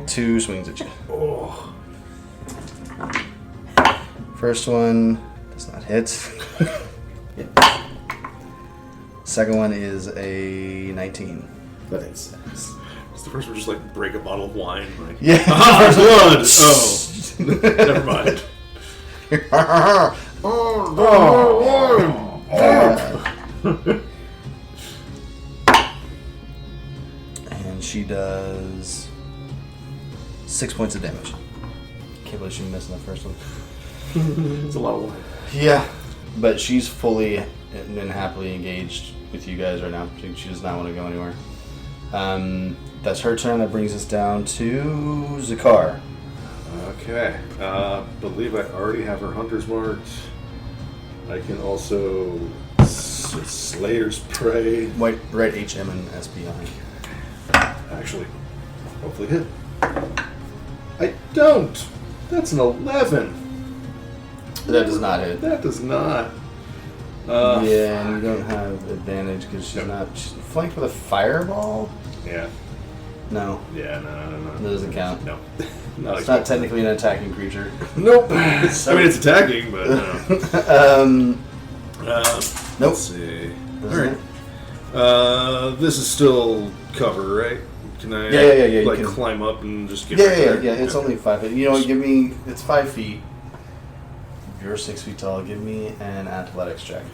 2 swings at you. Oh. First one does not hit. Second one is a 19. That is. It's the first one, just like break a bottle of wine. Like, Yeah. blood! Oh. Never mind. And she does 6 points of damage. Can't believe she missed in the first one. It's a lot of wine. Yeah, but she's fully and happily engaged with you guys right now. She does not want to go anywhere. That's her turn. That brings us down to Zakar. Okay. Believe I already have her hunter's marked. I can also Slayer's Prey. Write HM and SP on it. Actually, hopefully hit. I don't. That's an 11. That does not hit. That does not. Yeah, and you don't have advantage because she's flanked with a fireball. Yeah. No, Yeah. No. that doesn't count. No. It's not technically an attacking creature. Nope. I mean, it's attacking, but no. Nope. Let's see. Doesn't Alright. This is still cover, right? Can I Yeah, you like can- climb up and just get Yeah, right there? yeah. It's only 5 feet. You know what? Give me. It's 5 feet. You're 6 feet tall. Give me an athletics check.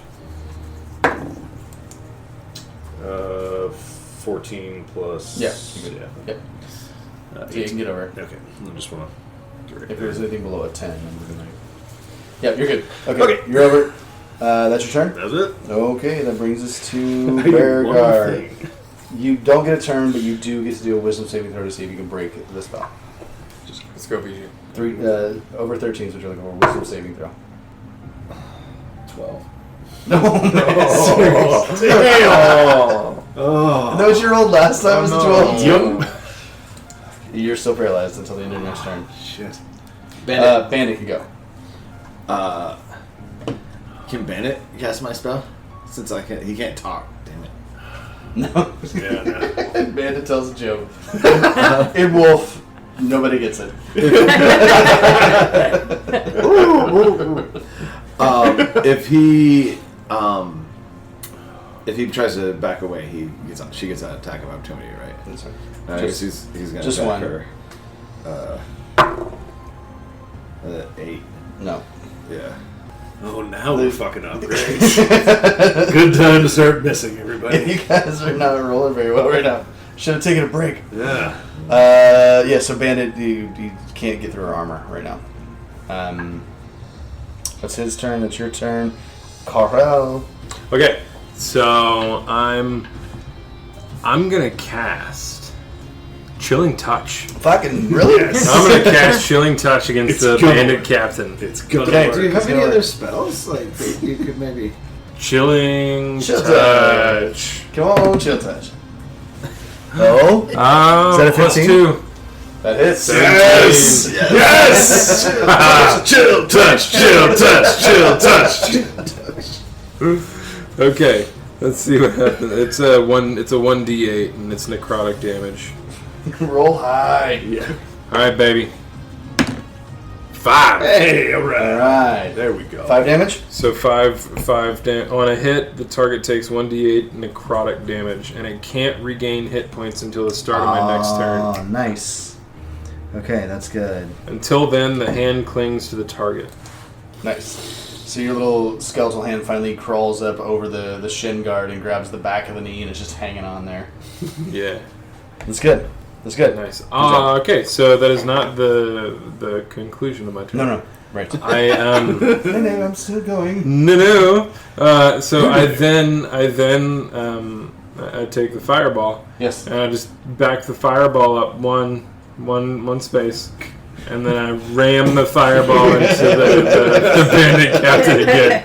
14 plus. Yeah, you're good. Yeah. Yep. So you can get over. Okay. I just want to get right If there. there's anything below a 10, then we're gonna. Yeah, you're good. Okay, Okay. you're over. That's your turn. That's it. Okay, that brings us to I do one Beargar. thing. You don't get a turn, but you do get to do a wisdom saving throw to see if you can break the spell. Let's go, BG. Over 13, so you're looking for a wisdom saving throw. 12. No, Oh. Damn. Oh. That was your old last time. Was no. 12? You're still paralyzed until the end of your next turn. Shit. Bandit can go. Can Bandit cast my spell? Since he can't talk. Damn it. No. Yeah, no. Bandit tells a joke. In Wolf, nobody gets it. If he tries to back away, she gets an attack of opportunity, right? That's right. He's gonna just attack one. her. 8. No. Yeah. Oh, now we're fucking up. Great. Good time to start missing, everybody. You guys are not rolling very well right now. Should have taken a break. Yeah. Yeah, so Bandit, you can't get through her armor right now. That's his turn. That's your turn. Cahrell. Okay, so I'm gonna cast Chilling Touch. Fucking really? Yes. I'm gonna cast Chilling Touch against It's the gonna Bandit work. Captain. It's gonna Okay, work. Do you have any Alright. other spells? Like, you could maybe... Chilling Chill Touch. Come on, chill touch. No. Is that a 15? 2. That hits. Yes! Yes! Chill touch, chill touch, chill touch. Okay, let's see what happens. It's a 1d8 and it's necrotic damage. Roll high. Yeah. All right, baby. 5. Hey, alright. Alright. There we go. 5 damage? So 5 on a hit, the target takes 1d8 necrotic damage, and it can't regain hit points until the start of my next turn. Oh, nice. Okay, that's good. Until then, the hand clings to the target. Nice. So your little skeletal hand finally crawls up over the shin guard and grabs the back of the knee and it's just hanging on there. Yeah. That's good. That's good. Nice. Okay, so that is not the conclusion of my turn. No. Right. I I'm still going. no. So I take the fireball. Yes. And I just back the fireball up one space, and then I ram the fireball into the bandit captain again.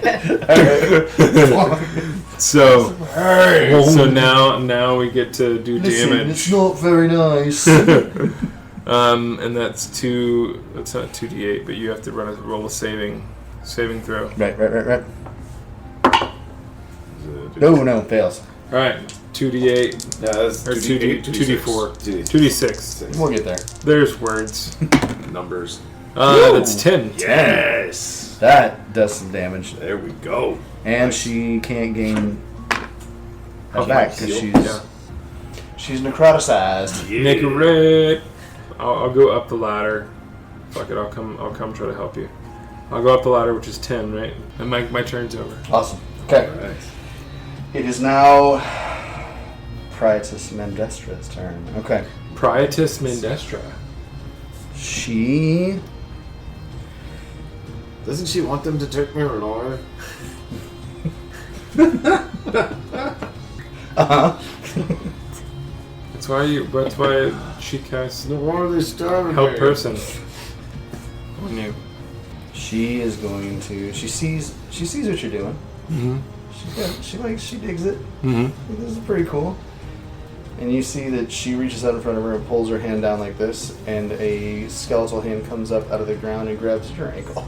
So now we get to do damage. It's not very nice. And that's 2. That's not 2d8, but you have to roll a saving throw. Right. No, fails. All right, 2d8 Yeah, that's or 2d4, 2d6. We'll get there. There's words. Numbers. That's 10. Yes! That does some damage. There we go. And she can't gain head back because she's necroticized. Make a raid. I'll go up the ladder. Fuck it, I'll come try to help you. I'll go up the ladder, which is 10, right? And my turn's over. Awesome. Okay. Right. It is now Priatus Mendestra's turn. Okay. Priatus Mendestra. She... Doesn't she want them to take me alive? That's why she casts Why are they starving help me? person on you. She is going to... She sees what you're doing. Mm-hmm. She digs it. Mm-hmm. This is pretty cool. And you see that she reaches out in front of her and pulls her hand down like this, and a skeletal hand comes up out of the ground and grabs your ankle.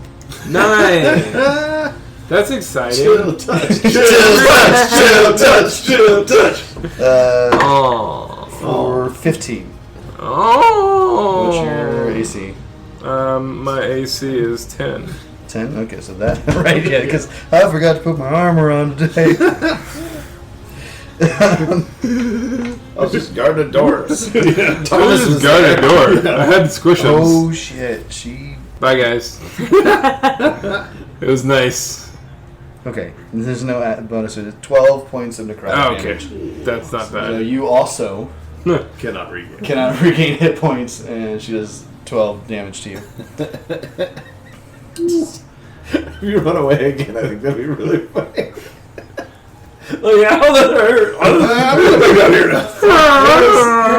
Nice! That's exciting. Chill touch. For 15. Oh! What's your AC? My AC is 10. 10? Okay, so that... Right, yeah, because I forgot to put my armor on today. I was just guarding the doors. Thomas just guarded the door. I had squishes. Oh, shit. She... Bye, guys. It was nice. Okay, there's no bonus. It's 12 points of necrotic damage. That's not So bad. you also Cannot regain. cannot regain hit points, and she does 12 damage to you. If you run away again, I think that'd be really funny. Oh, yeah, that hurt. I'm gonna go down here now.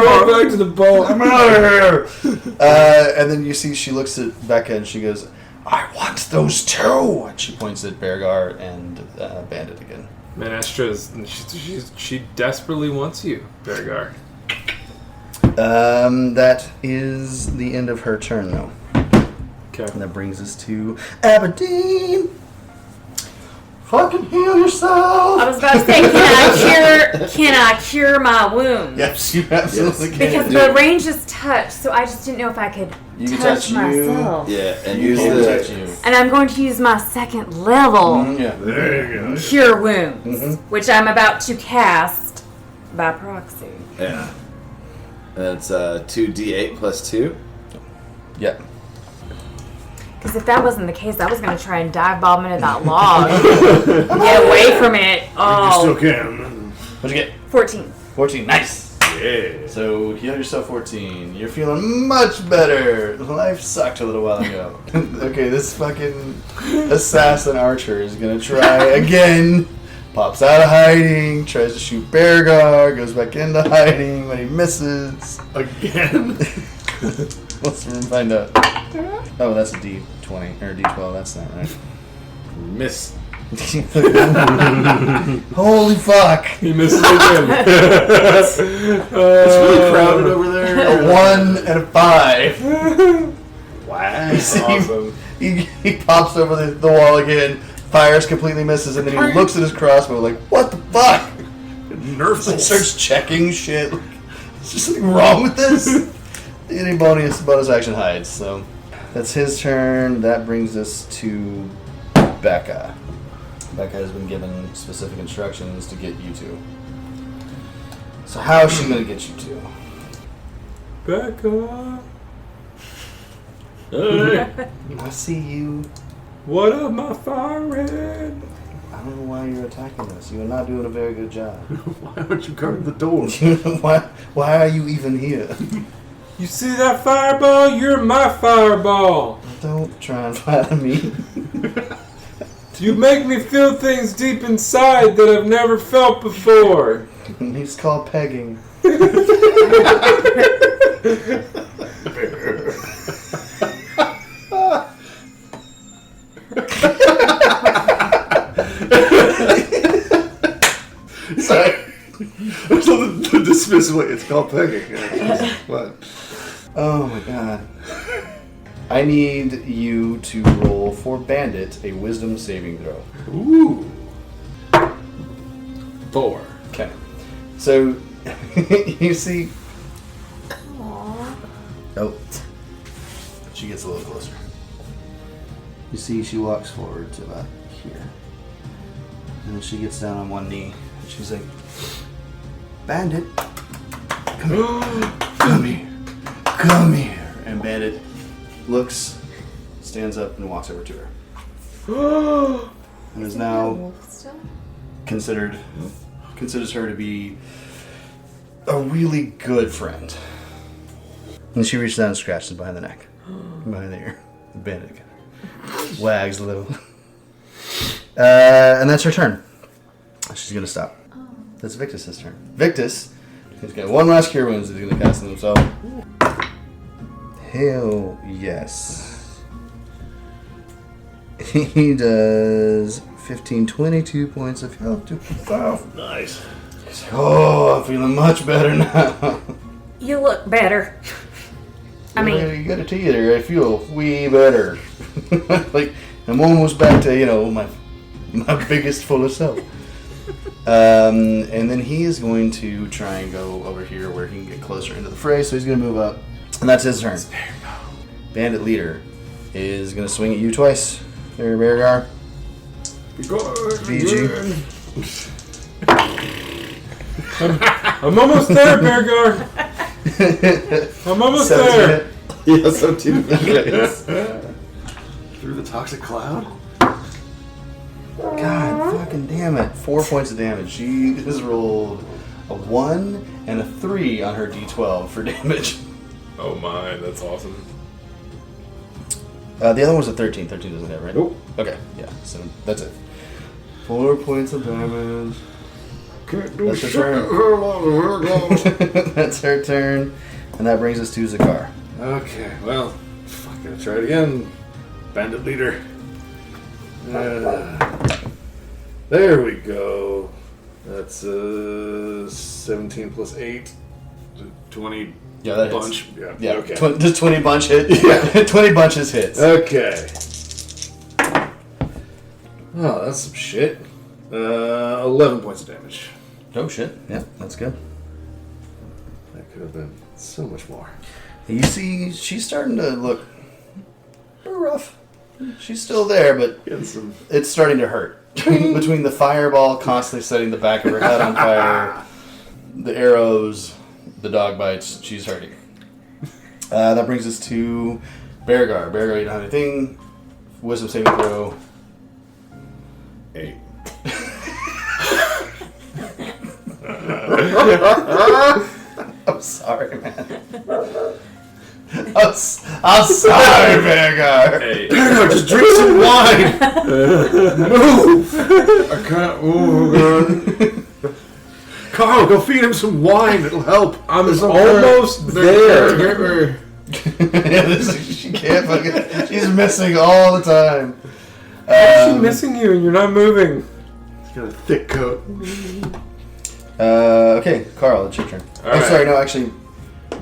Walk back to the boat. I'm out of here! And then you see she looks at Becca and she goes, I want those too! And she points at Beargar and Bandit again. Menestra's, she desperately wants you, Beargar. That is the end of her turn, though. Okay. And that brings us to Aberdeen. Fucking heal yourself! I was about to say, can I cure my wounds? Yes, you absolutely can. Because the range is touch, so I just didn't know if I could You can touch you. myself. Yeah, and You use can the... touch you. And I'm going to use my second level Yeah. There you go. cure wounds, Mhm. which I'm about to cast by proxy. Yeah. And it's 2d8 plus 2. Yeah. Because if that wasn't the case, I was going to try and dive bomb into that log. Get away from it. You Oh, still can. What'd you get? 14. 14. Nice. Yeah. So heal yourself 14. You're feeling much better. Life sucked a little while ago. Okay, this fucking assassin archer is gonna try again. Pops out of hiding, tries to shoot Beargar, goes back into hiding, but he misses. Again. Let's find out. Oh, that's a D20 or D12. That's not right. Miss. Holy fuck! He misses again. It's really crowded over there. A 1 and a 5. Wow. You see, Awesome. he pops over the wall again, fires, completely misses, and then he looks at his crossbow like, what the fuck? Nerf He starts checking shit. Like, is there something wrong with this? Any bonus action hides. So that's his turn. That brings us to Becca. Becca has been given specific instructions to get you to. So how is she going to get you to? Becca. I see you. What up, my fire red? I don't know why you're attacking us. You are not doing a very good job. Why don't you guard the door? why are you even here? You see that fireball? You're my fireball. Don't try and flatter me. You make me feel things deep inside that I've never felt before. It's called pegging. Sorry. The dismissal. It's called pegging. What? Oh my god. I need you to roll for Bandit a wisdom saving throw. Ooh. 4. Okay. So, you see... Oh. She gets a little closer. You see she walks forward to about here. And then she gets down on one knee. And she's like, Bandit, come here. Come here. And Bandit looks, stands up, and walks over to her. And is now considers her to be a really good friend. And she reaches down and scratches behind the neck, behind the ear. The Bandit wags a little. And that's her turn. She's gonna stop. That's Victus's turn. Victus, he's got one last cure wounds that he's gonna cast on himself. Hell yes. He does 15, 22 points of health to himself. Nice. He's like, oh, I'm feeling much better now. You look better. I mean, you got a teeter. I feel way better. Like I'm almost back to my biggest full of self. And then he is going to try and go over here where he can get closer into the fray. So he's going to move up, and that's his turn. Bandit leader is going to swing at you twice. There, Beargar. BG. I'm almost there, Beargar. I'm almost there. Yeah, 17 minutes. Through the toxic cloud? God fucking damn it. 4 points of damage. She has rolled a 1 and a 3 on her d12 for damage. Oh my, that's awesome. The other one was a 13. 13 doesn't hit, right? Nope. Okay, yeah, so that's it. 4 points of damage. That's her turn. That's her turn. And that brings us to Zakar. Okay, well, fuck, gonna try it again. Bandit leader. There we go. That's 17 plus 8. 20 Yeah, that bunch. hits. Yeah, Yeah, okay. Does 20 bunch hit? Yeah, 20 bunches hits. Okay. Oh, that's some shit. 11 points of damage. Oh shit. Yeah, that's good. That could have been so much more. You see, she's starting to look a little rough. She's still there, but it's starting to hurt. Between the fireball constantly setting the back of her head on fire, the arrows, the dog bites, she's hurting. That brings us to Beargar. Beargar, you don't have anything. Wisdom saving throw. 8. I'm sorry, man. I'm sorry, Beargar. Hey, Beargar, just drink some wine! Move! I can't move, Cahrell, go feed him some wine, it'll help. I'm almost there. Yeah, she can't fucking. She's missing all the time. She's missing you and you're not moving. He's got a thick coat. Okay, Cahrell, it's your turn. All right. Sorry, no, actually,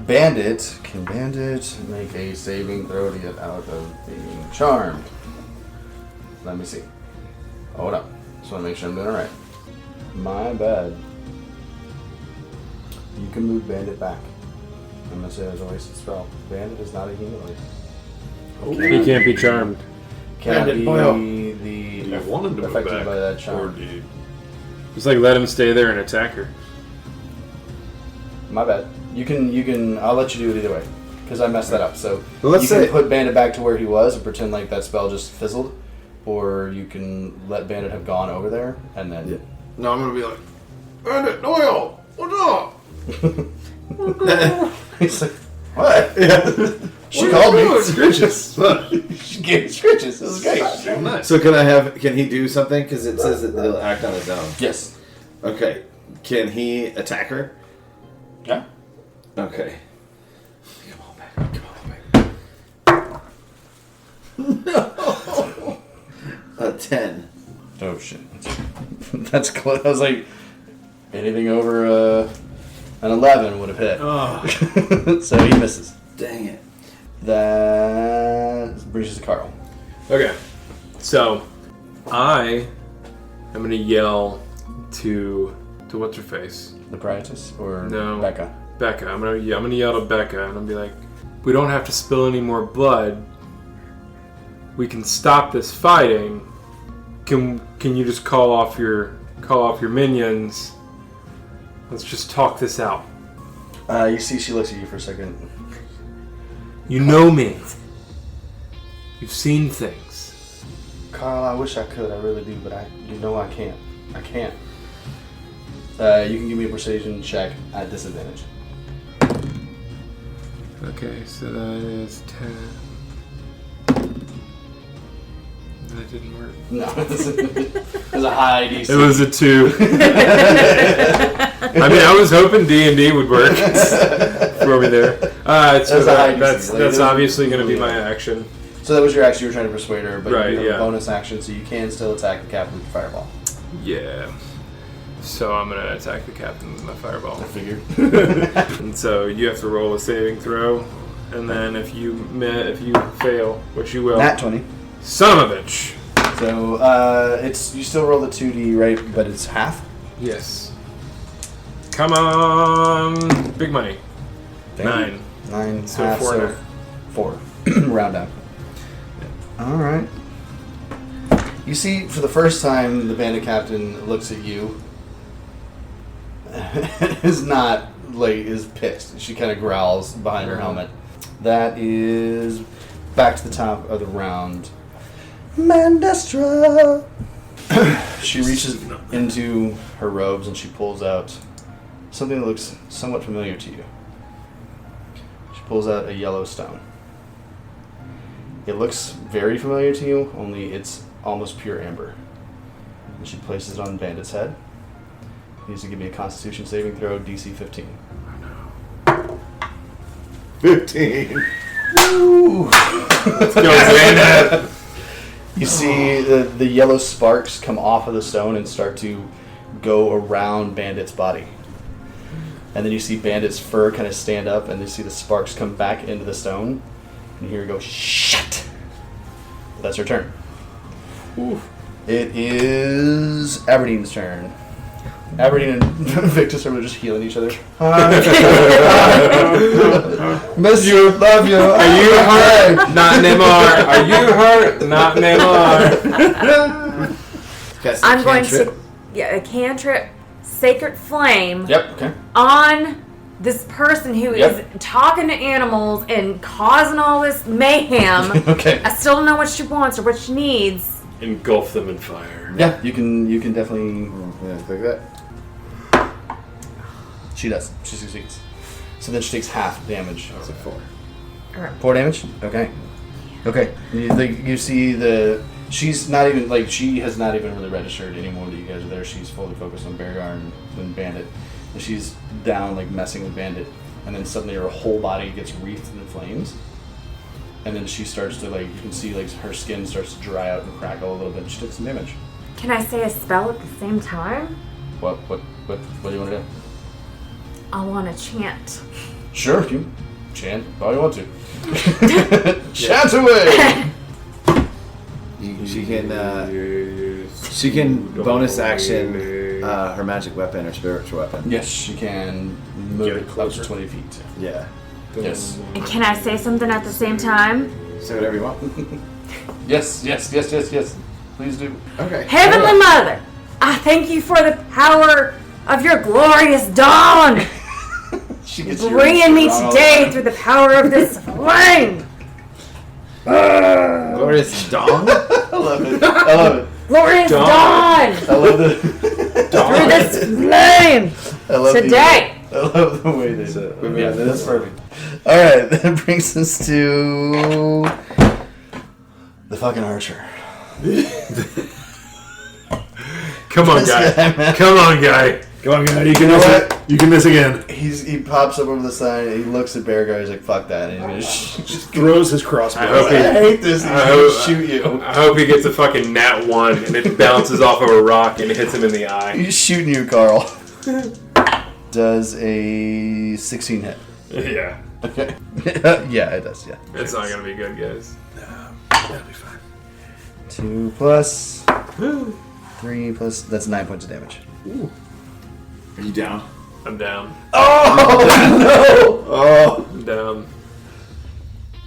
Bandit. Can Bandit make a saving throw to get out of being charmed? Let me see. Hold up. Just want to make sure I'm doing it right. My bad. You can move Bandit back. I'm going to say it's a wasted spell. Bandit is not a humanoid. He can't be charmed. Cannot Bandit, be boyo. the Do you want him to move affected back? by that Or charm. do you... Just like let him stay there and attack her. My bad. You can. I'll let you do it either way, because I messed that up. So Well, let's you can say- put Bandit back to where he was and pretend like that spell just fizzled, or you can let Bandit have gone over there and then. Yeah. No, I'm gonna be like, Bandit, Noel, what's up? He's like, what? Yeah. She called me. Scritches. She gave me scritches. It was great. Nice. So can he do something? Because it says that he'll act on his own. Yes. Okay. Can he attack her? Yeah. Okay. No. 10. Oh shit. That's close. I was like, anything over an 11 would have hit. Oh. So he misses. Dang it. That brings us to Cahrell. Okay, so I am gonna yell to what's her face? The Prietess or No. Becca? Becca. I'm gonna yell to Becca and I'll be like, we don't have to spill any more blood. We can stop this fighting. Can you just call off your minions? Let's just talk this out. You see she looks at you for a second. You know me. You've seen things. Carl, I wish I could. I really do, but I can't. I can't. You can give me a persuasion check at disadvantage. Okay, so that is 10. That didn't work. No, it was a high DC. It was a 2. I mean, I was hoping D&D would work for me there. So that's obviously going to be my action. So that was your action. You were trying to persuade her, but Right, you have yeah. a bonus action, so you can still attack the captain with your fireball. Yeah. So I'm going to attack the captain with my fireball. I figured. And so you have to roll a saving throw, and then if you fail, which you will, Nat 20. son of a bitch. So you still roll the 2d, right? But it's half. Yes. Come on, big money. Damn. 9. 9. So half, 4 so now. 4. Round down. All right. You see, for the first time, the bandit captain looks at you. is pissed. She kind of growls behind her helmet. That is back to the top of the round. Mandestra. She reaches into her robes and she pulls out something that looks somewhat familiar to you. She pulls out a yellow stone. It looks very familiar to you, only it's almost pure amber. And she places it on Bandit's head. He needs to give me a Constitution saving throw, DC 15. 15. Woo! Let's go, Bandit. You see the yellow sparks come off of the stone and start to go around Bandit's body. And then you see Bandit's fur kind of stand up, and you see the sparks come back into the stone. And you hear her go, shit! That's her turn. Ooh. It is Aberdeen's turn. Aberdeen and Victus are just healing each other. Miss you, love you. Are you hurt? Not anymore. Are you hurt? Not anymore. I'm going to a cantrip Sacred Flame Yep, okay. on this person who is talking to animals and causing all this mayhem. Okay. I still don't know what she wants or what she needs. Engulf them in fire. Yeah, you can definitely... Yeah, like that. She does. She succeeds. So then she takes half damage. That's a 4. 4 damage? Okay. Okay. You see she's not even, like, she has not even really registered anymore that you guys are there. She's fully focused on Beargar and Bandit. And she's down, like, messing with Bandit. And then suddenly her whole body gets wreathed in flames. And then she starts to, like, you can see, like, her skin starts to dry out and crackle a little bit. She took some damage. Can I say a spell at the same time? What do you want to do? I want to chant. Sure, you chant all you want to. Chant away! She can bonus action her magic weapon or spiritual weapon. Yes, she can move it up to 20 feet. Yeah. Yes. And can I say something at the same time? Say whatever you want. Yes. Please do. Okay. Heavenly Mother, I thank you for the power of your glorious dawn. She gets Bringing me today through the power of this flame. Glorious dawn. I love it. Glorious dawn. I love the Through this flame. Today. I love the way they said it. Yeah, that's perfect. Alright, that brings us to the fucking archer. Come on, guy. Come on, guy. Come on, guy. You know what? You can miss again. He pops up over the side, he looks at Beargar, he's like, fuck that, and he Just throws his crossbow. I hate this, he's gonna shoot you. I hope he gets a fucking nat 1 and it bounces off of a rock and hits him in the eye. He's shooting you, Carl. Does a 16 hit? Yeah. Okay. Yeah, it does, yeah. It's not gonna be good, guys. That'll be fine. 2 plus 3 plus, that's 9 points of damage. Are you down? I'm down. Oh, no! Oh. I'm down.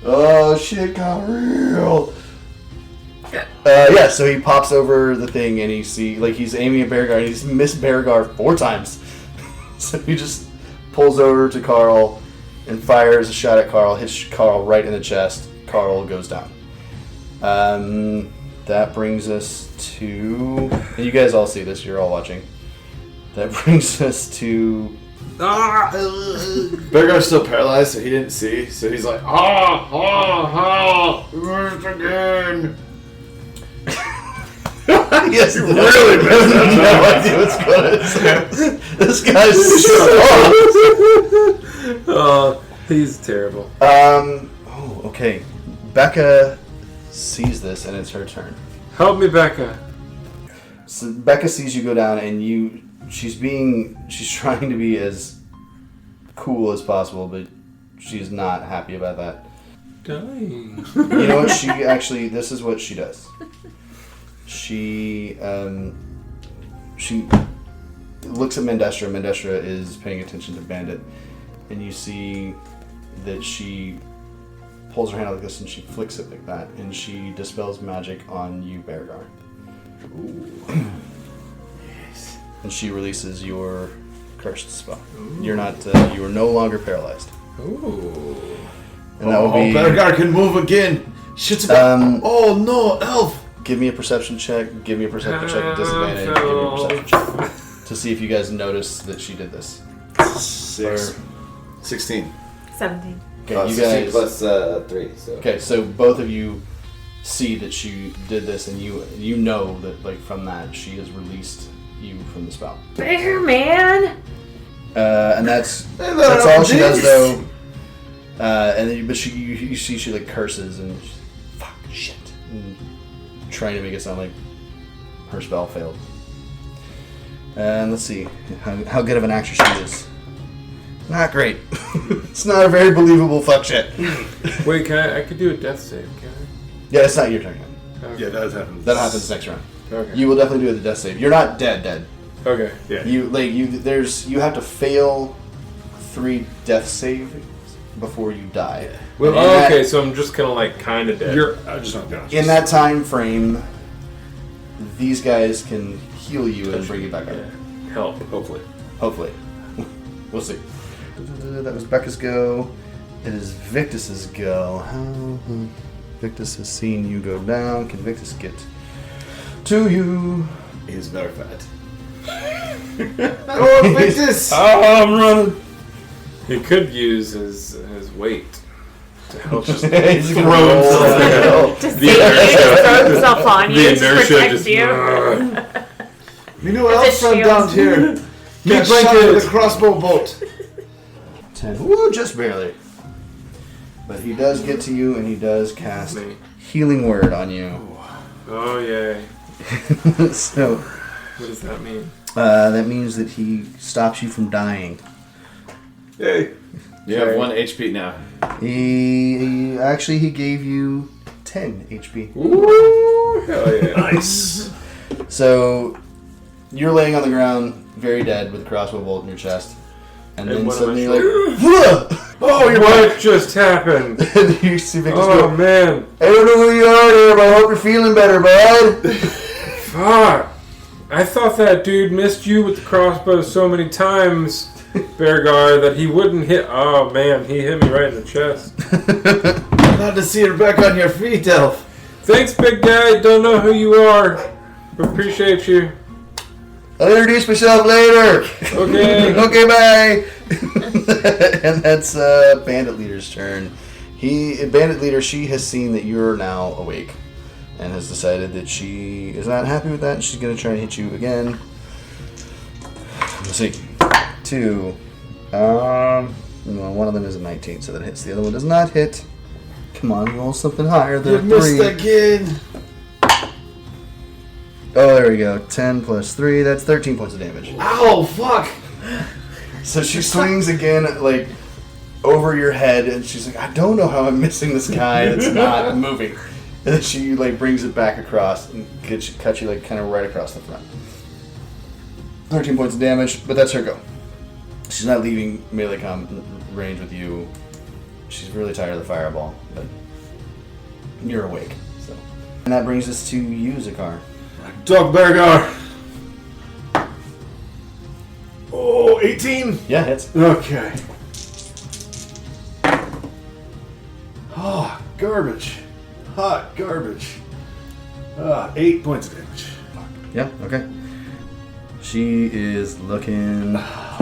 Oh, shit, Cahrell. Yeah, so he pops over the thing and he's aiming at Beargar and he's missed Beargar 4 times. So he just pulls over to Cahrell and fires a shot at Cahrell, hits Cahrell right in the chest. Cahrell goes down. That brings us to... And you guys all see this, you're all watching. That brings us to... Bergar's still paralyzed, so he didn't see. So he's like, again. Yes, really bad. No idea what's going on. This guy's so... Oh, he's terrible. Oh, okay. Becca sees this, and it's her turn. Help me, Becca. So Becca sees you go down, and she's trying to be as cool as possible, but she's not happy about that. Dying. You know what? This is what she does. She looks at Mandestra. Mandestra is paying attention to Bandit, and you see that she pulls her hand out like this and she flicks it like that, and she dispels magic on you, Bergar. Yes. And she releases your cursed spell. Ooh. You are no longer paralyzed. Ooh. And that will be... Bergar can move again. Shit's about... oh no, elf! Give me a perception check. Give me a perception check at disadvantage. Give me a perception check to see if you guys notice that she did this. 16. 17. Okay, you guys plus 3. So. Okay, so both of you see that she did this, and you know that from that she has released you from the spell. Bear man. And that's all she does though. And then, but you see she curses and fuck shit, and trying to make it sound like her spell failed. And let's see how good of an actress she is. Not great. It's not a very believable fuck shit. Wait, I could do a death save, can I? Yeah, it's not your turn yet. Okay. Yeah, that happens. That happens next round. Okay. You will definitely do the death save. You're not dead. Okay. Yeah. You have to fail 3 death saves before you die. Well, okay, so I'm just kind of dead. You're just not gonna. In that time frame, these guys can heal you and bring you back up. Yeah. Help, hopefully. Hopefully. We'll see. That was Becca's go. It is Victus's go. How Victus has seen you go down. Can Victus get to you? He's very fat. Oh, Victus! I'm running. He could use his weight to help just throw himself down. Just throw himself on you. The to inertia protect just... you. You know what else from down here? Get shot with a crossbow bolt. 10. Woo, just barely. But he does get to you, and he does cast Healing Word on you. Oh, yay. So, what does that mean? That means that he stops you from dying. Yay. You have 1 HP now. He gave you 10 HP. Ooh, hell yeah. Nice. So, you're laying on the ground, very dead, with a crossbow bolt in your chest. And then suddenly you're like, oh, what just happened? And you see Victus go, man. I don't know who you are here, but I hope you're feeling better, bud. Fuck. I thought that dude missed you with the crossbow so many times, Bergar, that he wouldn't hit. Oh, man, he hit me right in the chest. Glad to see you're back on your feet, elf. Thanks, big guy. Don't know who you are, but appreciate you. I'll introduce myself later. Okay. Okay, bye. And that's Bandit Leader's turn. Bandit Leader, she has seen that you're now awake and has decided that she is not happy with that, and she's going to try and hit you again. Let's see. 2. Well, one of them is a 19, so that hits. The other one does not hit. Come on, roll something higher than You a 3. missed again. Oh, there we go. 10 plus 3. That's 13 points of damage. Ow, fuck. So she swings again, over your head, and she's like, I don't know how I'm missing this guy that's not moving. And then she, brings it back across and cuts you, kind of right across the front. 13 points of damage, but that's her go. She's not leaving melee range with you. She's really tired of the fireball, but you're awake. So, and that brings us to you, Zakar. Dog Bergar. Oh, 18? Yeah, hits. Okay. Oh, garbage. Hot garbage. 8 points of damage. Yeah, okay. She is looking rough.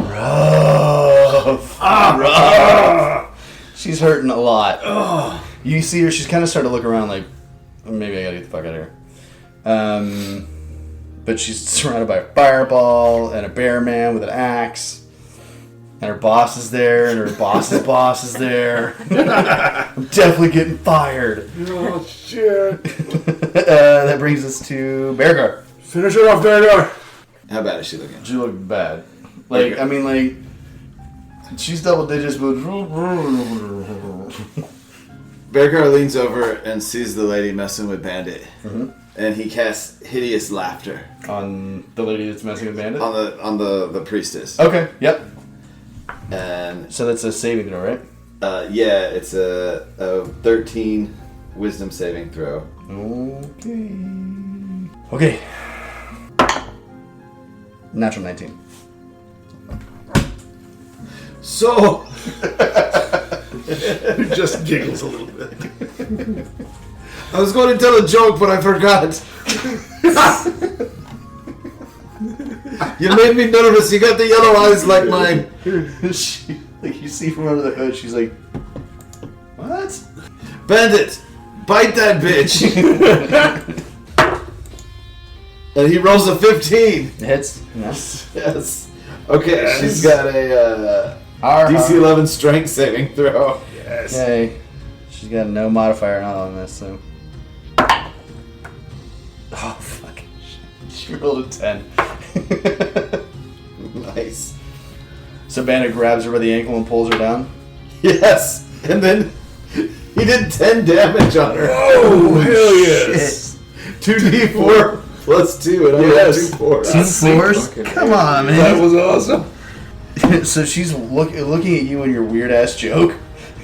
She's hurting a lot. You see her, she's kind of starting to look around like, maybe I gotta get the fuck out of here. But she's surrounded by a fireball and a bear man with an axe. And her boss is there, and her boss's boss is there. I'm definitely getting fired. Oh, shit. That brings us to Beargar. Finish her off, Beargar. How bad is she looking? She looked bad. Like, I mean, like, she's double digits, but... Beargar leans over and sees the lady messing with Bandit. And he casts hideous laughter. On the lady that's messing with Bandit? On the priestess. Okay, yep. And so that's a saving throw, right? Yeah, it's a 13 wisdom saving throw. Okay. Natural 19. So... He just giggles a little bit. I was going to tell a joke, but I forgot. You made me nervous. You got the yellow eyes like mine. She, like, you see from under the hood, she's like, what? Bandit, bite that bitch. And he rolls a 15. Hits? Yes. Yes. Okay, she's got a DC 11 strength saving throw. Yes. Okay. She's got no modifier on this, so. Oh, fuck. She rolled a 10. Nice. So Bandit grabs her by the ankle and pulls her down? Yes. And then he did 10 damage on her. Oh, hell yes. 2d4 plus 2, and I got 2 4s. 2 4s? Come on, man. That was awesome. So she's looking at you and your weird ass joke,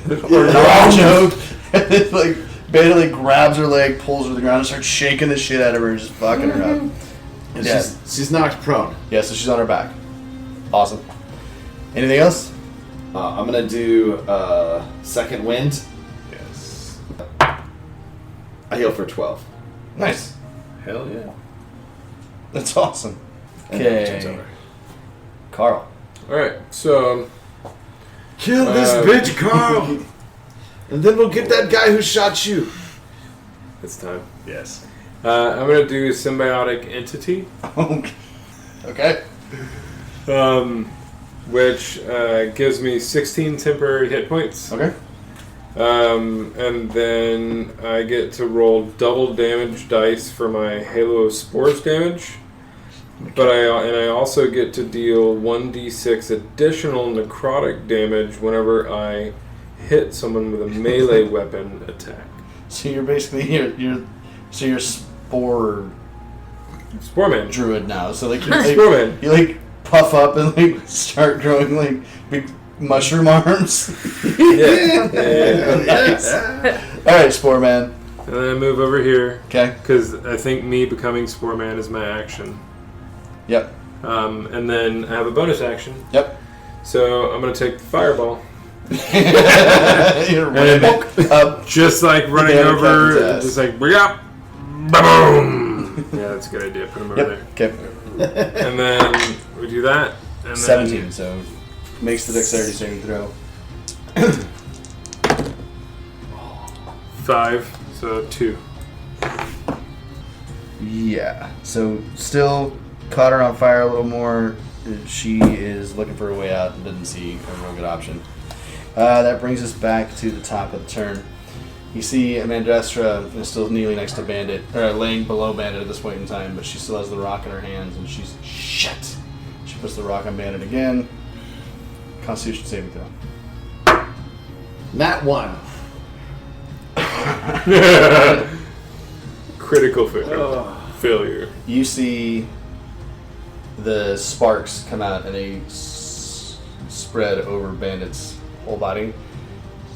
or not joke, and then like Bandit like grabs her leg, pulls her to the ground, and starts shaking the shit out of her, just fucking her up. And Yeah. she's knocked prone. Yeah, so she's on her back. Awesome. Anything else? I'm gonna do second wind. Yes. I heal for 12. Nice. Hell yeah. That's awesome. And Okay. Cahrell. Alright, so Kill this bitch, Carl. And then we'll get that guy who shot you. it's time. Yes. I'm going to do Symbiotic Entity, Okay. which gives me 16 temporary hit points. Okay. And then I get to roll double damage dice for my Halo of Spores damage. But I also get to deal 1d6 additional necrotic damage whenever I hit someone with a melee weapon attack. So you're basically you're Spore Sporeman. Druid now. So like you Sporeman. you like puff up and like start growing like big mushroom arms. Yeah. Nice. All right, Spore Man. And then I move over here. Okay. Because I think me becoming Spore Man is my action. Yep. And then I have a bonus action. Yep. So I'm going to take the fireball. You're And up. just like running Yeah, over, Captain's ass. just like, bring up. Boom! Yeah, that's a good idea. Put him over Yep. Okay. there. And then we do that. And 17. Then, So makes the dexterity saving throw. 5. So 2. Yeah. So still caught her on fire a little more. She is looking for a way out and doesn't see a real good option. That brings us back to the top of the turn. You see Amandestra is still kneeling next to Bandit, or laying below Bandit at this point in time, but she still has the rock in her hands, and she's shit. She puts the rock on Bandit again. Constitution saving throw. Nat 1. Critical failure. You see the sparks come out and they spread over Bandit's whole body,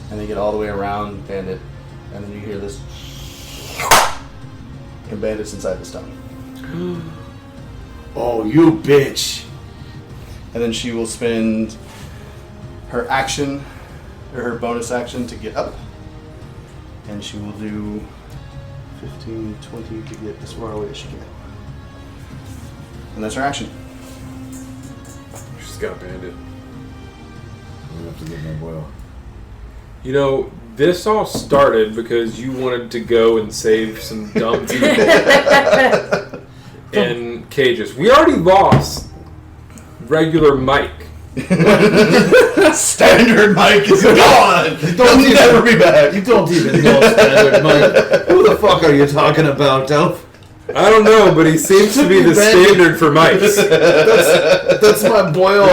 and they get all the way around Bandit, and then you hear this, and Bandit's inside the stone. Oh, you bitch. And then she will spend her action, or her bonus action to get up. And she will do 15, 20 to get as far away as she can. And that's her action. She's got Bandit. We have to get my boil. You know, this all started because you wanted to go and save some dumb people in cages. We already lost regular Mike. Standard Mike is gone! He'll never be back! You don't even know Standard Mike. Who the fuck are you talking about, Elf? I don't know, but he seems to be the standard for mics. That's my boil,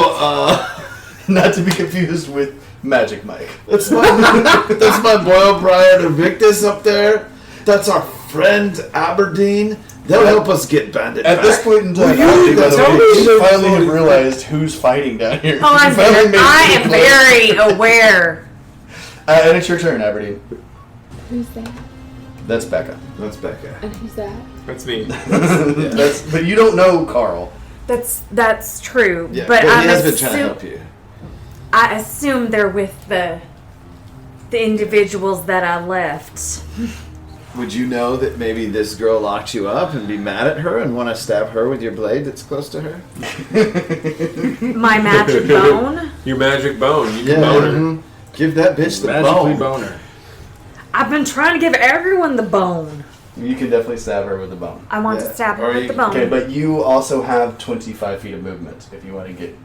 Not to be confused with Magic Mike. That's my boil Brian Invictus up there. That's our friend Aberdeen. They'll help us get Bandit At back. this point in time, you finally have realized who's fighting down here. Oh, I am very aware. And it's your turn, Aberdeen. Who's that? That's Becca. That's Becca. And who's that? That's me. But you don't know Cahrell. That's true. Yeah, but he I'm has been trying to help you. I assume they're with the individuals that I left. Would you know that maybe this girl locked you up and be mad at her and want to stab her with your blade that's close to her? My magic bone. Your magic bone. You can bone her. mhm. Give that bitch the Magically bone. boner. I've been trying to give everyone the bone. You can definitely stab her with a bone. I want Yeah. to stab her Or with you- the bone. Okay, but you also have 25 feet of movement if you want to get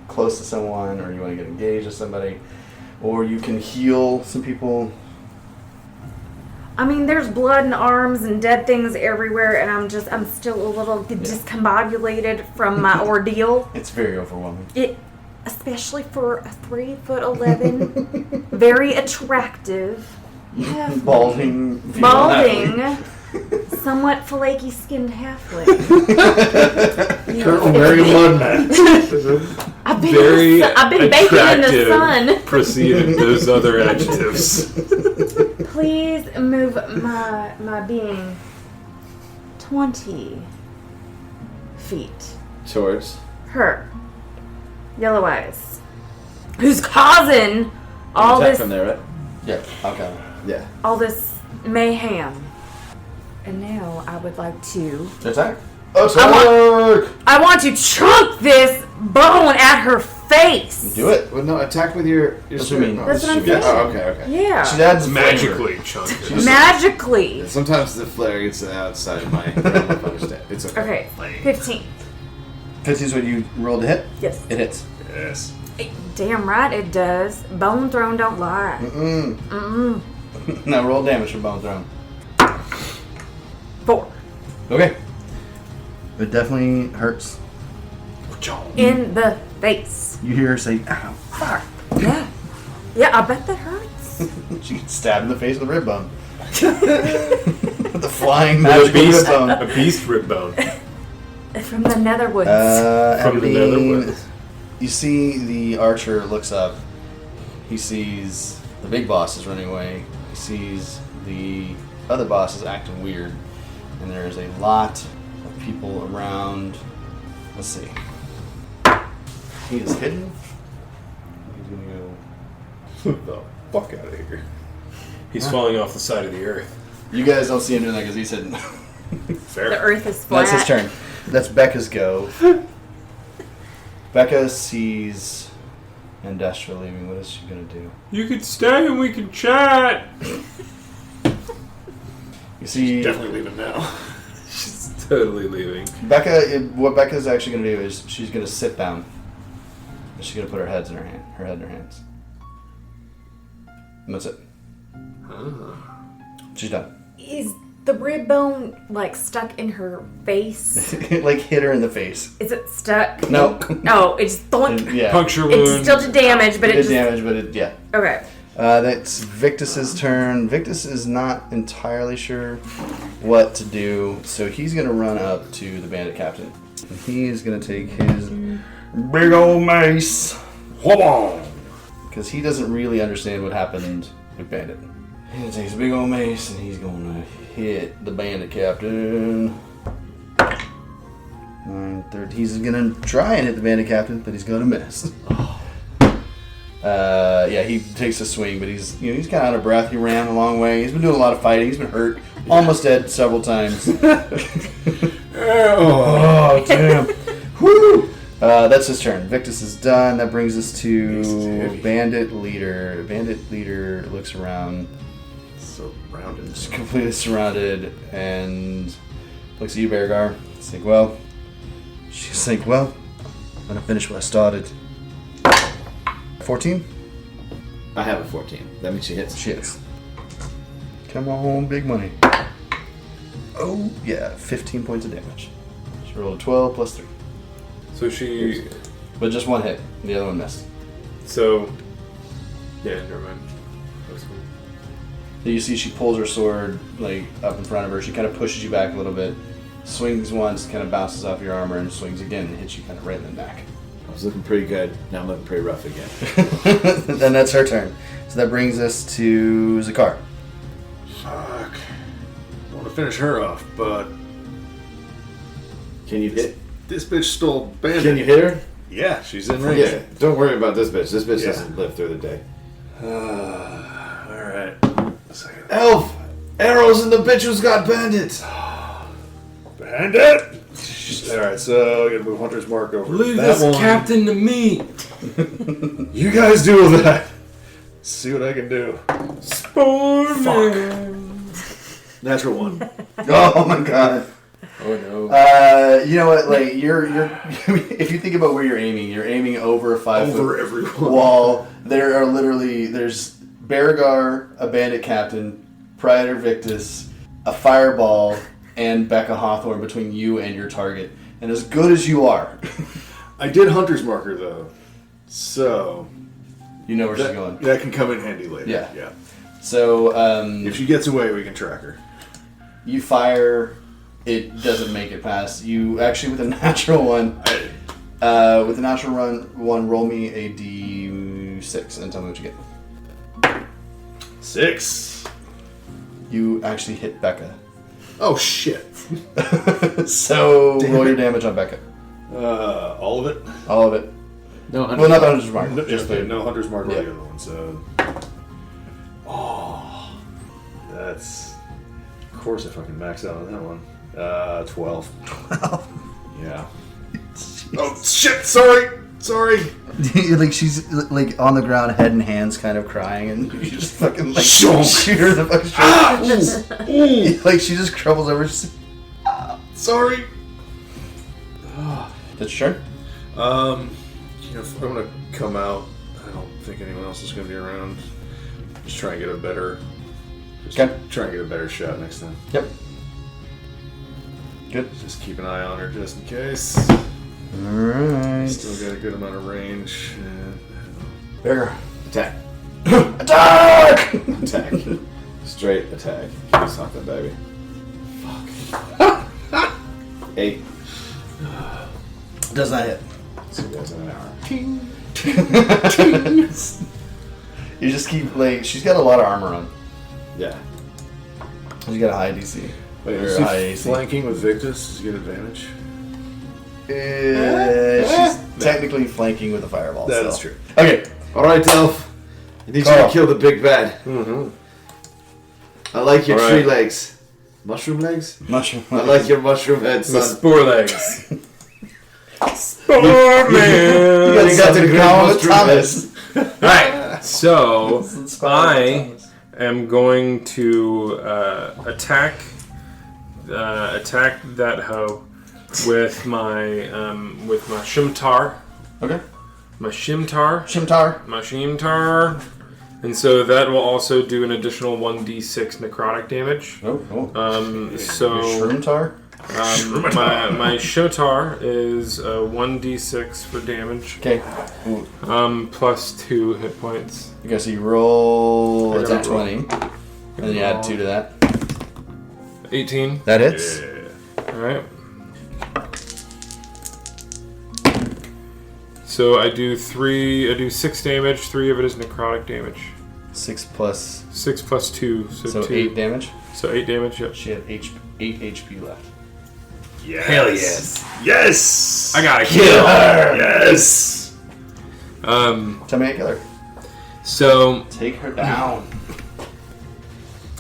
close to someone or you want to get engaged with somebody. Or you can heal some people. I mean, there's blood and arms and dead things everywhere, and I'm still a little discombobulated from my ordeal. It's very overwhelming. Especially for a 3'11", very attractive, Balding. somewhat flaky-skinned halfling. Very blood match. I've been Very I've been baking in the sun. Preceding those other adjectives. Please move my being 20 feet. Towards. Her. Yellow eyes. Who's causing all Attack this from there, right? Yeah, okay. Yeah. all this mayhem. And now I would like to Attack. I want to chunk this bone at her face. Do it. Well, no, attack with your That's what I spirit mean. bow. That's what I'm Yeah, saying. oh, okay. Yeah. She adds Magically chunky. Magically. Sometimes the flare gets outside of my realm of understand. It's okay. Okay. 15. 15 is what you rolled to hit? Yes. It hits. Yes. Damn right it does. Bone thrown don't lie. Now roll damage for bone thrown. 4. Okay. It definitely hurts. In the face. You hear her say, ow, fuck. Yeah. Yeah, I bet that hurts. She gets stabbed in the face with a rib bone. The flying magical rib bone. A beast rib bone. From the Netherwoods. From the Aberdeen, Netherwoods. you see the archer looks up. He sees the big boss is running away. He sees the other boss is acting weird. And there's a lot of people around. Let's see. He is hidden. He's gonna go. The fuck out of here. He's falling off the side of the earth. You guys don't see him doing that because he's hidden. Fair. the earth is flat. That's his turn. That's Becca's go. Becca sees Industria leaving. What is she gonna do? You could stay and we could chat. You see, Definitely leaving now. She's totally leaving. Becca. What Becca's actually gonna do is she's gonna sit down. And she's gonna put her head in her hands. And that's it. She's done. Is the rib bone like stuck in her face? Like hit her in the face. Is it stuck? No. Oh, it's thunk. Yeah. Puncture It wound. still did damage, but It it did just damage, but yeah. okay. That's Victus's turn. Victus is not entirely sure what to do, so he's going to run up to the bandit captain. And he is going to take his big old mace. Because he doesn't really understand what happened with Bandit. He's going to take his big old mace and he's going to hit the bandit captain. 9, He's gonna try and hit the bandit captain, but he's gonna miss. Yeah, he takes a swing, but he's kind of out of breath. He ran a long way. He's been doing a lot of fighting. He's been hurt, almost dead several times. Oh damn! Woo! That's his turn. Victus is done. That brings us to Bandit Leader. Bandit Leader looks around. Surrounded. Just completely surrounded, and looks at you, Beargar. She's like, I'm gonna finish what I started. 14? I have a 14. That means she hits. She hits. Come on, big money. Oh, yeah, 15 points of damage. She rolled a 12 plus 3. So she... But just one hit. The other one missed. So... Yeah, never mind. That's cool. You see she pulls her sword like up in front of her. She kind of pushes you back a little bit. Swings once, kind of bounces off your armor, and swings again and hits you kind of right in the neck. I was looking pretty good. Now I'm looking pretty rough again. Then that's her turn. So that brings us to Zakar. Fuck. I want to finish her off, but Can you hit? this bitch stole Bandit. Can you hit her? Yeah, she's in range. Yeah. Don't worry about this bitch. This bitch Yeah. doesn't live through the day. Alright. Elf! Arrows in the bitch who's got bandits! Bandit! Alright, so I gotta move Hunter's Mark over. Leave that this one. captain to me! You guys do that. See what I can do. Natural one. Oh my god. Oh no. You know what? Like you're if you think about where you're aiming over a 5 Over foot everyone. wall. There's Beargar, a bandit captain, Praetor Victus, a fireball, and Becca Hawthorn between you and your target. And as good as you are, I did Hunter's Marker though, so you know where she's going. that can come in handy later. Yeah. So If she gets away, we can track her. you fire. It doesn't make it past. You actually with a natural one. With a natural one, roll me a d6 and tell me what you get. 6. You actually hit Becca. Oh shit. So Damn roll it. your damage on Becca. All of it? All of it. No, Well, not the Hunter's Mark. No, Just okay, the no Hunter's Mark Yeah. on the other one, so. Oh. That's. Of course I fucking maxed out on that one. 12. 12. Yeah. Oh shit! Sorry! like she's like on the ground, head and hands, kind of crying, and you just fucking like Shonk. shoot her in the fucking shoulder. Like she just crumbles over. She's like, Sorry! that's your turn. If I'm gonna come out, I don't think anyone else is gonna be around. Just try and get a better. Okay. Try and get a better shot next time. Yep. Good. Just keep an eye on her just in case. Alright. Still got a good amount of range. Bigger. Attack. Attack! Attack. Straight attack. Give me something, baby. Fuck. 8. Does not hit. So you guys in an hour. You just keep like she's got a lot of armor on. Yeah. She's got a high DC. Wait, Or is high he AC. flanking with Victus? Does he get advantage? She's technically flanking with a fireball. That's still. true. Okay. Alright, Elf. I need you Carl. to kill the big bad. Mm-hmm. I like your All tree right. legs. Mushroom legs? Mushroom. I like your mushroom head, The son. spore legs. Spore You man! got Something to great call with mushroom Thomas. Alright, so inspired by I am going to attack that hoe with my Shimtar. Okay. My Shimtar. Shimtar. My Shimtar. And so that will also do an additional 1d6 necrotic damage. Oh, cool. So Shroomtar? my Shimtar is 1d6 for damage. Okay. Plus 2 hit points. Okay, so you roll. I It's gotta a 20. And then you add 2 to that. 18. That hits. Alright. So I do 6 damage, 3 of it is necrotic damage. 6 plus. 6 plus 2, so 2. 8 damage. So 8 damage, yep. She had 8 HP left. Yes. Hell yes. Yes. I gotta kill her. Yes. Tell me a killer. So Take her down.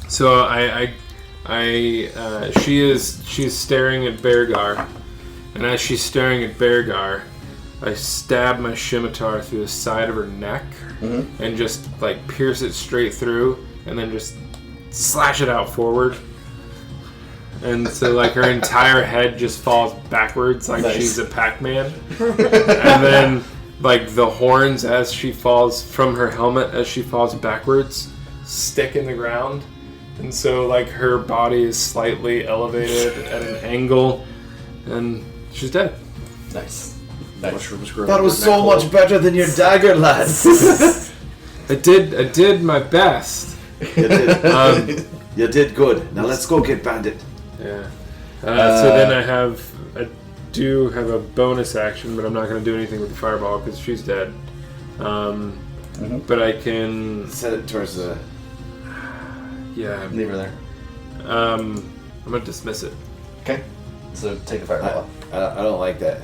she's staring at Beargar, and as she's staring at Beargar, I stab my scimitar through the side of her neck and just like pierce it straight through, and then just slash it out forward. And so like her entire head just falls backwards like she's a Pac-Man. And then like the horns as she falls from her helmet as she falls backwards stick in the ground. And so like her body is slightly elevated at an angle and she's dead. Nice. Mushrooms growing. That was so much better than your dagger, lads. I did my best. You did. You did good. Now let's go get Bandit. Yeah. So then I do have a bonus action, but I'm not going to do anything with the fireball because she's dead. But I can set it towards the. Yeah. Leave her there. I'm going to dismiss it. Okay. So take the fireball. I don't like that.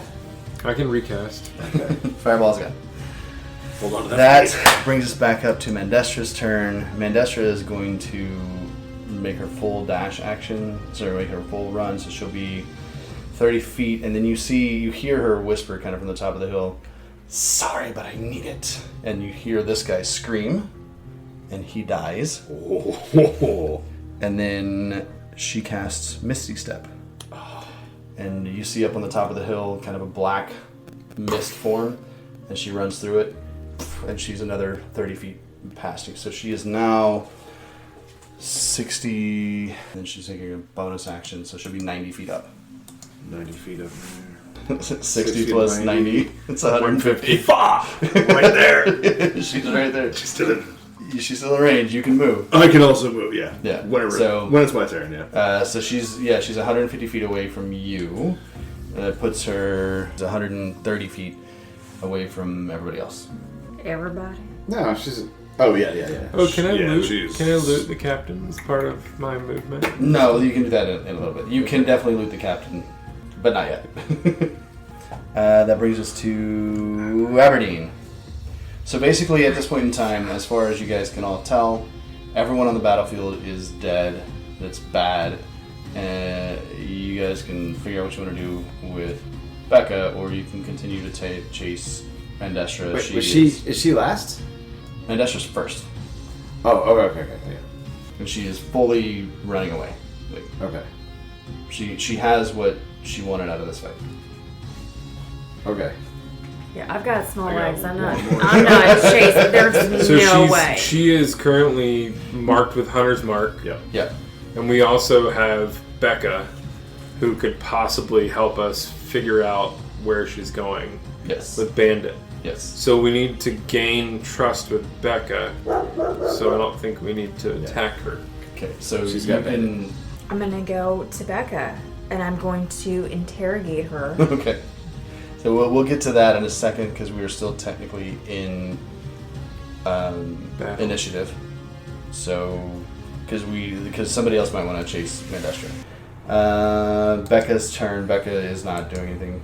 I can recast. Okay. Fireball's gone. Hold on to That brings us back up to Mandestra's turn. Mandestra is going to make her full dash action, make her full run, so she'll be 30 feet, and then you hear her whisper kind of from the top of the hill, "Sorry, but I need it." And you hear this guy scream, and he dies. And then she casts Misty Step. And you see up on the top of the hill kind of a black mist form, and she runs through it, and she's another 30 feet past you. So she is now 60, and she's taking a bonus action, so she'll be 90 feet up. 90 feet up. 60 plus 90, it's 150. Right there. She's right there. She's still in range. You can move. I can also move, yeah. Yeah. Whenever. So, when it's my turn, yeah. So she's 150 feet away from you. That puts her 130 feet away from everybody else. Everybody? No, she's. Oh, yeah. Oh, can I Yeah, loot? she's- Can I loot the captain as part of my movement? No, you can do that in a little bit. You can definitely loot the captain, but not yet. That brings us to Aberdeen. So basically, at this point in time, as far as you guys can all tell, everyone on the battlefield is dead. That's bad. You guys can figure out what you want to do with Becca, or you can continue to chase Mandestra. Wait, is she last? Mandestra's first. Oh, okay. Yeah. And she is fully running away. Like, Okay. she has what she wanted out of this fight. Okay. Yeah, I've got small I got legs. I'm one not chasing. There's So no way. she is currently marked with Hunter's Mark. Yeah. And we also have Becca, who could possibly help us figure out where she's going Yes. with Bandit. Yes. So we need to gain trust with Becca. So I don't think we need to attack her. Okay. So She's you got can. I'm gonna go to Becca and I'm going to interrogate her. Okay. So we'll get to that in a second because we are still technically in initiative. So because somebody else might want to chase Mandestra. Becca's turn. Becca is not doing anything.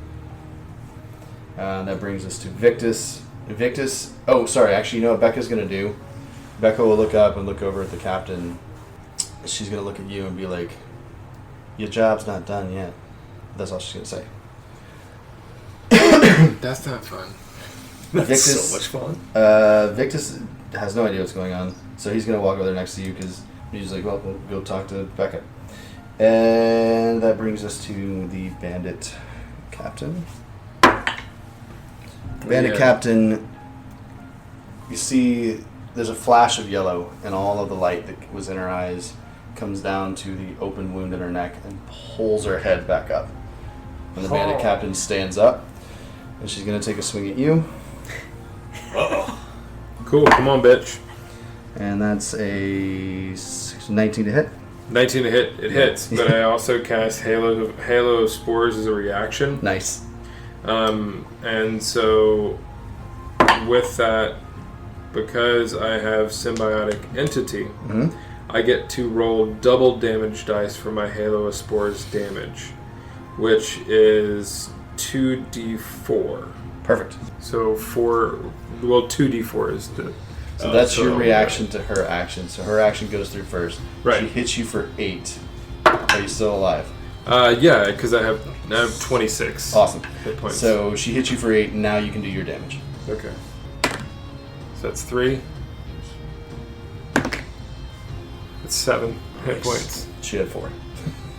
That brings us to Victus. Victus. Oh, sorry. Actually, you know what Becca's gonna do? Becca will look up and look over at the captain. She's gonna look at you and be like, "Your job's not done yet." That's all she's gonna say. That's not fun. Victus, so much fun. Victus has no idea what's going on, so he's gonna walk over there next to you because he's like, "Well, we'll go talk to Becca." And that brings us to the bandit captain. Bandit captain, you see, there's a flash of yellow, and all of the light that was in her eyes comes down to the open wound in her neck and pulls her head back up. And the bandit captain stands up, and she's gonna take a swing at you. Cool, come on, bitch. And that's a 19 to hit. 19 to hit, it hits, but I also cast Halo of Spores as a reaction. Nice. And so with that, because I have Symbiotic Entity, I get to roll double damage dice for my Halo of Spores damage. which is 2d4. Perfect. So 2d4 is the... So that's your so- reaction to her action. So her action goes through first. Right. She hits you for 8. Are you still alive? Yeah, because I have 26 Awesome. hit points. So she hits you for 8, and now you can do your damage. Okay. So that's 3. That's 7 hit points. She had 4.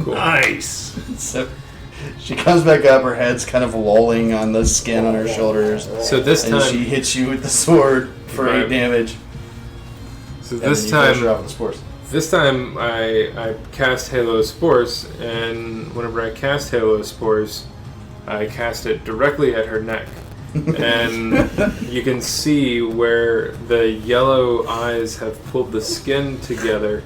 Cool. Nice. So she comes back up, her head's kind of lolling on the skin on her shoulders. So this And she time... hits you with the sword for 8 damage. So And this then you finish her time... off with the spores. This time I cast Halo Spores, and whenever I cast Halo Spores, I cast it directly at her neck. And you can see where the yellow eyes have pulled the skin together.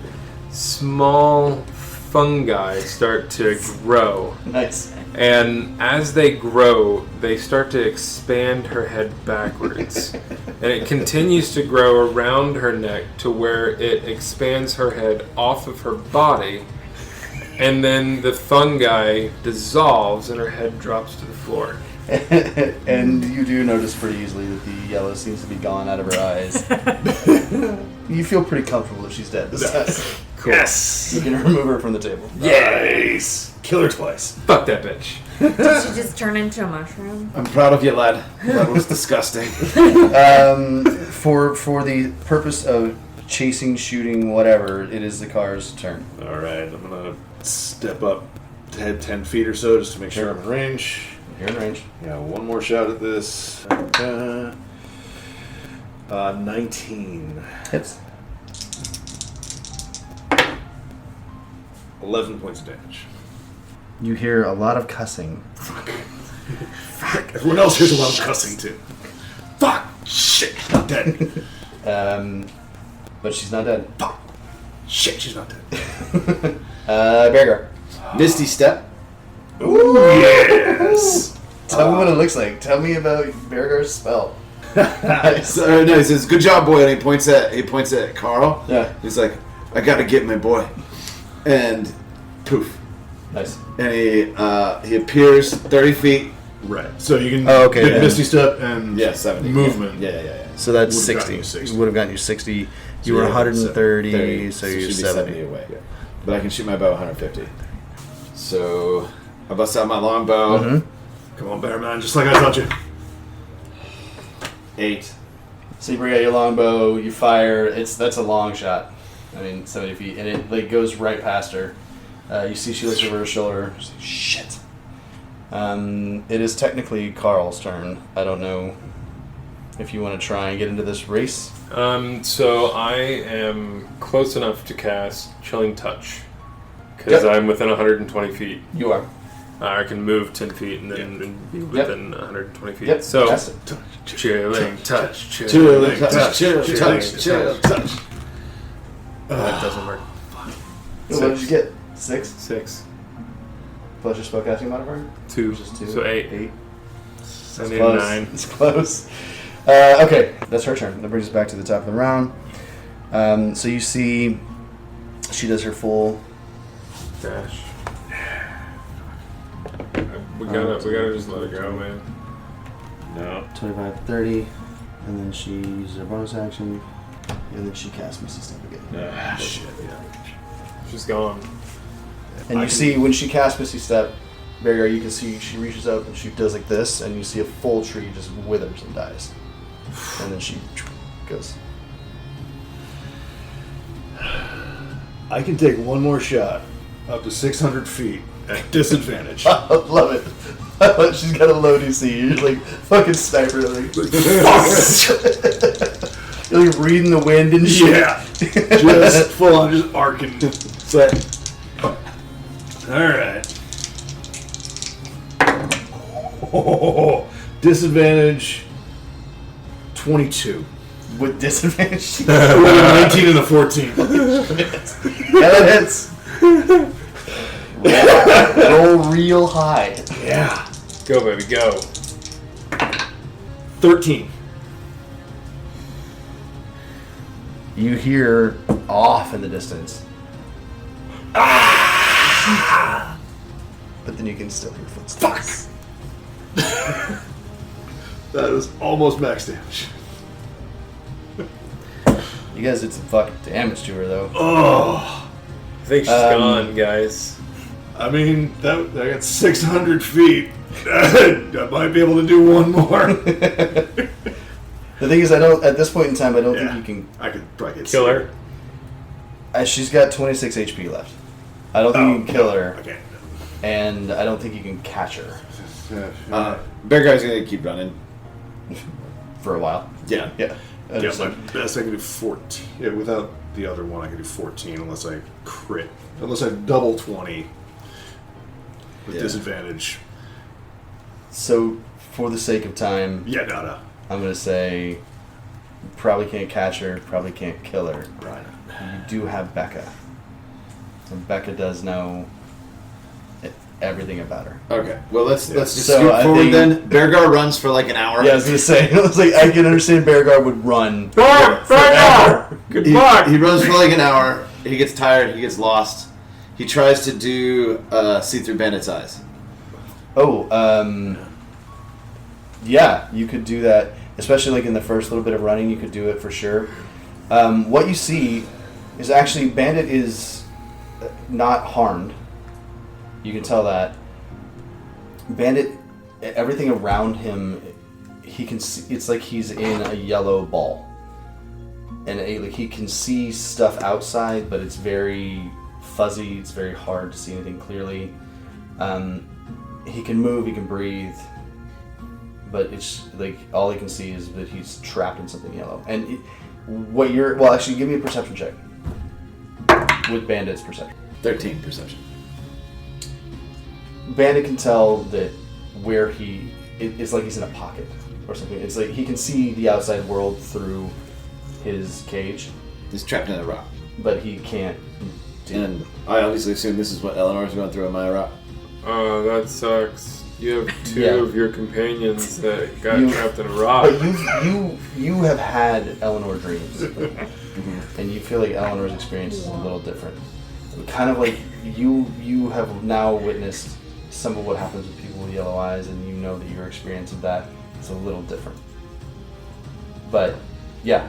Small fungi start to grow. Nice. And as they grow, they start to expand her head backwards. And it continues to grow around her neck to where it expands her head off of her body. And then the fungi dissolves and her head drops to the floor. And you do notice pretty easily that the yellow seems to be gone out of her eyes. You feel pretty comfortable that she's dead this time. Cool. Yes. You can remove her from the table. Nice. Kill her twice. Fuck that bitch. Did she just turn into a mushroom? I'm proud of you, lad. That was disgusting. For the purpose of chasing, shooting, whatever, it is the car's turn. All right, I'm gonna step up to head 10 feet or so just to make sure I'm in range. You're in range. Yeah, one more shot at this. 19. Hits. 11 points of damage. You hear a lot of cussing. Everyone else hears a lot of cussing too. Fuck! Shit! Not dead. But she's not dead. Fuck! Shit! She's not dead. Beargar. Misty Step. Ooh, yes! Tell me what it looks like. Tell me about Beargar's spell. So, no, he says, "Good job, boy," and he points at Cahrell. Yeah. He's like, "I gotta get my boy," and poof, Nice. and he appears 30 feet. Right. So you can Oh, okay, get yeah. Misty Step and 70 movement. Yeah. So that's Would've 60. gotten you 60. Would have gotten you 60. So You were you're 130, 30, so you're she'd be 70. away. But I can shoot my bow 150. So I bust out my longbow. Mhm. Come on, bear man, just like I taught you. 8. So you bring out your longbow, you fire. That's a long shot. I mean, 70 feet, and it like goes right past her. You see she looks over her shoulder. She's like, shit. It is technically Carl's turn. I don't know if you want to try and get into this race. So I am close enough to cast Chilling Touch. Because Yep. I'm within 120 feet. You are. I can move 10 feet and then be within 120 feet. Yep. So, Cast it. chilling touch, Chilling touch, chilling touch. That doesn't work. Six. What did you get? 6? 6, Plus your spellcasting modifier? 2, Which is 2. so 8. 8. I need a Close. 9. It's close. Okay, that's her turn. That brings us back to the top of the round. So you see, she does her full. Dash. We gotta just let it go, man. No. 25, 30, and then she uses her bonus action, And then she casts Misty Step again. Shit. She's gone. And you see when she casts Misty Step, Beargar, you can see she reaches up and she does like this, and you see a full tree just withers and dies. And then she goes. I can take one more shot up to 600 feet at disadvantage. I love it. I love she's got a low DC. You're like fucking sniper. Like, you're like reading the wind and shit. Yeah. Just full on, just arcing. It's like, alright. Oh, disadvantage 22. With disadvantage. 19 and a 14. Yeah, that hits. Roll real high. Yeah. Go, baby, go. 13. You hear off in the distance. but then you can still hear footsteps. That is almost max damage. You guys did some fucking damage to her, though. Oh, I think she's gone, guys. I mean, I got 600 feet. I might be able to do one more. The thing is, at this point in time, I don't think you can... I could probably Kill her. She's got 26 HP left. I don't think you can kill her. Okay. And I don't think you can catch her. Bear Guy's gonna keep running. For a while. Yeah. Yeah. Yeah, my best I can do 14. Yeah, without the other one, I can do 14 unless I crit. Unless I double 20 with disadvantage. So, for the sake of time, No. I'm going to say you probably can't catch her, probably can't kill her. Right. You do have Becca. And Becca does know everything about her. Okay. Well, let's just So, scoot I forward think- then. Beargar runs for like an hour. Yeah, I was going to say, I was like, I can understand Bearguard would run. Beargar! Good luck! He runs for like an hour. He gets tired. He gets lost. He tries to do see through Bandit's eyes. Yeah, you could do that, especially like in the first little bit of running. You could do it for sure. What you see is actually Bandit is not harmed. You can tell that. Bandit, everything around him, he can see. It's like he's in a yellow ball, and like he can see stuff outside, but it's very fuzzy. It's very hard to see anything clearly. He can move. He can breathe. But it's like all he can see is that he's trapped in something yellow. And actually, give me a perception check with Bandit's perception. 13 perception. Bandit can tell that where it's like he's in a pocket or something. It's like he can see the outside world through his cage, He's trapped in a rock. but he can't. And I obviously assume this is what Eleanor's going through in my rock. Oh, that sucks. You have two Yeah. of your companions that got You- trapped in a rock. But you have had Eleanor dreams, and you feel like Eleanor's experience is a little different. Kind of like you have now witnessed some of what happens with people with yellow eyes, and you know that your experience of that is a little different. But yeah,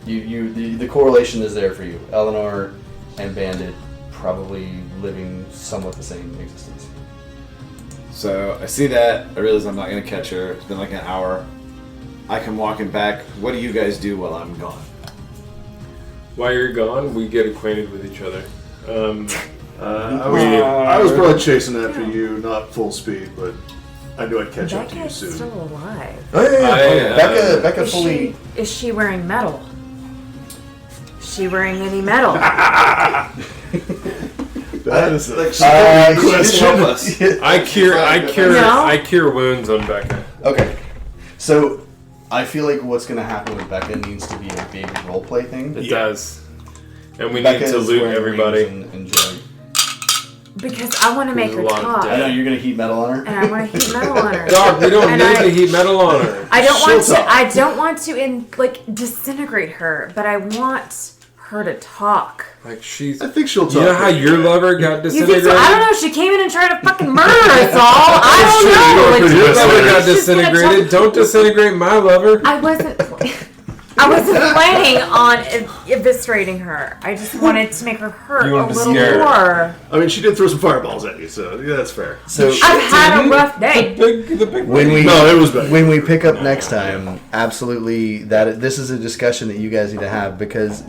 the correlation is there for you. Eleanor and Bandit probably living somewhat the same existence. So I see that. I realize I'm not going to catch her. It's been like an hour. I come walking back. What do you guys do while I'm gone? While you're gone, we get acquainted with each other. I was probably chasing after you, not full speed, but I knew I'd catch up to you Becca's soon. still alive. Becca fully. Is she wearing metal? Is she wearing any metal? That is a Help us. I cure wounds on Becca. Okay, so I feel like what's going to happen with Becca needs to be a big roleplay thing. It does. And we Becca need to is loot wearing everybody. rings and jewelry. Because I want to make her There's a lot of talk. I know you're going to heat metal on her. And I want to heat metal on her. Dog, we don't And need to heat metal on her. I don't She'll want to. talk. I don't want to disintegrate her, but I want her to talk. Like she's. I think she'll talk. You know how your lover got You think disintegrated? so? I don't know. She came in and tried to fucking murder us all. I don't know. Like, Your lover got she's gonna disintegrated. Don't disintegrate my lover. I wasn't planning on eviscerating her. I just wanted to make her hurt You a wanted to little scare her. more. I mean, she did throw some fireballs at you, so yeah, that's fair. So I've had a rough day. The big when we No, it was better. when we pick up next time, absolutely this is a discussion that you guys need to have because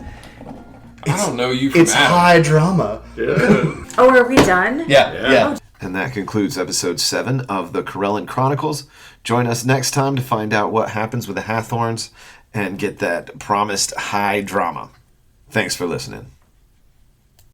I don't know you from it's Adam. high drama. Yeah. Oh, are we done? Yeah. And that concludes episode 7 of the Corellan Chronicles. Join us next time to find out what happens with the Hawthorns and get that promised high drama. Thanks for listening.